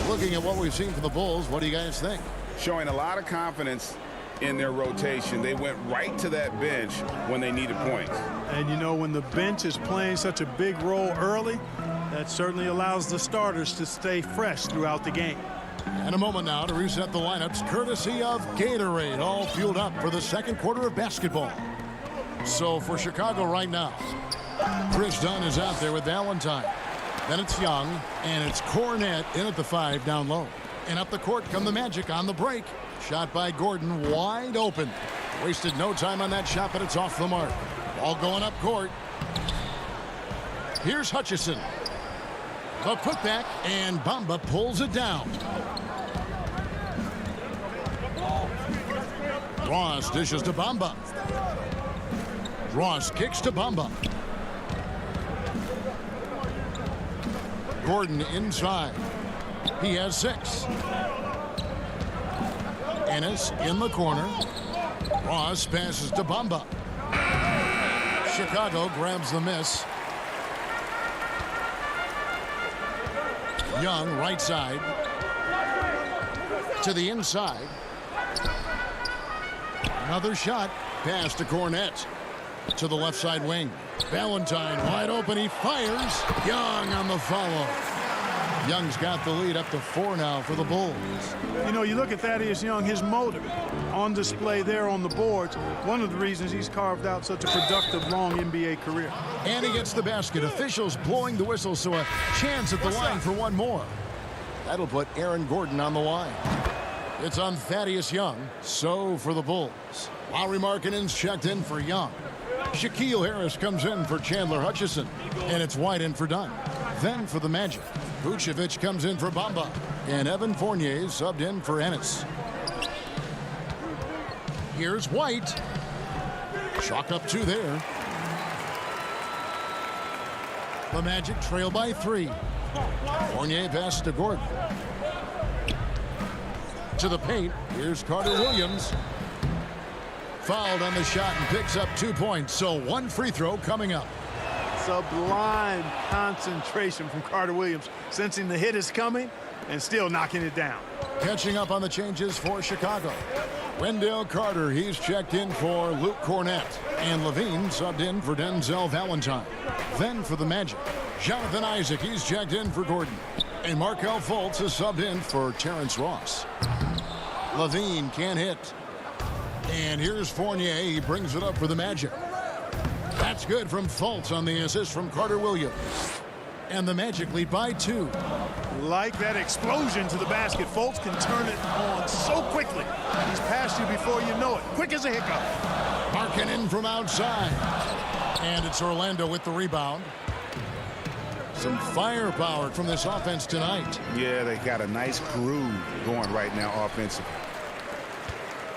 Looking at what we've seen from the Bulls, what do you guys think? Showing a lot of confidence in their rotation. They went right to that bench when they needed points. And you know, when the bench is playing such a big role early, that certainly allows the starters to stay fresh throughout the game. And a moment now to reset the lineups, courtesy of Gatorade, all fueled up for the second quarter of basketball. So for Chicago right now, Chris Dunn is out there with Valentine. Then it's Young, and it's Cornett in at the 5 down low. And up the court come the Magic on the break. Shot by Gordon, wide open. Wasted no time on that shot, but it's off the mark. Ball going up court. Here's Hutchison. The putback, and Bamba pulls it down. Ross dishes to Bamba. Ross kicks to Bamba. Gordon inside. He has 6. Ennis in the corner. Ross passes to Bamba. Chicago grabs the miss. Young right side. To the inside. Another shot. Pass to Cornett. To the left side wing. Valentine wide open. He fires. Young on the follow. Young's got the lead up to 4 now for the Bulls. You know, you look at Thaddeus Young, his motor on display there on the boards. One of the reasons he's carved out such a productive, long NBA career. And he gets the basket. Officials blowing the whistle, so a chance at the line for one more. That'll put Aaron Gordon on the line. It's on Thaddeus Young. So for the Bulls. Lauri Markkanen's checked in for Young. Shaquille Harris comes in for Chandler Hutchison. And it's White in for Dunn. Then for the Magic, Vucevic comes in for Bamba. And Evan Fournier subbed in for Ennis. Here's White. Chalk up 2 there. The Magic trail by 3. Fournier passes to Gordon. To the paint. Here's Carter Williams. Fouled on the shot and picks up 2 points. So 1 free throw coming up. Sublime concentration from Carter Williams, sensing the hit is coming and still knocking it down. Catching up on the changes for Chicago. Wendell Carter, he's checked in for Luke Cornett. And Levine subbed in for Denzel Valentine. Then for the Magic, Jonathan Isaac, he's checked in for Gordon. And Markelle Fultz is subbed in for Terrence Ross. Levine can't hit. And here's Fournier, he brings it up for the Magic. That's good from Fultz on the assist from Carter Williams. And the Magic lead by 2. Like that explosion to the basket. Fultz can turn it on so quickly. He's past you before you know it. Quick as a hiccup. Markkanen from outside. And it's Orlando with the rebound. Some firepower from this offense tonight. Yeah, they got a nice groove going right now offensively.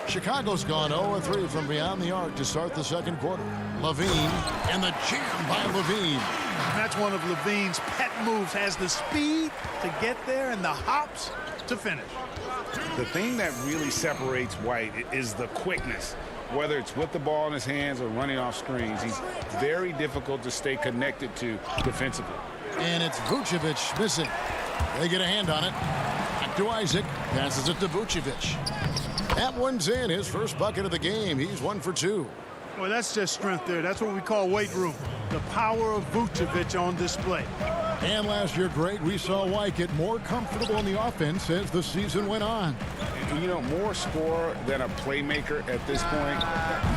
Chicago's gone 0-3 from beyond the arc to start the second quarter. Levine, and the jam by Levine. That's one of Levine's pet moves. Has the speed to get there and the hops to finish. The thing that really separates White is the quickness. Whether it's with the ball in his hands or running off screens, he's very difficult to stay connected to defensively. And it's Vucevic missing. They get a hand on it. Back to Isaac. Passes it to Vucevic. That one's in. His first bucket of the game. He's 1 for 2. Well, that's just strength there. That's what we call weight room. The power of Vucevic on display. And last year, Greg, we saw White get more comfortable in the offense as the season went on. You know, more scorer than a playmaker at this point.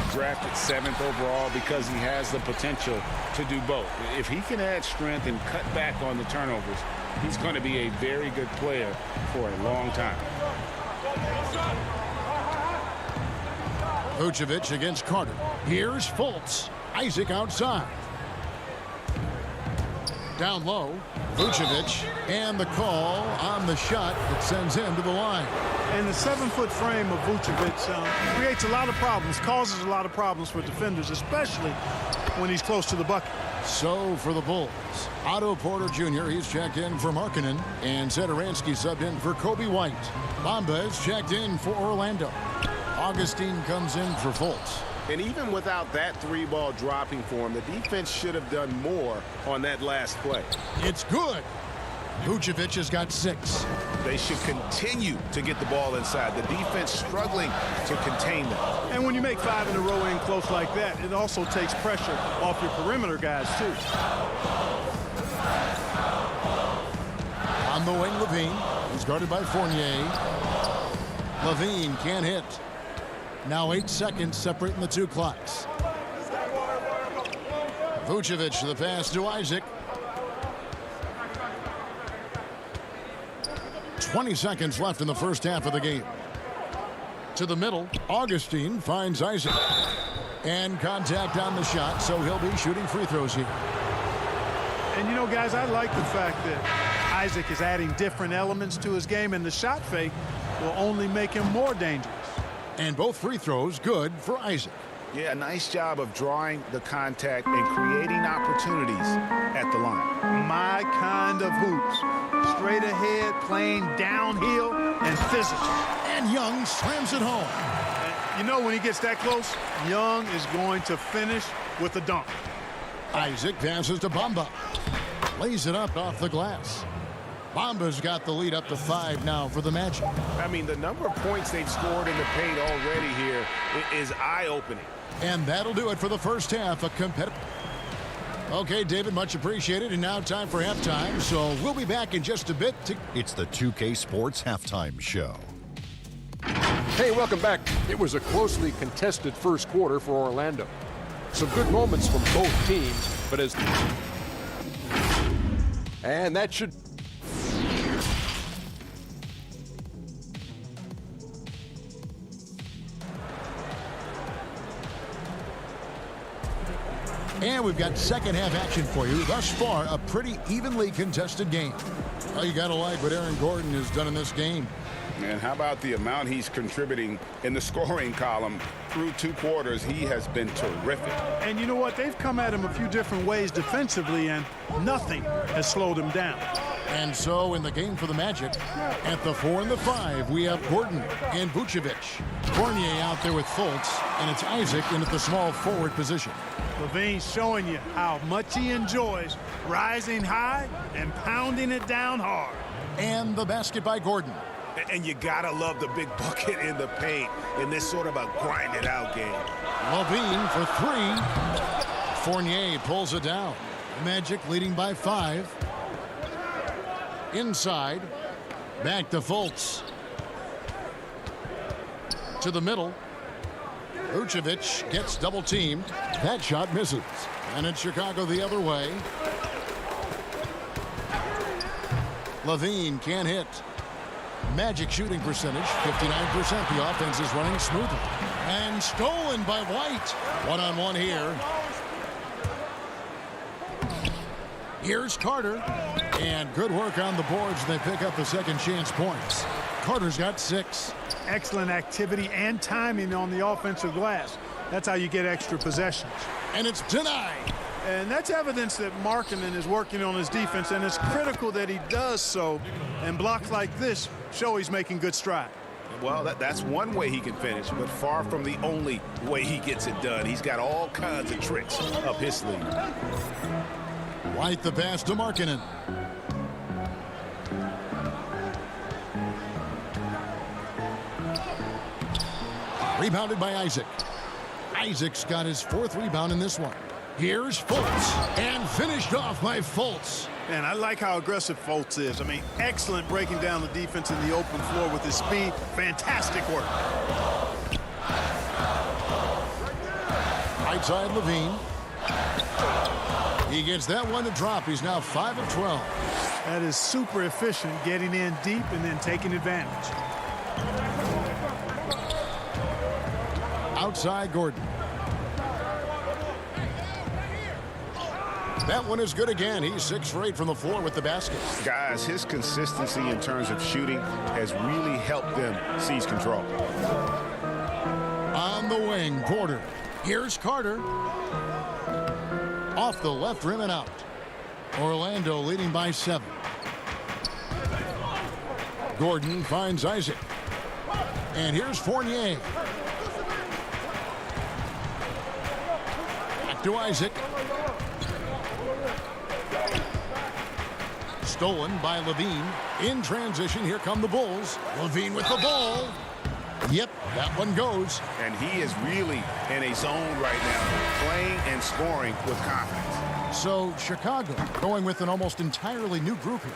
He's drafted 7th overall because he has the potential to do both. If he can add strength and cut back on the turnovers, he's going to be a very good player for a long time. Vucevic against Carter. Here's Fultz. Isaac outside. Down low, Vucevic, and the call on the shot that sends him to the line. And the 7-foot frame of Vucevic creates a lot of problems, causes a lot of problems for defenders, especially when he's close to the bucket. So for the Bulls, Otto Porter Jr., he's checked in for Markkanen, and Satoransky subbed in for Kobe White. Bamba is checked in for Orlando. Augustine comes in for Fultz. And even without that 3-ball dropping for him, the defense should have done more on that last play. It's good. Vucevic has got 6. They should continue to get the ball inside. The defense struggling to contain them. And when you make 5 in a row in close like that, it also takes pressure off your perimeter guys, too. On the wing, Levine. He's guarded by Fournier. Levine can't hit. Now 8 seconds separating the 2 clocks. Vucevic the pass to Isaac. 20 seconds left in the first half of the game. To the middle, Augustine finds Isaac. And contact on the shot, so he'll be shooting free throws here. And you know, guys, I like the fact that Isaac is adding different elements to his game, and the shot fake will only make him more dangerous. And both free throws good for Isaac. Yeah, nice job of drawing the contact and creating opportunities at the line. My kind of hoops. Straight ahead, playing downhill, and physical. And Young slams it home. And you know, when he gets that close, Young is going to finish with a dunk. Isaac passes to Bamba. Lays it up off the glass. Bamba's got the lead up to 5 now for the Magic. I mean, the number of points they've scored in the paint already here is eye-opening. And that'll do it for the first half. A competitive. Okay, David, much appreciated. And now time for halftime. So we'll be back in just a bit. It's the 2K Sports Halftime Show. Hey, welcome back. It was a closely contested first quarter for Orlando. Some good moments from both teams, but and that should... And we've got second half action for you. Thus far, a pretty evenly contested game. Well, you got to like what Aaron Gordon has done in this game. And how about the amount he's contributing in the scoring column? Through 2 quarters, he has been terrific. And you know what? They've come at him a few different ways defensively, and nothing has slowed him down. And so in the game for the Magic, at the 4 and the 5, we have Gordon and Vucevic. Fournier out there with Fultz, and it's Isaac in at the small forward position. Levine showing you how much he enjoys rising high and pounding it down hard. And the basket by Gordon. And you gotta love the big bucket in the paint in this sort of a grind-it-out game. Levine for 3. Fournier pulls it down. Magic leading by 5. Inside. Back to Fultz. To the middle. Vucevic gets double teamed. That shot misses. And it's Chicago the other way. Levine can't hit. Magic shooting percentage, 59%. The offense is running smoothly. And stolen by White. One-on-one here. Here's Carter. And good work on the boards. They pick up the second chance points. Carter's got 6. Excellent activity and timing on the offensive glass. That's how you get extra possessions. And it's denied. And that's evidence that Markkanen is working on his defense, and it's critical that he does so. And blocks like this show he's making good stride. Well, that's one way he can finish, but far from the only way he gets it done. He's got all kinds of tricks up his sleeve. White the pass to Markkanen. Rebounded by Isaac. Isaac's got his 4th rebound in this one. Here's Fultz, and finished off by Fultz. And I like how aggressive Fultz is. I mean, excellent breaking down the defense in the open floor with his speed. Fantastic work. Right side Levine. He gets that one to drop. He's now 5 of 12. That is super efficient, getting in deep and then taking advantage. Outside Gordon. That one is good again. He's 6 for 8 from the floor with the basket. Guys, his consistency in terms of shooting has really helped them seize control. On the wing, Porter. Here's Carter. Off the left rim and out. Orlando leading by 7. Gordon finds Isaac. And here's Fournier. Back to Isaac. Stolen by Levine. In transition, here come the Bulls. Levine with the ball. Yep, that one goes. And he is really in a zone right now, playing and scoring with confidence. So Chicago going with an almost entirely new group here.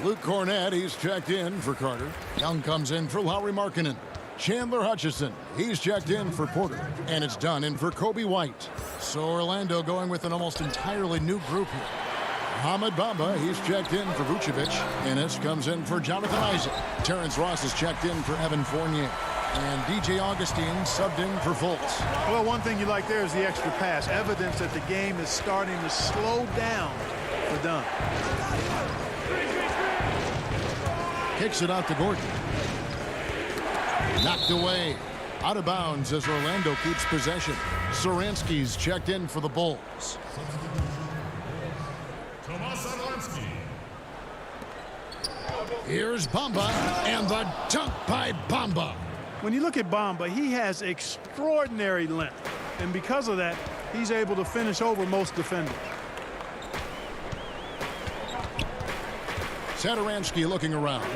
Luke Cornett, he's checked in for Carter. Young comes in for Lauri Markkanen. Chandler Hutchison, he's checked in for Porter. And it's done in for Kobe White. So Orlando going with an almost entirely new group here. Mohamed Bamba, he's checked in for Vucevic. Ennis comes in for Jonathan Isaac. Terrence Ross is checked in for Evan Fournier. And DJ Augustine subbed in for Fultz. Well, one thing you like there is the extra pass. Evidence that the game is starting to slow down for Dunn. Kicks it out to Gordon. Knocked away. Out of bounds as Orlando keeps possession. Saransky's checked in for the Bulls. Here's Bamba, and the dunk by Bamba. When you look at Bamba, he has extraordinary length. And because of that, he's able to finish over most defenders. Satoransky looking around.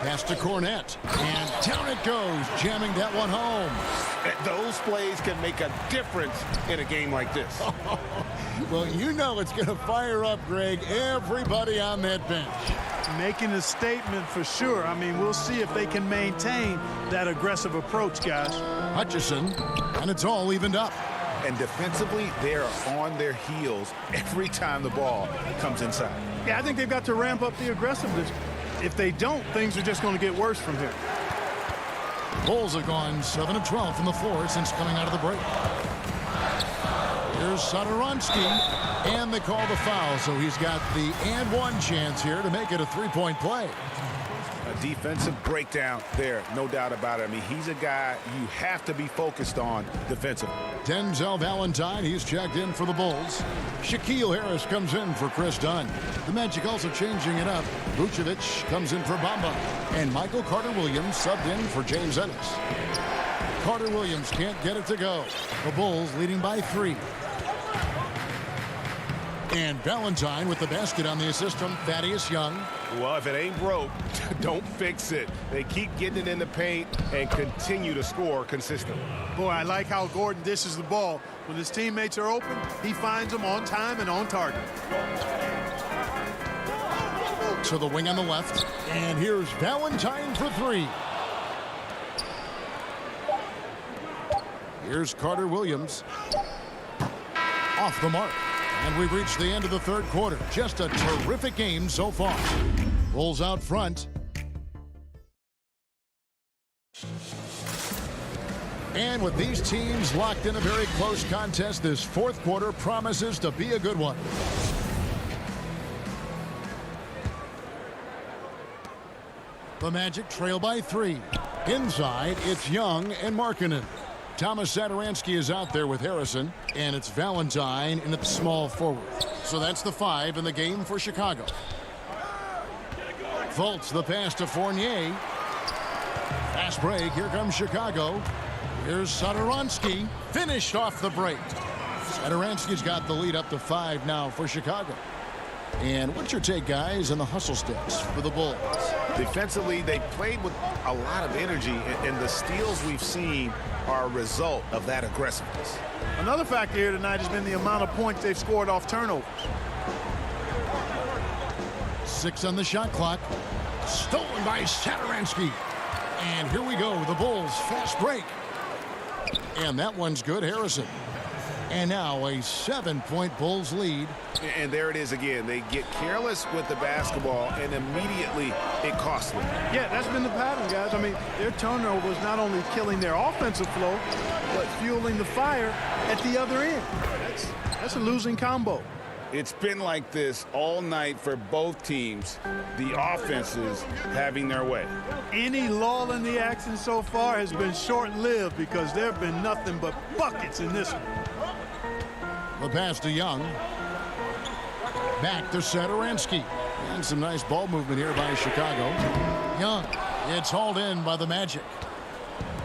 Pass to Cornett. And down it goes, jamming that one home. Those plays can make a difference in a game like this. Well, you know it's going to fire up, Greg, everybody on that bench. Making a statement for sure. I mean, we'll see if they can maintain that aggressive approach, guys. Hutchison, and it's all evened up. And defensively, they're on their heels every time the ball comes inside. Yeah, I think they've got to ramp up the aggressiveness. If they don't, things are just going to get worse from here. Bulls have gone 7 of 12 from the floor since coming out of the break. Here's Satoransky, and they call the foul, so he's got the and one chance here to make it a three-point play. A defensive breakdown there, no doubt about it. I mean, he's a guy you have to be focused on defensively. Denzel Valentine, he's checked in for the Bulls. Shaquille Harris comes in for Chris Dunn. The Magic also changing it up. Vucevic comes in for Bamba. And Michael Carter-Williams subbed in for James Ennis. Carter-Williams can't get it to go. The Bulls leading by 3. And Valentine with the basket on the assist from Thaddeus Young. Well, if it ain't broke, don't fix it. They keep getting it in the paint and continue to score consistently. Boy, I like how Gordon dishes the ball. When his teammates are open, he finds them on time and on target. To the wing on the left. And here's Valentine for 3. Here's Carter-Williams. Off the mark. And we've reached the end of the third quarter. Just a terrific game so far. Bulls out front. And with these teams locked in a very close contest, this fourth quarter promises to be a good one. The Magic trail by 3. Inside, it's Young and Markkanen. Thomas Satoransky is out there with Harrison, and it's Valentine in at the small forward. So that's the 5 in the game for Chicago. Fultz the pass to Fournier. Fast break. Here comes Chicago. Here's Satoransky. Finished off the break. Satoransky's got the lead up to 5 now for Chicago. And what's your take, guys, on the hustle sticks for the Bulls? Defensively, they played with a lot of energy, and the steals we've seen are a result of that aggressiveness. Another factor here tonight has been the amount of points they've scored off turnovers. 6 on the shot clock. Stolen by Satoransky. And here we go, the Bulls fast break. And that one's good, Harrison. And now a 7-point Bulls lead. And there it is again. They get careless with the basketball, and immediately it costs them. Yeah, that's been the pattern, guys. I mean, their turnovers not only killing their offensive flow, but fueling the fire at the other end. That's a losing combo. It's been like this all night for both teams. The offenses having their way. Any lull in the action so far has been short-lived because there have been nothing but buckets in this one. The pass to Young. Back to Satoransky. And some nice ball movement here by Chicago. Young. It's hauled in by the Magic.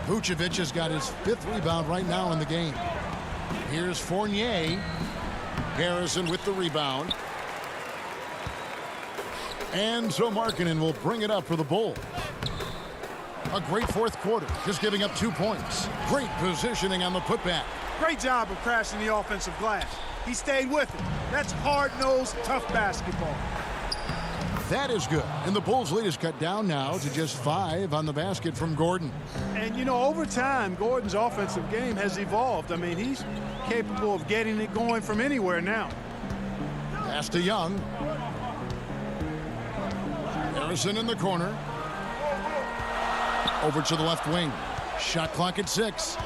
Vucevic has got his 5th rebound right now in the game. Here's Fournier. Harrison with the rebound. And so Markkanen will bring it up for the Bulls. A great 4th quarter, just giving up 2 points. Great positioning on the putback. Great job of crashing the offensive glass. He stayed with it. That's hard-nosed, tough basketball. That is good. And the Bulls' lead is cut down now to just 5 on the basket from Gordon. And, you know, over time, Gordon's offensive game has evolved. I mean, he's capable of getting it going from anywhere now. Pass to Young. Harrison in the corner. Over to the left wing. Shot clock at 6.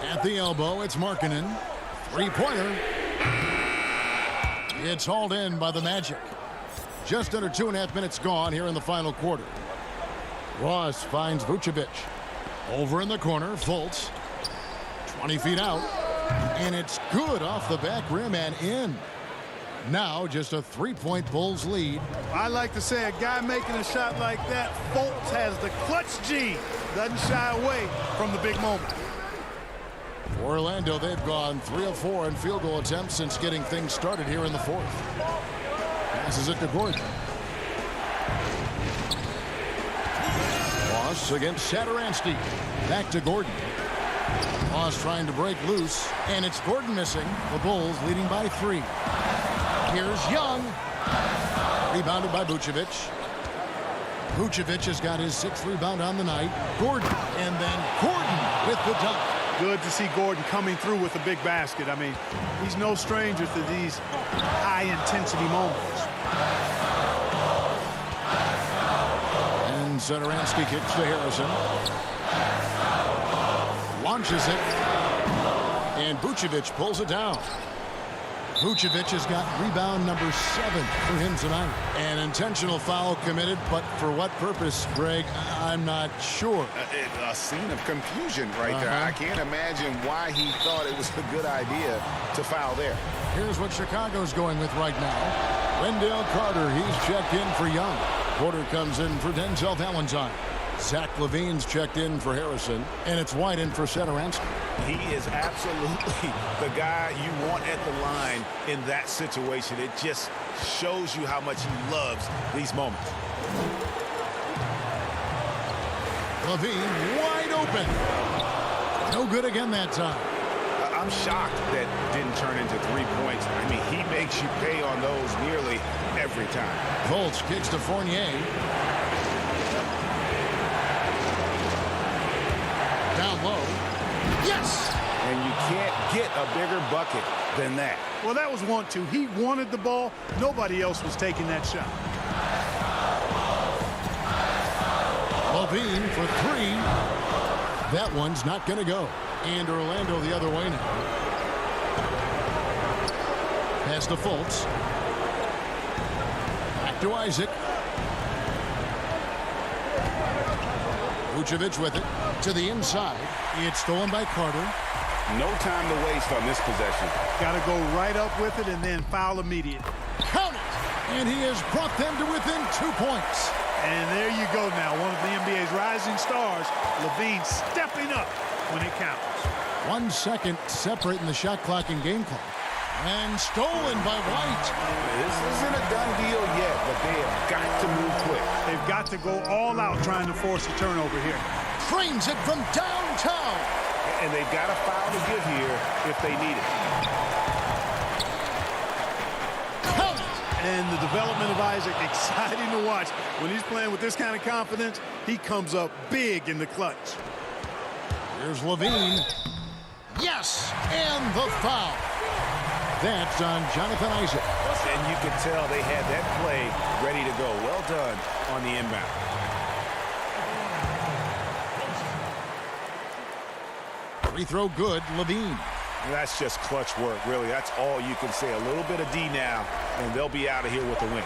At the elbow, it's Markkanen. 3-pointer. It's hauled in by the Magic. Just under 2.5 minutes gone here in the final quarter. Ross finds Vucevic. Over in the corner, Fultz. 20 feet out. And it's good off the back rim and in. Now just a 3-point Bulls lead. I like to say a guy making a shot like that, Fultz has the clutch gene. Doesn't shy away from the big moment. For Orlando, they've gone 3 of 4 in field goal attempts since getting things started here in the 4th. Passes it to Gordon. Ross against Satoransky. Back to Gordon. Ross trying to break loose, and it's Gordon missing. The Bulls leading by 3. Here's Young. Rebounded by Vucevic. Vucevic has got his 6th rebound on the night. Gordon, and then Gordon with the dunk. Good to see Gordon coming through with a big basket. I mean, he's no stranger to these high-intensity moments. And Satoransky kicks to Harrison. Launches it. And Vucevic pulls it down. Vucevic has got rebound number 7 for him tonight. An intentional foul committed, but for what purpose, Greg, I'm not sure. A scene of confusion right there. I can't imagine why he thought it was a good idea to foul there. Here's what Chicago's going with right now. Wendell Carter, he's checked in for Young. Porter comes in for Denzel Valentine. Zach LaVine's checked in for Harrison, and it's White in for Satoransky. He is absolutely the guy you want at the line in that situation. It just shows you how much he loves these moments. LaVine wide open. No good again that time. I'm shocked that didn't turn into 3 points. I mean, he makes you pay on those nearly every time. Fultz kicks to Fournier. Down low. Yes! And you can't get a bigger bucket than that. Well, that was 1-2. He wanted the ball. Nobody else was taking that shot. LaVine for 3. That one's not going to go. And Orlando the other way now. Pass to Fultz. Back to Isaac. Vucevic with it to the inside. It's stolen by Carter. No time to waste on this possession. Got to go right up with it and then foul immediate. Count it! And he has brought them to within 2 points. And there you go now. One of the NBA's rising stars, Levine stepping up when it counts. 1 second separating the shot clock and game clock. And stolen by White. This isn't a done deal yet, but they have got to move quick. They've got to go all out trying to force a turnover here. Trains it from downtown. And they've got a foul to give here if they need it. Count. And the development of Isaac, exciting to watch. When he's playing with this kind of confidence, he comes up big in the clutch. Here's Levine. Yes, and the foul. That's on Jonathan Isaac. And you can tell they had that play ready to go. Well done on the inbound. Free throw good, Levine. That's just clutch work, really. That's all you can say. A little bit of D now, and they'll be out of here with a win.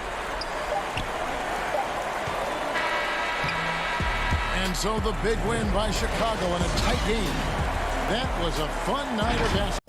And so the big win by Chicago in a tight game. That was a fun night of basketball.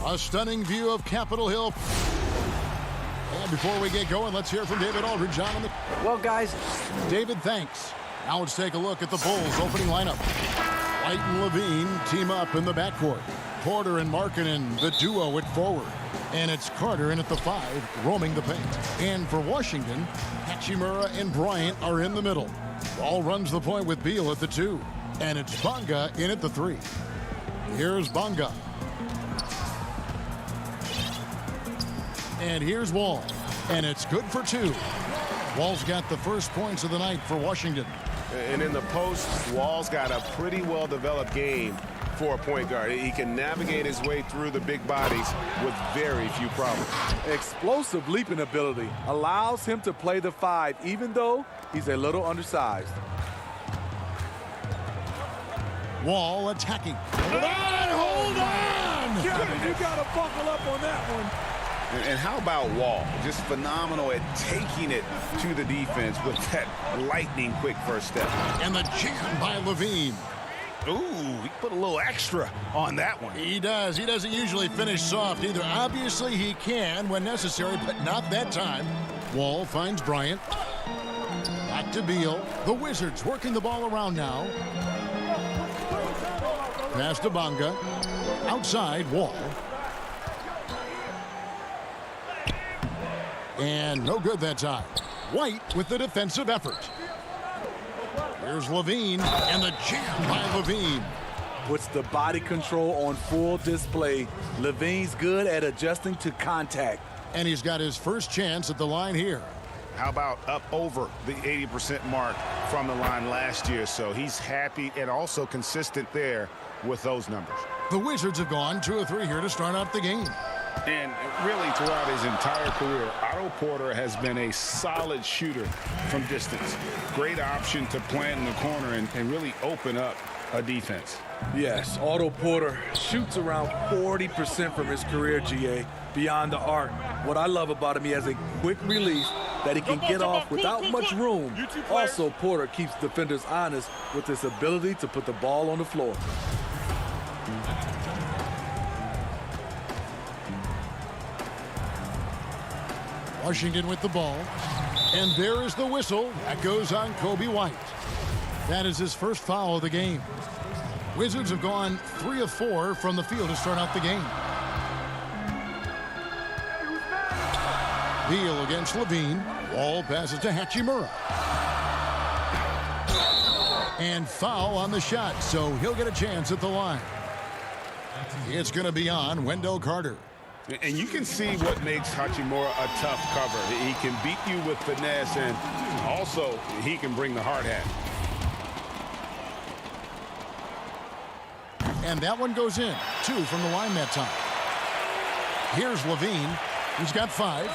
A stunning view of Capitol Hill. And before we get going, let's hear from David Aldridge on the... Well, guys. David, thanks. Now let's take a look at the Bulls' opening lineup. White and Levine team up in the backcourt. Porter and Markkanen, the duo at forward. And it's Carter in at the 5, roaming the paint. And for Washington, Hachimura and Bryant are in the middle. Ball runs the point with Beal at the 2. And it's Bonga in at the 3. Here's Bonga. And here's Wall. And it's good for 2. Wall's got the first points of the night for Washington. And in the post, Wall's got a pretty well-developed game for a point guard. He can navigate his way through the big bodies with very few problems. Explosive leaping ability allows him to play the 5, even though he's a little undersized. Wall attacking. Hold on! Kevin, you got to buckle up on that one. And how about Wall? Just phenomenal at taking it to the defense with that lightning quick first step. And the jam by Levine. Ooh, he put a little extra on that one. He does. He doesn't usually finish soft either. Obviously, he can when necessary, but not that time. Wall finds Bryant. Back to Beal. The Wizards working the ball around now. Pass to Bonga. Outside, Wall. And no good that time. White with the defensive effort. Here's Levine, and the jam by Levine. Puts the body control on full display. Levine's good at adjusting to contact. And he's got his first chance at the line here. How about up over the 80% mark from the line last year? So he's happy and also consistent there with those numbers. The Wizards have gone 2 of 3 here to start out the game. And really throughout his entire career, Otto Porter has been a solid shooter from distance. Great option to plant in the corner and really open up a defense. Yes, Otto Porter shoots around 40% from his career, GA, beyond the arc. What I love about him, he has a quick release that he can get off without much room. Also, Porter keeps defenders honest with his ability to put the ball on the floor. Washington with the ball. And there is the whistle. That goes on Kobe White. That is his first foul of the game. Wizards have gone 3 of 4 from the field to start out the game. Beal against Levine. Wall passes to Hachimura. And foul on the shot, so he'll get a chance at the line. It's going to be on Wendell Carter. And you can see what makes Hachimura a tough cover. He can beat you with finesse, and also he can bring the hard hat. And that one goes in. 2 from the line that time. Here's Levine. He's got 5.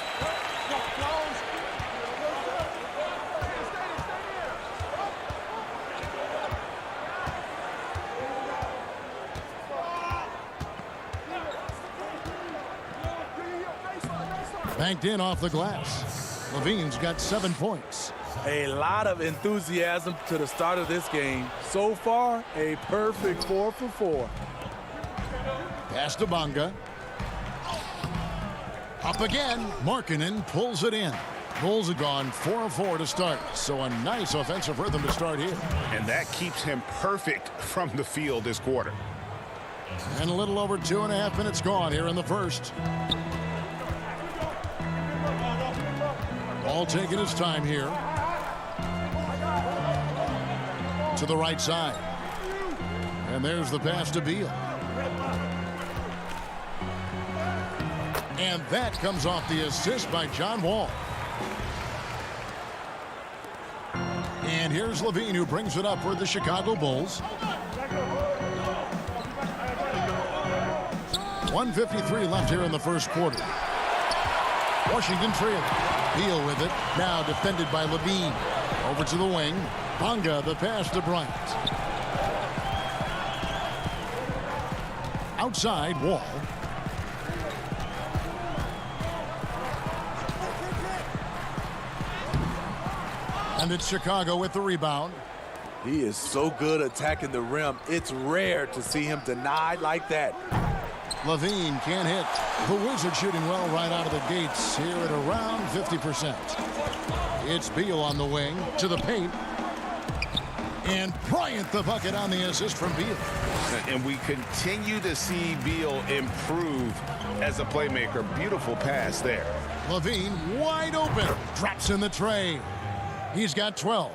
Banked in off the glass. Levine's got 7 points. A lot of enthusiasm to the start of this game. So far, a perfect 4 for 4. Pass to Bonga. Up again. Markkanen pulls it in. Bulls have gone 4 of 4 to start, so a nice offensive rhythm to start here. And that keeps him perfect from the field this quarter. And a little over 2.5 minutes gone here in the first. Ball taking its time here. To the right side. And there's the pass to Beal. And that comes off the assist by John Wall. And here's Levine, who brings it up for the Chicago Bulls. 1:53 left here in the first quarter. Washington trailing. Beal with it. Now defended by Levine. Over to the wing. Bonga, the pass to Bryant. Outside, Wall. And it's Chicago with the rebound. He is so good attacking the rim. It's rare to see him denied like that. Levine can't hit. The Wizards shooting well right out of the gates here at around 50%. It's Beal on the wing to the paint. And Bryant the bucket on the assist from Beal. And we continue to see Beal improve as a playmaker. Beautiful pass there. Levine wide open. Drops in the tray. He's got 12.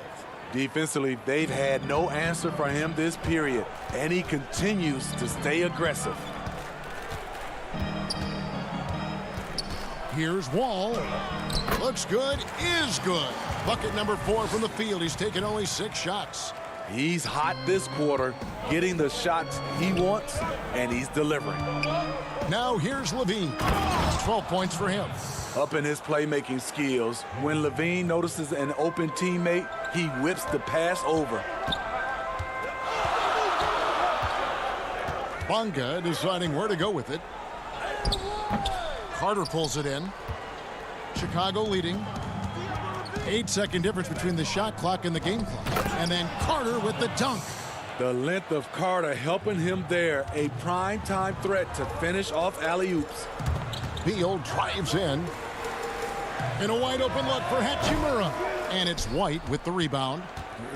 Defensively, they've had no answer for him this period, and he continues to stay aggressive. Here's Wall. Looks good, is good. Bucket number 4 from the field. He's taken only 6 shots. He's hot this quarter, getting the shots he wants, and he's delivering. Now here's Levine. 12 points for him. Up in his playmaking skills, when Levine notices an open teammate, he whips the pass over. Bonga deciding where to go with it. Carter pulls it in. Chicago leading. 8-second difference between the shot clock and the game clock. And then Carter with the dunk. The length of Carter helping him there. A prime-time threat to finish off alley-oops. Beal drives in. And a wide-open look for Hachimura. And it's White with the rebound.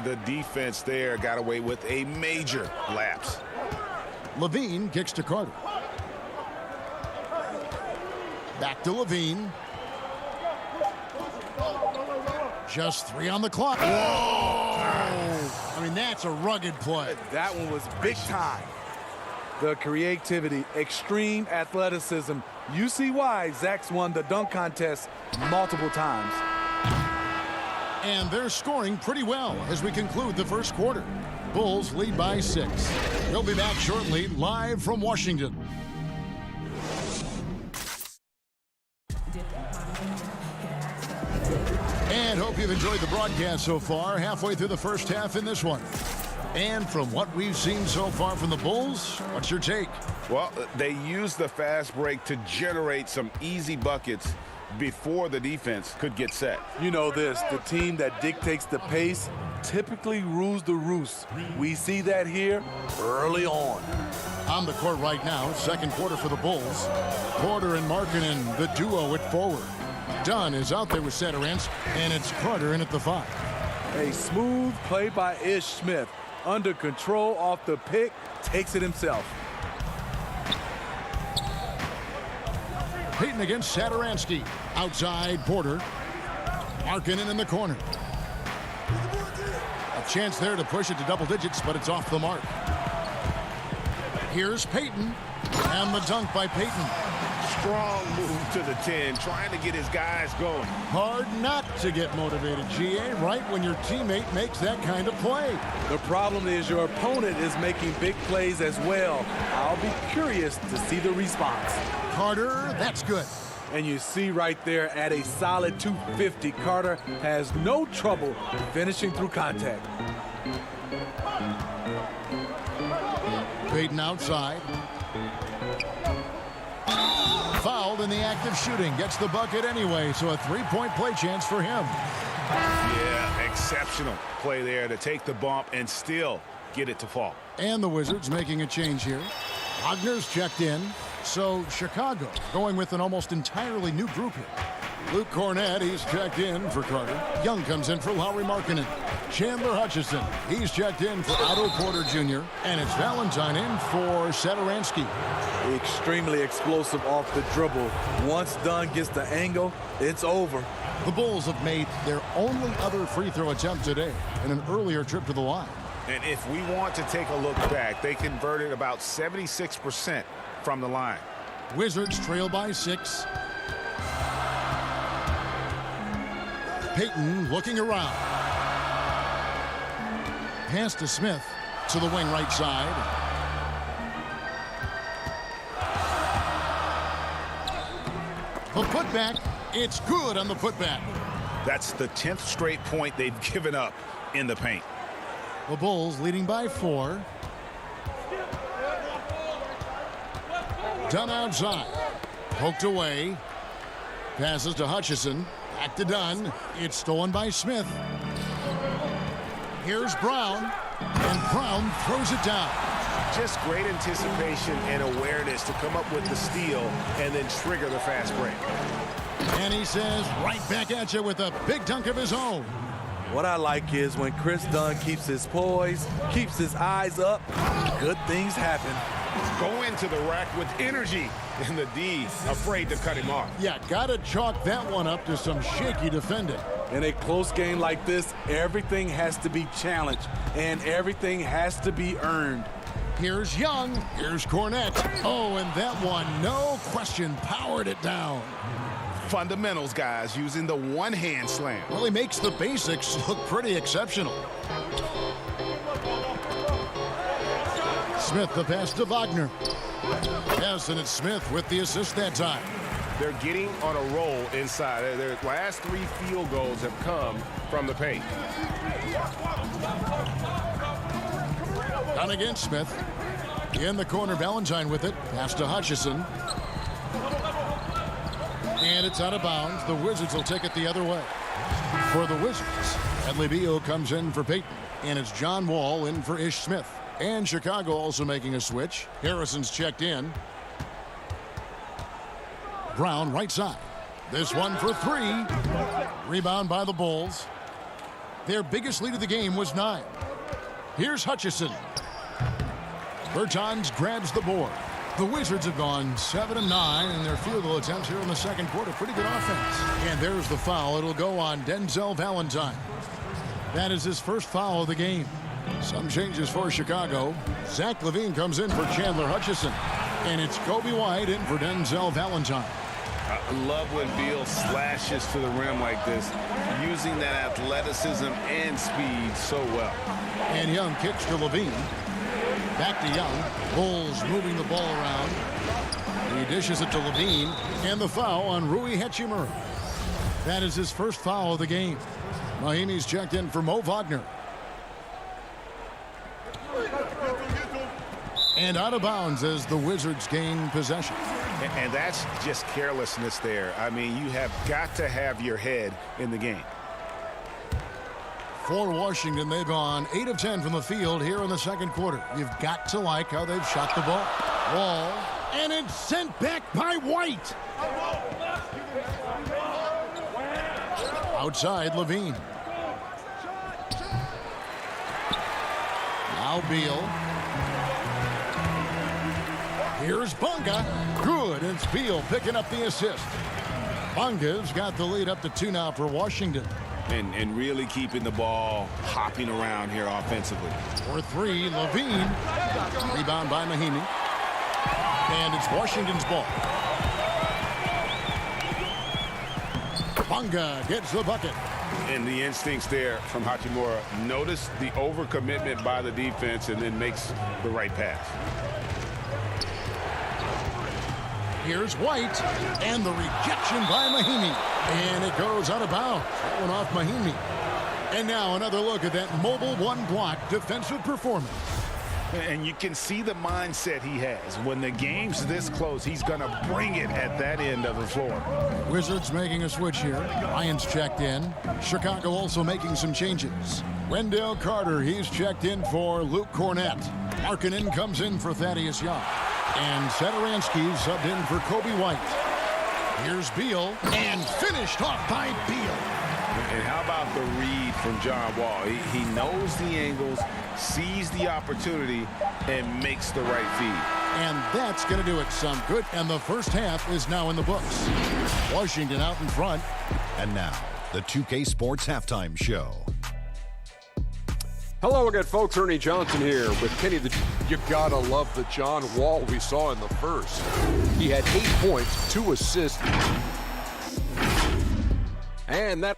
The defense there got away with a major lapse. Levine kicks to Carter. Back to Levine. Just 3 on the clock. Whoa! I mean, that's a rugged play. That one was big time. The creativity, extreme athleticism. You see why Zach's won the dunk contest multiple times. And they're scoring pretty well as we conclude the first quarter. Bulls lead by 6. We'll be back shortly, live from Washington. And hope you've enjoyed the broadcast so far. Halfway through the first half in this one. And from what we've seen so far from the Bulls, what's your take? Well, they used the fast break to generate some easy buckets before the defense could get set. You know this, the team that dictates the pace typically rules the roost. We see that here early on. On the court right now, second quarter for the Bulls. Porter and Markkanen, the duo at forward. Dunn is out there with Satoransky, and it's Carter in at the 5. A smooth play by Ish Smith. Under control off the pick, takes it himself. Payton against Satoransky. Outside Porter. Markkanen in the corner. A chance there to push it to double digits, but it's off the mark. Here's Payton. And the dunk by Payton. Strong move to the 10, trying to get his guys going. Hard not to get motivated, GA, right when your teammate makes that kind of play. The problem is your opponent is making big plays as well. I'll be curious to see the response. Carter, that's good. And you see right there at a solid 250, Carter has no trouble finishing through contact. Payton outside. Fouled in the act of shooting. Gets the bucket anyway, so a 3-point play chance for him. Yeah, exceptional play there to take the bump and still get it to fall. And the Wizards making a change here. Wagner's checked in, so Chicago going with an almost entirely new group here. Luke Cornett, he's checked in for Carter. Young comes in for Lauri Markkanen. Chandler Hutchison, he's checked in for Otto Porter Jr. And it's Valentine in for Satoransky. Extremely explosive off the dribble. Once Dunn gets the angle, it's over. The Bulls have made their only other free throw attempt today in an earlier trip to the line. And if we want to take a look back, they converted about 76% from the line. Wizards trail by 6. Payton looking around. Pass to Smith to the wing right side. The putback, it's good on the putback. That's the 10th straight point they've given up in the paint. The Bulls leading by 4. Dunn outside. Poked away. Passes to Hutchison. Back to Dunn. It's stolen by Smith. Here's Brown. And Brown throws it down. Just great anticipation and awareness to come up with the steal and then trigger the fast break. And he says right back at you with a big dunk of his own. What I like is when Chris Dunn keeps his poise, keeps his eyes up, good things happen. Go into the rack with energy, and the D afraid to cut him off. Yeah, gotta chalk that one up to some shaky defending. In a close game like this, everything has to be challenged, and everything has to be earned. Here's Young, here's Cornette. Oh, and that one, no question, powered it down. Fundamentals, guys, using the one-hand slam. Well, he makes the basics look pretty exceptional. Smith the pass to Wagner. Yes, and it's Smith with the assist that time. They're getting on a roll inside. Their last 3 field goals have come from the paint. Down against Smith. In the corner, Valentine with it. Pass to Hutchison. And it's out of bounds. The Wizards will take it the other way. For the Wizards, Edley Beal comes in for Peyton. And it's John Wall in for Ish Smith. And Chicago also making a switch. Harrison's checked in. Brown right side. This one for 3. Rebound by the Bulls. Their biggest lead of the game was 9. Here's Hutchison. Bertans grabs the board. The Wizards have gone 7 of 9 in their field goal attempts here in the second quarter. Pretty good offense. And there's the foul. It'll go on Denzel Valentine. That is his first foul of the game. Some changes for Chicago. Zach LaVine comes in for Chandler Hutchison. And it's Kobe White in for Denzel Valentine. I love when Beal slashes to the rim like this, using that athleticism and speed so well. And Young kicks to LaVine. Back to Young. Bulls moving the ball around. He dishes it to LaVine. And the foul on Rui Hachimura. That is his first foul of the game. Mahimi's checked in for Mo Wagner. And out of bounds as the Wizards gain possession. And that's just carelessness there. I mean, you have got to have your head in the game. For Washington, they've gone 8 of 10 from the field here in the second quarter. You've got to like how they've shot the ball. Wall. And it's sent back by White. Outside, LaVine. Now Beal. Here's Bunga. Good. It's Beal picking up the assist. Bunga's got the lead up to 2 now for Washington. And really keeping the ball hopping around here offensively. For 3, LaVine. Rebound by Mahimi. And it's Washington's ball. Bunga gets the bucket. And the instincts there from Hachimura. Notice the overcommitment by the defense and then makes the right pass. Here's White, and the rejection by Mahimi. And it goes out of bounds. That one off Mahimi. And now another look at that mobile one-block defensive performance. And you can see the mindset he has. When the game's this close, he's going to bring it at that end of the floor. Wizards making a switch here. Lions checked in. Chicago also making some changes. Wendell Carter, he's checked in for Luke Cornette. Markkanen comes in for Thaddeus Young. And Satoransky subbed in for Kobe White. Here's Beal, and finished off by Beal. And how about the read from John Wall? He knows the angles, sees the opportunity, and makes the right feed. And that's going to do it some good. And the first half is now in the books. Washington out in front. And now, the 2K Sports Halftime Show. Hello again, folks. Ernie Johnson here with Kenny the... You gotta love the John Wall we saw in the first. He had 8 points, 2 assists. And that...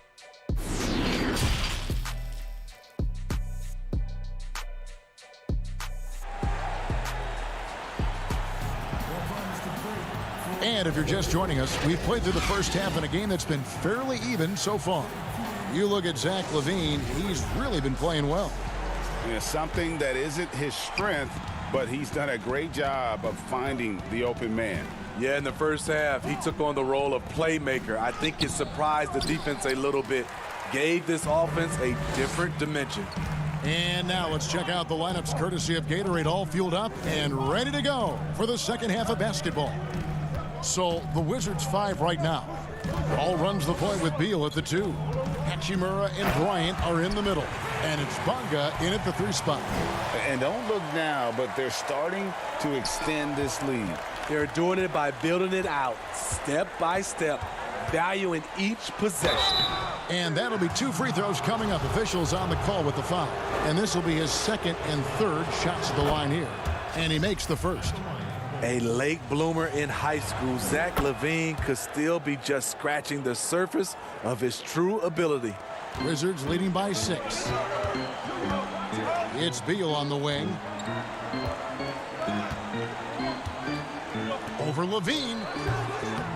And if you're just joining us, we've played through the first half in a game that's been fairly even so far. You look at Zach LaVine, he's really been playing well. Yeah, something that isn't his strength, but he's done a great job of finding the open man. Yeah, in the first half, he took on the role of playmaker. I think it surprised the defense a little bit, gave this offense a different dimension. And now let's check out the lineups courtesy of Gatorade, all fueled up and ready to go for the second half of basketball. So the Wizards 5 right now. Ball runs the point with Beal at the 2. Hachimura and Bryant are in the middle. And it's Bonga in at the 3 spot. And don't look now, but they're starting to extend this lead. They're doing it by building it out, step by step, valuing each possession. And that'll be 2 free throws coming up. Officials on the call with the foul. And this will be his second and third shots at the line here. And he makes the first. A late bloomer in high school, Zach LaVine could still be just scratching the surface of his true ability. Wizards leading by 6. It's Beal on the wing. Over LaVine.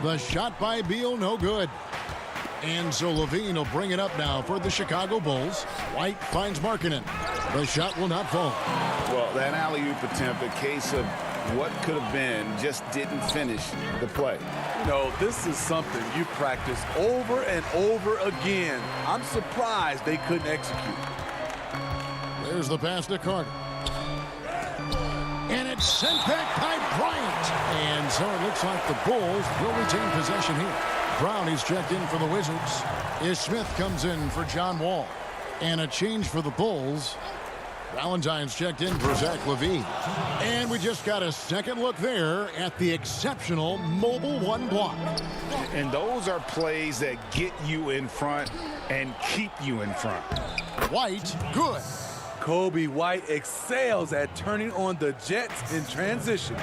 The shot by Beal, no good. And so LaVine will bring it up now for the Chicago Bulls. White finds Markkanen. The shot will not fall. Well, that alley-oop attempt, a case of what could have been, just didn't finish the play. No, this is something you practice over and over again. I'm surprised they couldn't execute. There's the pass to Carter. And it's sent back by Bryant. And so it looks like the Bulls will retain possession here. Brownie's checked in for the Wizards. Ish Smith comes in for John Wall. And a change for the Bulls. Valentine's checked in for Zach LaVine. And we just got a second look there at the exceptional mobile 1 block. And those are plays that get you in front and keep you in front. White, good. Kobe White excels at turning on the Jets in transition.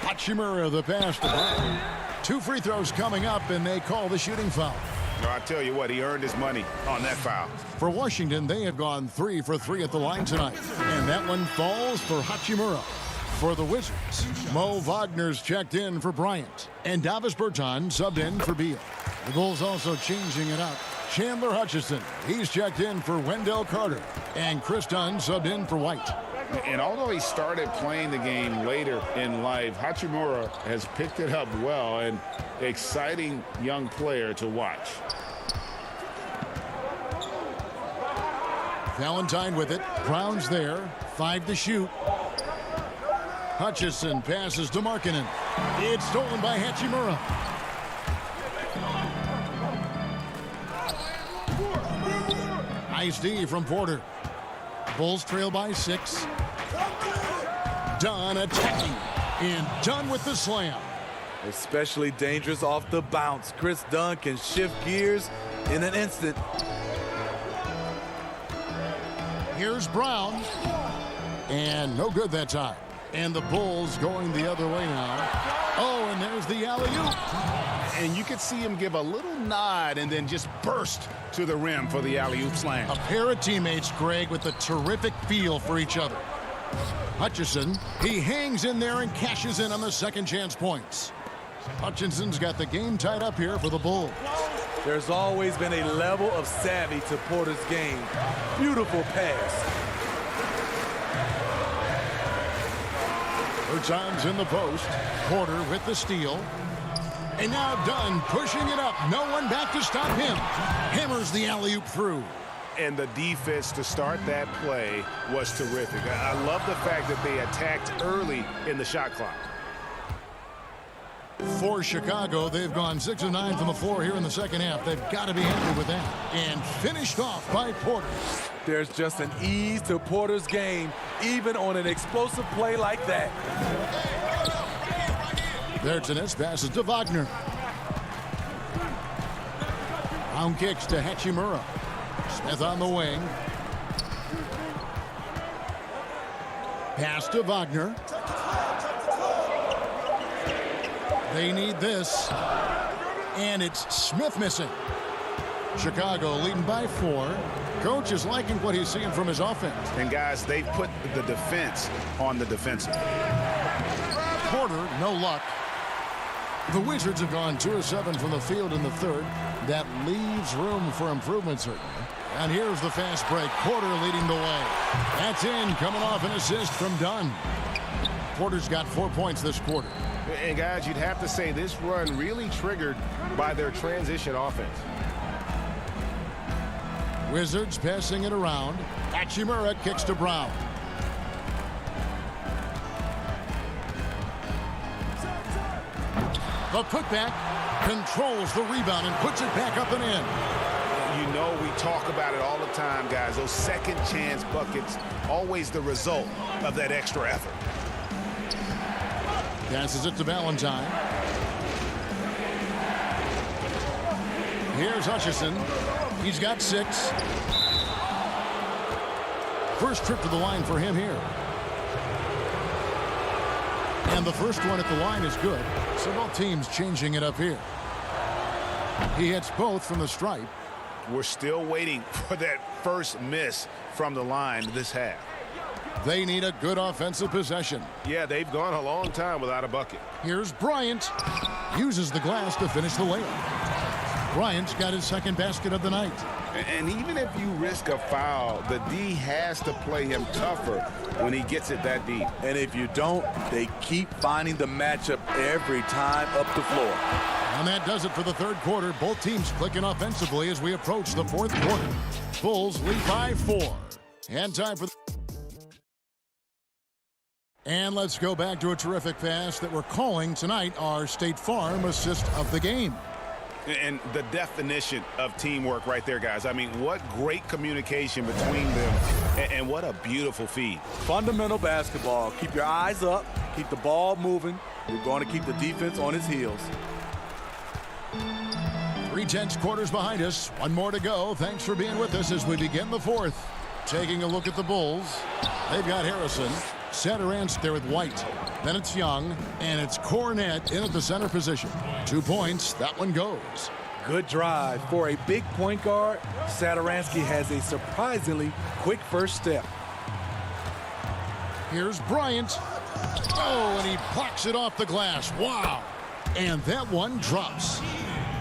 Hachimura the pass to Bryant. 2 free throws coming up, and they call the shooting foul. No, I tell you what, he earned his money on that foul. For Washington, they have gone 3 for 3 at the line tonight. And that one falls for Hachimura. For the Wizards, Mo Wagner's checked in for Bryant. And Davis Bertans subbed in for Beal. The Bulls also changing it up. Chandler Hutchison, he's checked in for Wendell Carter. And Chris Dunn subbed in for White. And although he started playing the game later in life, Hachimura has picked it up well, and exciting young player to watch. Valentine with it. Brown's there. 5 to shoot. Hutchison passes to Markkanen. It's stolen by Hachimura. Nice D from Porter. Bulls trail by 6. Dunn attacking. And Dunn with the slam. Especially dangerous off the bounce. Chris Dunn can shift gears in an instant. Here's Brown. And no good that time. And the Bulls going the other way now. Oh, and there's the alley-oop. And you could see him give a little nod and then just burst to the rim for the alley-oop slam. A pair of teammates, Greg, with a terrific feel for each other. Hutchison, he hangs in there and cashes in on the second chance points. Hutchinson's got the game tied up here for the Bulls. There's always been a level of savvy to Porter's game. Beautiful pass. Bertans in the post. Porter with the steal. And now Dunn pushing it up. No one back to stop him. Hammers the alley-oop through. And the defense to start that play was terrific. I love the fact that they attacked early in the shot clock. For Chicago, they've gone 6 of 9 from the floor here in the second half. They've got to be happy with that. And finished off by Porter. There's just an ease to Porter's game, even on an explosive play like that. Bertans passes to Wagner. Brown kicks to Hachimura. Smith on the wing. Pass to Wagner. They need this. And it's Smith missing. Chicago leading by 4. Coach is liking what he's seeing from his offense. And guys, they've put the defense on the defensive. Porter, no luck. The Wizards have gone 2 of 7 from the field in the third. That leaves room for improvement, certainly. And here's the fast break. Porter leading the way. That's in, coming off an assist from Dunn. Porter's got 4 points this quarter. And guys, you'd have to say this run really triggered by their transition offense. Wizards passing it around. Hachimura kicks to Brown. The putback controls the rebound and puts it back up and in. You know, we talk about it all the time, guys. Those second chance buckets, always the result of that extra effort. Passes it to Valentine. Here's Hutchison. He's got 6. First trip to the line for him here. And the first one at the line is good. So both teams changing it up here. He hits both from the stripe. We're still waiting for that first miss from the line this half. They need a good offensive possession. Yeah, they've gone a long time without a bucket. Here's Bryant. Uses the glass to finish the layup. Bryant's got his second basket of the night. And even if you risk a foul, the D has to play him tougher when he gets it that deep. And if you don't, they keep finding the matchup every time up the floor. And that does it for the third quarter. Both teams clicking offensively as we approach the fourth quarter. Bulls lead by 4. And time for And let's go back to a terrific pass that we're calling tonight our State Farm assist of the game. And the definition of teamwork right there, guys. I mean, what great communication between them, and what a beautiful feed. Fundamental basketball. Keep your eyes up. Keep the ball moving. You're going to keep the defense on its heels. 3 tenths quarters behind us. One more to go. Thanks for being with us as we begin the fourth. Taking a look at the Bulls. They've got Harrison. Saturans there with White. Then it's Young, and it's Cornett in at the center position. 2 points. That one goes. Good drive. For a big point guard, Saturansky has a surprisingly quick first step. Here's Bryant. Oh, and he blocks it off the glass. Wow. And that one drops.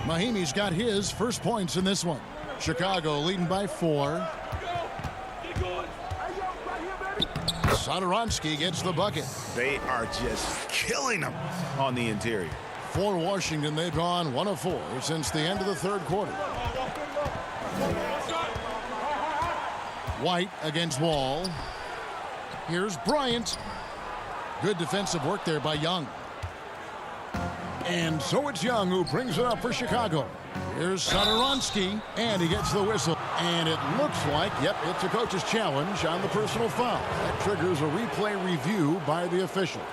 Mahimi's got his first points in this one. Chicago leading by 4. Satoransky gets the bucket. They are just killing them on the interior. For Washington, they've gone 1 of 4 since the end of the third quarter. White against Wall. Here's Bryant. Good defensive work there by Young. And so it's Young who brings it up for Chicago. Here's Satoransky, and he gets the whistle. And it looks like, yep, it's a coach's challenge on the personal foul. That triggers a replay review by the officials.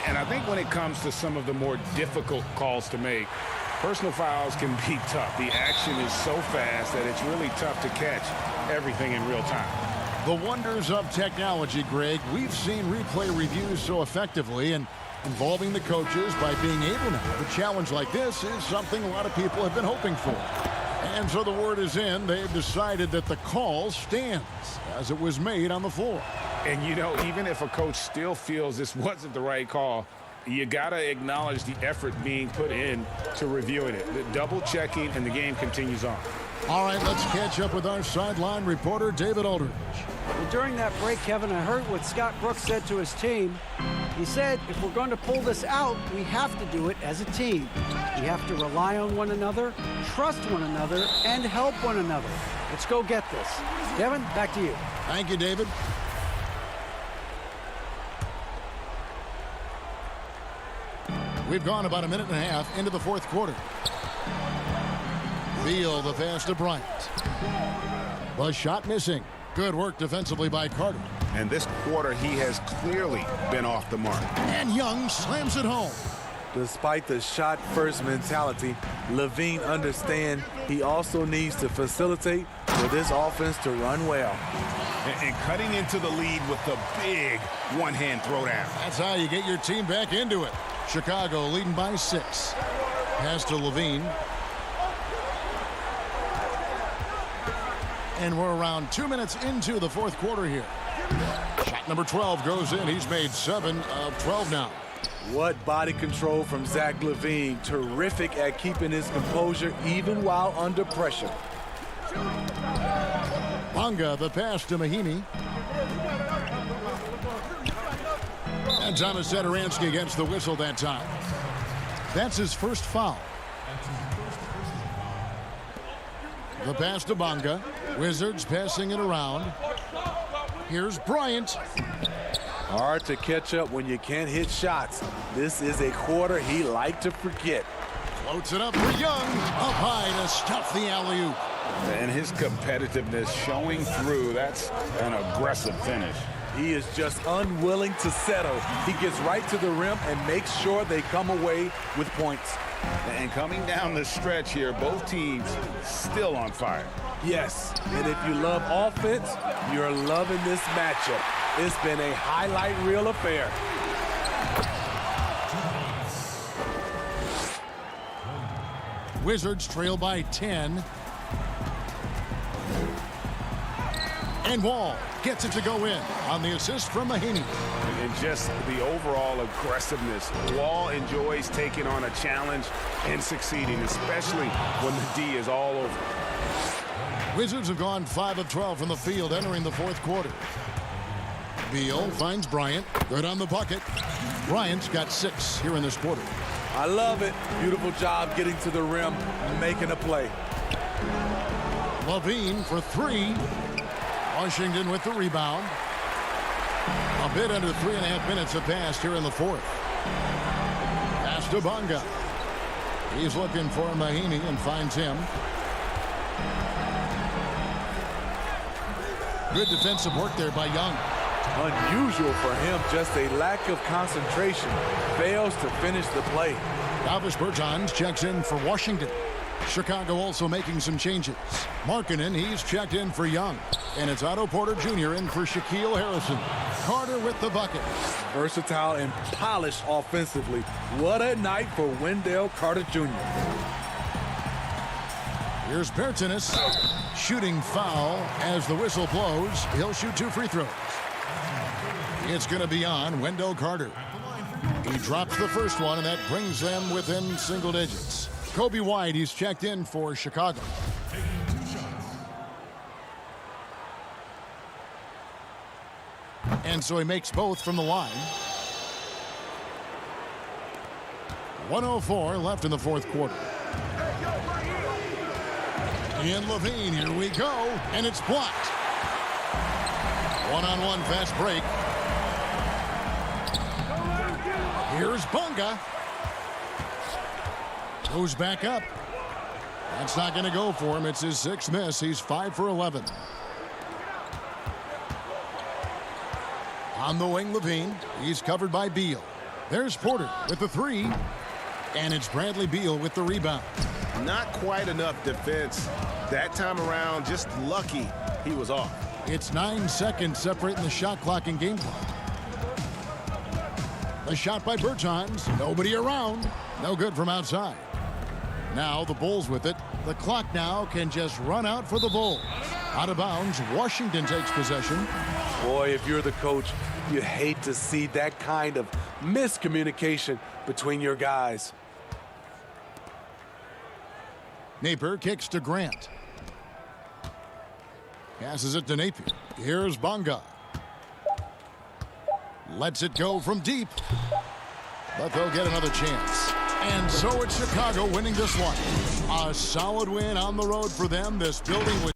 And I think when it comes to some of the more difficult calls to make, personal fouls can be tough. The action is so fast that it's really tough to catch everything in real time. The wonders of technology, Greg. We've seen replay reviews so effectively, and involving the coaches by being able now to challenge like this is something a lot of people have been hoping for. And so the word is in. They've decided that the call stands as it was made on the floor. And, you know, even if a coach still feels this wasn't the right call, you got to acknowledge the effort being put in to reviewing it. The double checking, and the game continues on. All right, let's catch up with our sideline reporter, David Aldridge. Well, during that break, Kevin, I heard what Scott Brooks said to his team. He said, if we're going to pull this out, we have to do it as a team. We have to rely on one another, trust one another, and help one another. Let's go get this. Kevin, back to you. Thank you, David. We've gone about a minute and a half into the fourth quarter. Beal, the pass to Bryant. The shot missing. Good work defensively by Carter. And this quarter, he has clearly been off the mark. And Young slams it home. Despite the shot-first mentality, Levine understands he also needs to facilitate for this offense to run well. And cutting into the lead with the big one-hand throwdown. That's how you get your team back into it. Chicago leading by 6. Pass to Levine. And we're around 2 minutes into the fourth quarter here. Shot number 12 goes in. He's made 7 of 12 now. What body control from Zach LaVine. Terrific at keeping his composure even while under pressure. Bonga, the pass to Mahimi. And Thomas Satoransky gets the whistle that time. That's his first foul. The pass to Bonga. Wizards passing it around. Here's Bryant. Hard to catch up when you can't hit shots. This is a quarter he liked to forget. Floats it up for Young. Up high to stuff the alley-oop. And his competitiveness showing through. That's an aggressive finish. He is just unwilling to settle. He gets right to the rim and makes sure they come away with points. And coming down the stretch here, both teams still on fire. Yes, and if you love offense, you're loving this matchup. It's been a highlight reel affair. Wizards trail by 10. And Wall gets it to go in on the assist from Mahaney. And just the overall aggressiveness. Wall enjoys taking on a challenge and succeeding, especially when the D is all over. Wizards have gone 5 of 12 from the field entering the fourth quarter. Beal finds Bryant. Good on the bucket. Bryant's got 6 here in this quarter. I love it. Beautiful job getting to the rim and making a play. Levine for 3. Washington with the rebound. A bit under 3.5 minutes have passed here in the fourth. Pass to Bonga. He's looking for Mahaney and finds him. Good defensive work there by Young. Unusual for him, just a lack of concentration. Fails to finish the play. Davis Bertans checks in for Washington. Chicago also making some changes. Markkanen, he's checked in for Young. And it's Otto Porter Jr. in for Shaquille Harrison. Carter with the bucket. Versatile and polished offensively. What a night for Wendell Carter Jr. Here's Bertans. Shooting foul as the whistle blows. He'll shoot 2 free throws. It's going to be on Wendell Carter. He drops the first one, and that brings them within single digits. Kobe White, he's checked in for Chicago. And so he makes both from the line. 1:04 left in the fourth quarter. Ian Levine, here we go, and it's blocked. One-on-one fast break. Here's Bonga. Goes back up. That's not going to go for him. It's his 6th miss. He's 5 for 11. On the wing, Levine. He's covered by Beal. There's Porter with the 3. And it's Bradley Beal with the rebound. Not quite enough defense that time around. Just lucky he was off. It's 9 seconds separating the shot clock and game clock. The shot by Bertans. Nobody around. No good from outside. Now the Bulls with it. The clock now can just run out for the Bulls. Out of bounds. Washington takes possession. Boy, if you're the coach, you hate to see that kind of miscommunication between your guys. Napier kicks to Grant. Passes it to Napier. Here's Bonga. Lets it go from deep. But they'll get another chance. And so it's Chicago winning this one. A solid win on the road for them. This building was